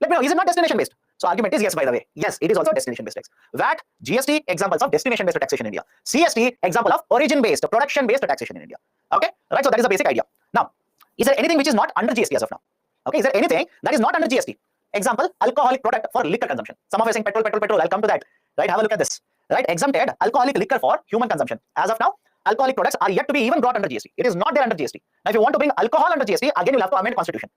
Let me know. Is it not destination based? So argument is yes, by the way. Yes, it is also destination based tax. VAT, GST, examples of destination based taxation in India. CST, example of origin based, production based taxation in India. Okay, right? So that is the basic idea. Now, is there anything which is not under GST as of now? Okay, is there anything that is not under GST? Example, alcoholic product for liquor consumption. Some of you are saying petrol. I'll come to that. Right? Have a look at this. Right? Exempted alcoholic liquor for human consumption. As of now, alcoholic products are yet to be even brought under GST. It is not there under GST. Now, if you want to bring alcohol under GST, again you'll have to amend Constitution.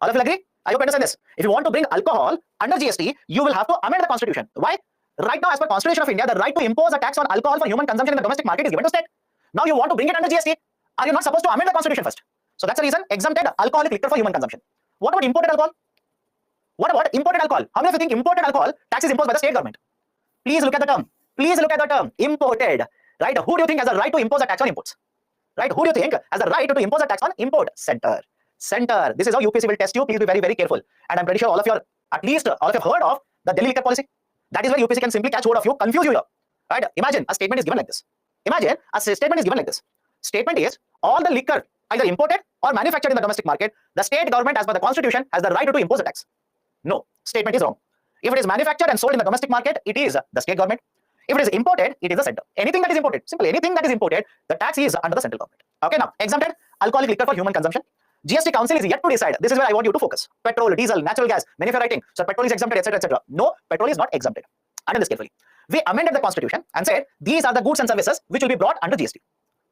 All of you agree? I hope you understand this. If you want to bring alcohol under GST, you will have to amend the Constitution. Why? Right now, as per Constitution of India, the right to impose a tax on alcohol for human consumption in the domestic market is given to state. Now you want to bring it under GST. Are you not supposed to amend the Constitution first? So that's the reason exempted alcoholic liquor for human consumption. What about imported alcohol? What about imported alcohol? How many of you think imported alcohol tax is imposed by the state government? Please look at the term. Please look at the term. Imported. Right? Who do you think has the right to impose a tax on imports? Right? Who do you think has the right to impose a tax on import? Center. Center. This is how UPSC will test you. Please be very, very careful. And I'm pretty sure all of you are, at least all of you have heard of the Delhi liquor policy. That is where UPSC can simply catch hold of you, confuse you here. Right? Imagine a statement is given like this. Imagine a statement is given like this. Statement is all the liquor either imported or manufactured in the domestic market, the state government as per the constitution has the right to impose a tax. No, statement is wrong. If it is manufactured and sold in the domestic market, it is the state government. If it is imported, it is the center. Anything that is imported, simple, anything that is imported, the tax is under the central government. Okay, now exempted alcoholic liquor for human consumption. GST Council is yet to decide. This is where I want you to focus. Petrol, diesel, natural gas, many of you are writing, so petrol is exempted, etc., etc. No, petrol is not exempted. Understand this carefully. We amended the constitution and said these are the goods and services which will be brought under GST.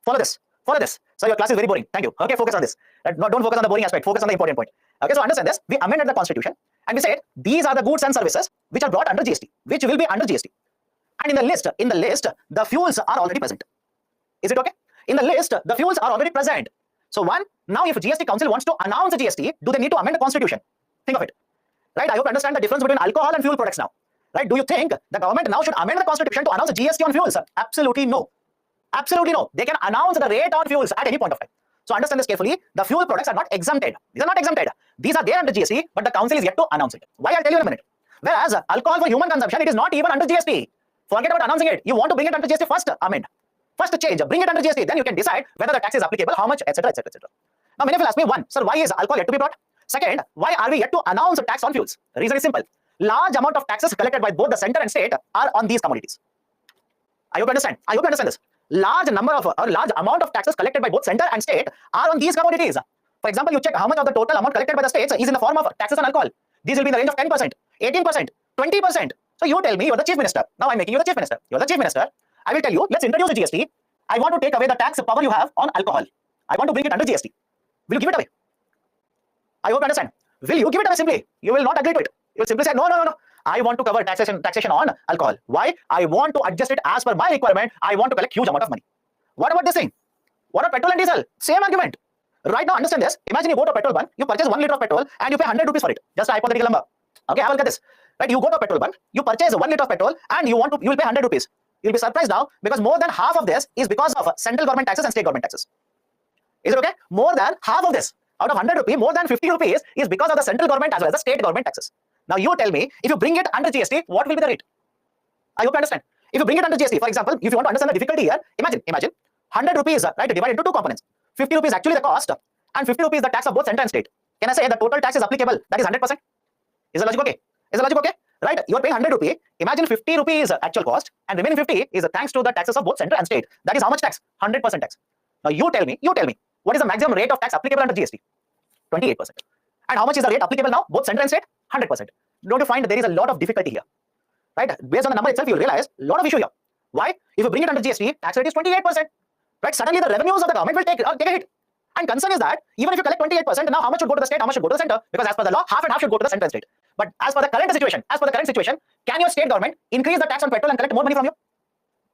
Follow this. Follow this. So your class is very boring. Thank you. Okay, focus on this. No, don't focus on the boring aspect. Focus on the important point. Okay, so understand this. We amended the constitution and we said these are the goods and services which are brought under GST, which will be under GST. And in the list, the fuels are already present. Is it okay? In the list, the fuels are already present. So one, now if GST Council wants to announce a GST, do they need to amend the constitution? Think of it. Right? I hope you understand the difference between alcohol and fuel products now. Right? Do you think the government now should amend the constitution to announce a GST on fuels? Absolutely no. Absolutely no. They can announce the rate on fuels at any point of time. So understand this carefully. The fuel products are not exempted. These are not exempted. These are there under GST, but the council is yet to announce it. Why? I'll tell you in a minute. Whereas alcohol for human consumption, it is not even under GST. Forget about announcing it. You want to bring it under GST first, amend. First change, bring it under GST. Then you can decide whether the tax is applicable, how much, etc., etc., etc. Now many people ask me, one, sir, why is alcohol yet to be brought? Second, why are we yet to announce a tax on fuels? The reason is simple. Large amount of taxes collected by both the center and state are on these commodities. I hope you understand. I hope you understand this. Large amount of taxes collected by both center and state are on these commodities. For example, you check how much of the total amount collected by the states is in the form of taxes on alcohol. These will be in the range of 10%, 18%, 20%. So you tell me, you're the chief minister. Now I'm making you the chief minister. You're the chief minister. I will tell you, let's introduce the GST. I want to take away the tax power you have on alcohol. I want to bring it under GST. Will you give it away? I hope you understand. Will you give it away simply? You will not agree to it. You will simply say, no. I want to cover taxation on alcohol. Why? I want to adjust it as per my requirement. I want to collect huge amount of money. What about this thing? What about petrol and diesel? Same argument. Right now, understand this. Imagine you go to a petrol bunk, you purchase 1 liter of petrol and you pay 100 rupees for it. Just a hypothetical number. Okay, have a look at this. Right, you go to a petrol bunk, you purchase 1 liter of petrol and you will pay 100 rupees. You'll be surprised now because more than half of this is because of central government taxes and state government taxes. Is it okay? More than half of this, out of 100 rupees, more than 50 rupees is because of the central government as well as the state government taxes. Now you tell me, if you bring it under GST, what will be the rate? I hope you understand. If you bring it under GST, for example, if you want to understand the difficulty here, imagine 100 rupees, right, divided into two components. 50 rupees actually the cost and 50 rupees the tax of both center and state. Can I say the total tax is applicable? That is 100%. Is the logic okay? Is the logic okay? Right, you are paying 100 rupees. Imagine 50 rupees actual cost and remaining 50 is thanks to the taxes of both center and state. That is how much tax? 100% tax. Now you tell me, what is the maximum rate of tax applicable under GST? 28%. And how much is the rate applicable now? Both center and state? 100%. Don't you find there is a lot of difficulty here? Right? Based on the number itself, you'll realize a lot of issue here. Why? If you bring it under GST, tax rate is 28%. Right? Suddenly the revenues of the government will take a hit. And concern is that even if you collect 28%, now how much should go to the state, how much should go to the center? Because as per the law, half and half should go to the center and state. But as per the current situation, can your state government increase the tax on petrol and collect more money from you?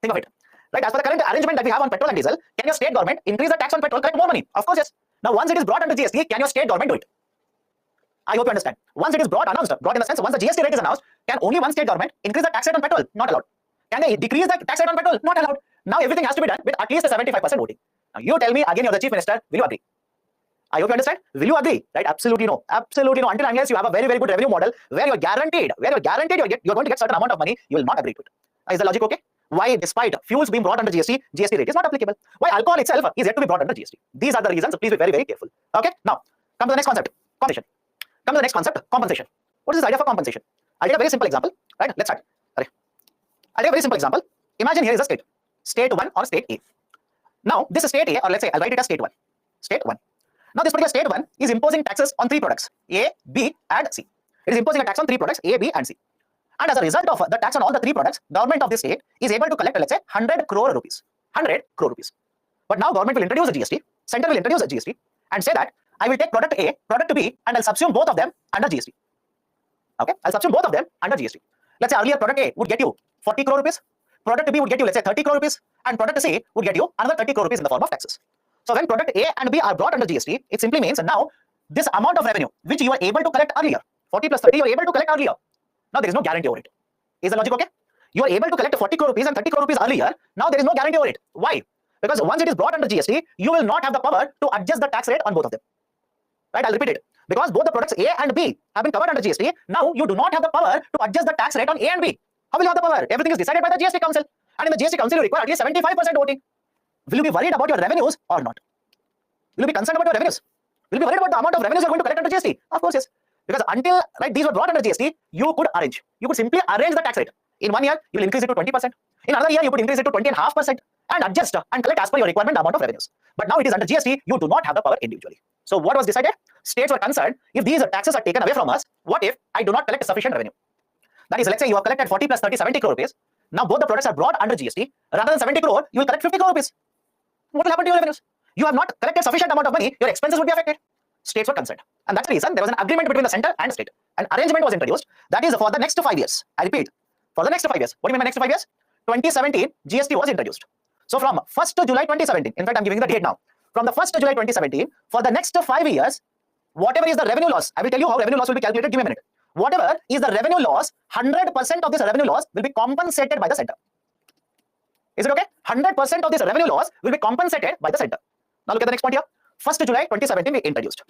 Think of it. Right? As per the current arrangement that we have on petrol and diesel, can your state government increase the tax on petrol, collect more money? Of course, yes. Now, once it is brought under GST, can your state government do it? I hope you understand. Once it is brought in the sense, once the GST rate is announced, can only one state government increase the tax rate on petrol? Not allowed. Can they decrease the tax rate on petrol? Not allowed. Now everything has to be done with at least a 75% voting. Now you tell me, again, you're the chief minister, will you agree? I hope you understand. Will you agree? Right? Absolutely no. Absolutely no. Until unless you have a very, very good revenue model where you're guaranteed you're going to get certain amount of money, you will not agree to it. Is the logic okay? Why, despite fuels being brought under GST, GST rate is not applicable? Why alcohol itself is yet to be brought under GST? These are the reasons. So please be very, very careful. Okay. Now, come to the next concept. Compensation. Come to the next concept. Compensation. What is this idea for compensation? I'll take a very simple example. Right? Let's start. I'll take a very simple example. Imagine here is a state. State 1 or state A. Now, this is state A, or let's say I'll write it as state 1. State 1. Now, this particular state 1 is imposing taxes on 3 products, A, B, and C. It is imposing a tax on 3 products, A, B, and C. And as a result of the tax on all the 3 products, government of this state is able to collect, let's say, 100 crore rupees. 100 crore rupees. But now government will introduce a GST, center will introduce a GST, and say that I will take product A, product B, and I'll subsume both of them under GST. Okay, I'll subsume both of them under GST. Let's say earlier product A would get you 40 crore rupees, product B would get you, let's say 30 crore rupees, and product C would get you another 30 crore rupees in the form of taxes. So when product A and B are brought under GST, it simply means now this amount of revenue which you were able to collect earlier, 40 plus 30, you were able to collect earlier. Now there is no guarantee over it. Is the logic okay? You are able to collect 40 crore rupees and 30 crore rupees earlier. Now there is no guarantee over it. Why? Because once it is brought under GST, you will not have the power to adjust the tax rate on both of them. Right? I'll repeat it. Because both the products A and B have been covered under GST, now you do not have the power to adjust the tax rate on A and B. How will you have the power? Everything is decided by the GST Council. And in the GST Council, you require at least 75% voting. Will you be worried about your revenues or not? Will you be concerned about your revenues? Will you be worried about the amount of revenues you're going to collect under GST? Of course, yes. Because until these were brought under GST, you could arrange. You could simply arrange the tax rate. In 1 year, you will increase it to 20%. In another year, you could increase it to 20.5% and adjust and collect as per your requirement the amount of revenues. But now it is under GST, you do not have the power individually. So what was decided? States were concerned, if these taxes are taken away from us, what if I do not collect sufficient revenue? That is, let's say you have collected 40 plus 30, 70 crore rupees. Now both the products are brought under GST. Rather than 70 crore, you will collect 50 crore rupees. What will happen to your revenues? You have not collected sufficient amount of money, your expenses would be affected. States were concerned. And that's the reason there was an agreement between the center and state. An arrangement was introduced. That is for the next 5 years. I repeat, for the next 5 years. What do you mean by next 5 years? 2017, GST was introduced. So from 1st July 2017, in fact, I'm giving the date now. From the 1st July 2017, for the next 5 years, whatever is the revenue loss, I will tell you how revenue loss will be calculated. Give me a minute. Whatever is the revenue loss, 100% of this revenue loss will be compensated by the center. Is it okay? 100% of this revenue loss will be compensated by the center. Now look at the next point here. 1st July 2017, we introduced.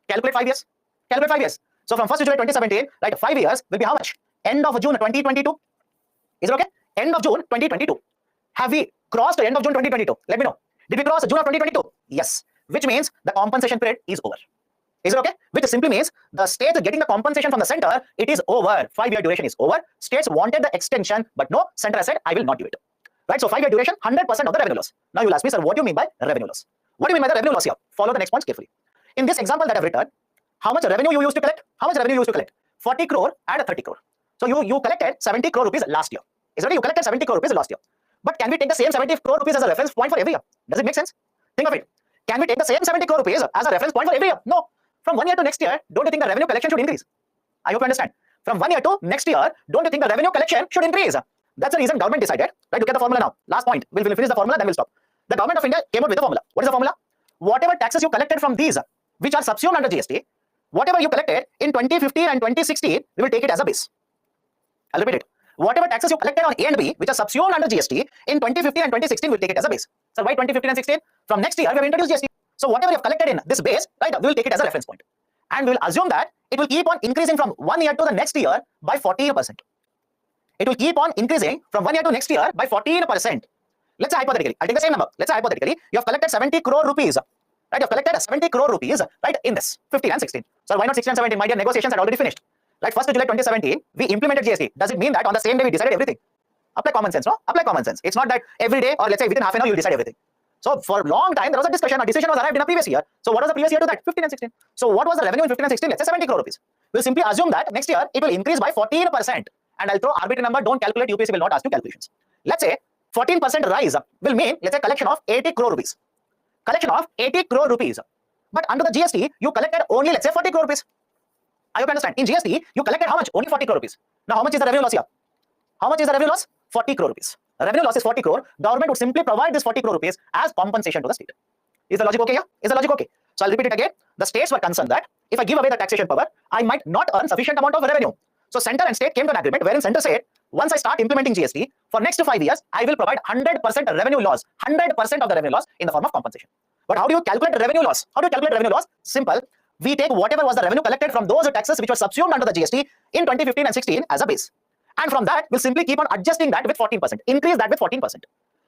Calculate 5 years. Calculate 5 years. So from 1st July 2017, right, 5 years will be how much? End of June 2022. Is it okay? End of June 2022. Have we crossed the end of June 2022? Let me know. Did we cross June of 2022? Yes. Which means the compensation period is over. Is it okay? Which simply means the states getting the compensation from the center, it is over. 5 year duration is over. States wanted the extension, but no, center has said, I will not give it. Right? So 5 year duration, 100% of the revenue loss. Now you'll ask me, sir, what do you mean by revenue loss? What do you mean by the revenue loss here? Follow the next points carefully. In this example that I've written, how much revenue you used to collect? How much revenue you used to collect? 40 crore and 30 crore. So you collected 70 crore rupees last year. Is it okay? You collected 70 crore rupees last year. But can we take the same 70 crore rupees as a reference point for every year? Does it make sense? Think of it. Can we take the same 70 crore rupees as a reference point for every year? No. From 1 year to next year, don't you think the revenue collection should increase? I hope you understand. From 1 year to next year, don't you think the revenue collection should increase? That's the reason government decided. Right, look at the formula now. Last point. We'll finish the formula, then we'll stop. The government of India came out with the formula. What is the formula? Whatever taxes you collected from these, which are subsumed under GST, whatever you collected in 2015 and 2016, we will take it as a base. I'll repeat it. Whatever taxes you collected on A and B, which are subsumed under GST, in 2015 and 2016, we'll take it as a base. So why 2015 and 16? From next year, we have introduced GST. So whatever you have collected in this base, right, we will take it as a reference point. And we will assume that it will keep on increasing from 1 year to the next year by 14%. It will keep on increasing from 1 year to next year by 14%. Let's say hypothetically, I'll take the same number. Let's say hypothetically, you have collected 70 crore rupees. Right, you have collected 70 crore rupees, right, in this 15 and 16. So why not 16 and 17? My dear, negotiations are already finished. Like 1st July 2017, we implemented GST. Does it mean that on the same day we decided everything? Apply common sense, no? Apply common sense. It's not that every day or let's say within half an hour you'll decide everything. So for a long time, there was a discussion, a decision was arrived in a previous year. So what was the previous year to that? 15 and 16. So what was the revenue in 15 and 16? Let's say 70 crore rupees. We'll simply assume that next year it will increase by 14%. And I'll throw arbitrary number, don't calculate, UPSC will not ask you calculations. Let's say 14% rise will mean, let's say, collection of 80 crore rupees. Collection of 80 crore rupees. But under the GST, you collected only, let's say, 40 crore rupees. I hope you understand. In GST, you collected how much? Only 40 crore rupees. Now, how much is the revenue loss here? How much is the revenue loss? 40 crore rupees. Revenue loss is 40 crore. Government would simply provide this 40 crore rupees as compensation to the state. Is the logic okay here? Is the logic okay? So I'll repeat it again. The states were concerned that if I give away the taxation power, I might not earn sufficient amount of revenue. So center and state came to an agreement wherein center said, once I start implementing GST, for next 5 years, I will provide 100% revenue loss, 100% of the revenue loss in the form of compensation. But how do you calculate the revenue loss? How do you calculate revenue loss? Simple. We take whatever was the revenue collected from those taxes which were subsumed under the GST in 2015 and 16 as a base. And from that, we'll simply keep on adjusting that with 14%, increase that with 14%.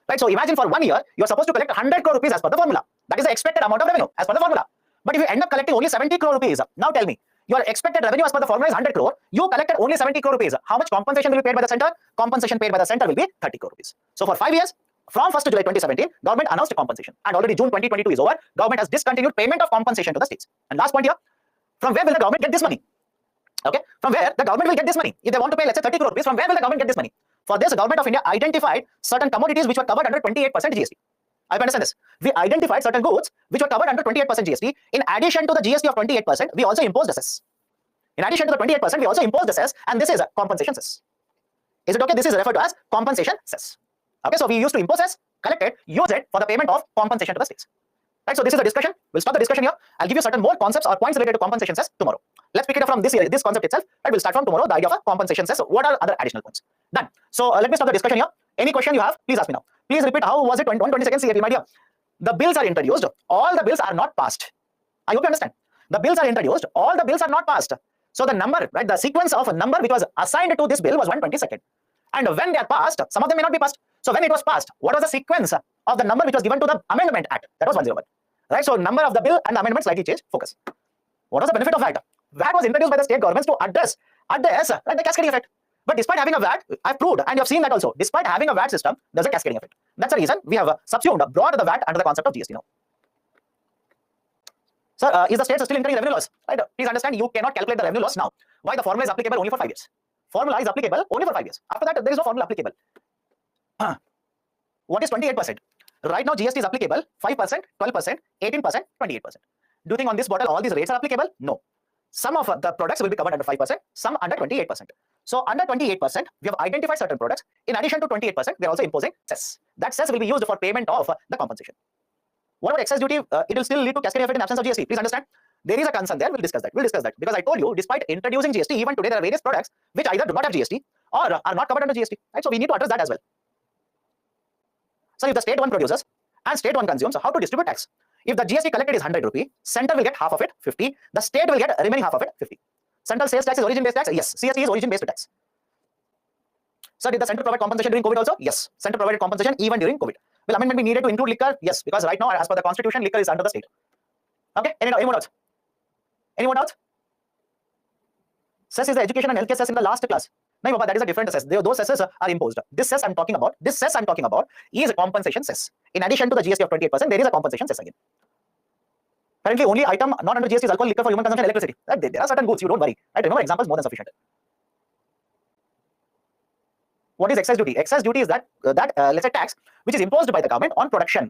Right? So imagine for 1 year, you're supposed to collect 100 crore rupees as per the formula. That is the expected amount of revenue as per the formula. But if you end up collecting only 70 crore rupees, now tell me, your expected revenue as per the formula is 100 crore. You collected only 70 crore rupees. How much compensation will be paid by the center? Compensation paid by the center will be 30 crore rupees. So for 5 years, from 1st July 2017, government announced a compensation. And already June 2022 is over. Government has discontinued payment of compensation to the states. And last point here, from where will the government get this money? Okay, from where the government will get this money? If they want to pay, let's say 30 crore rupees, from where will the government get this money? For this, the government of India identified certain commodities which were covered under 28% GST. I understand this. We identified certain goods which were covered under 28% GST. In addition to the GST of 28%, we also imposed the cess. In addition to the 28%, we also imposed the cess, and this is a compensation cess. Is it okay? This is referred to as compensation cess. Okay, so we used to impose cess, collect it, use it for the payment of compensation to the states. Right, so this is the discussion. We'll stop the discussion here. I'll give you certain more concepts or points related to compensation cess tomorrow. Let's pick it up from this concept itself. Right, we'll start from tomorrow, the idea of a compensation cess. What are other additional points? Done. So let me stop the discussion here. Any question you have, please ask me now. Please repeat, how was it 120 seconds? My dear. The bills are introduced. All the bills are not passed. I hope you understand. The bills are introduced. All the bills are not passed. So the number, right, the sequence of a number which was assigned to this bill was 122nd. And when they are passed, some of them may not be passed. So when it was passed, what was the sequence of the number which was given to the Amendment Act? That was 101. Right, so number of the bill and the amendment slightly changed. Focus. What was the benefit of VAT? VAT was introduced by the state governments to address right, the cascading effect. But despite having a VAT, I've proved, and you have seen that also, despite having a VAT system, there's a cascading effect. That's the reason we have brought the VAT under the concept of GST now. Sir, is the state still incurring revenue loss? Right? Please understand, you cannot calculate the revenue loss now. Why? The formula is applicable only for 5 years. Formula is applicable only for 5 years. After that, there is no formula applicable. What is 28%? Right now, GST is applicable 5%, 12%, 18%, 28%. Do you think on this bottle all these rates are applicable? No. Some of the products will be covered under 5%, some under 28%. So under 28%, we have identified certain products. In addition to 28%, we are also imposing cess. That cess will be used for payment of the compensation. What about excess duty? It will still lead to cascading effect in absence of GST. Please understand. There is a concern there. We'll discuss that. Because I told you, despite introducing GST, even today there are various products which either do not have GST or are not covered under GST. Right? So we need to address that as well. So if the state one produces and state one consumes, how to distribute tax? If the GST collected is 100 rupee, center will get half of it, 50. The state will get remaining half of it, 50. Central sales tax is origin-based tax? Yes. CST is origin-based tax. So did the center provide compensation during COVID also? Yes. Center provided compensation even during COVID. Will amendment be needed to include liquor? Yes, because right now, as per the constitution, liquor is under the state. Okay, any more doubts? Any more doubts? Cess is the education and healthcare cess in the last class. No, Baba, that is a different cess. Those cesses are imposed. This cess I'm talking about is a compensation cess. In addition to the GST of 28%, there is a compensation cess again. Currently, only item not under GST is alcohol, liquor for human consumption, electricity. Right? There are certain goods, you don't worry. Right? Remember, examples more than sufficient. What is excess duty? Excess duty is that let's say tax which is imposed by the government on production.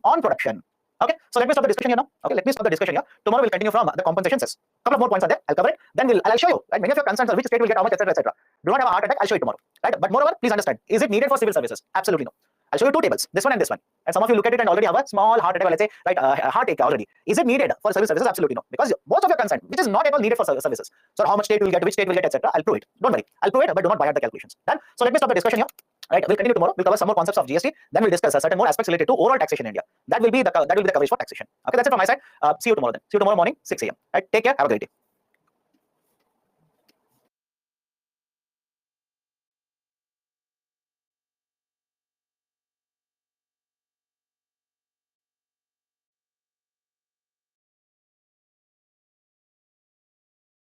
Okay, so let me stop the discussion here now. Okay, let me stop the discussion here. Tomorrow we'll continue from the compensation cess. Couple of more points are there. I'll cover it. Then I'll show you. Right, many of your concerns are which state will get how much, etc., etc. Do not have a heart attack. I'll show you tomorrow. Right, but moreover, please understand: is it needed for civil services? Absolutely no. I'll show you two tables, this one and this one. And some of you look at it and already have a small heart attack. Let's say, right, heartache already. Is it needed for civil services? Absolutely no. Because most of your concern, which is not at all needed for services. So how much state will get, which state will get, etc. I'll prove it. Don't worry. I'll prove it, but do not buy out the calculations. Done. So let me stop the discussion here. Right, we'll continue tomorrow. We'll cover some more concepts of GST. Then we'll discuss certain more aspects related to overall taxation in India. That will be the coverage for taxation. Okay, that's it from my side. See you tomorrow then. See you tomorrow morning, 6 a.m. Right, take care. Have a great day.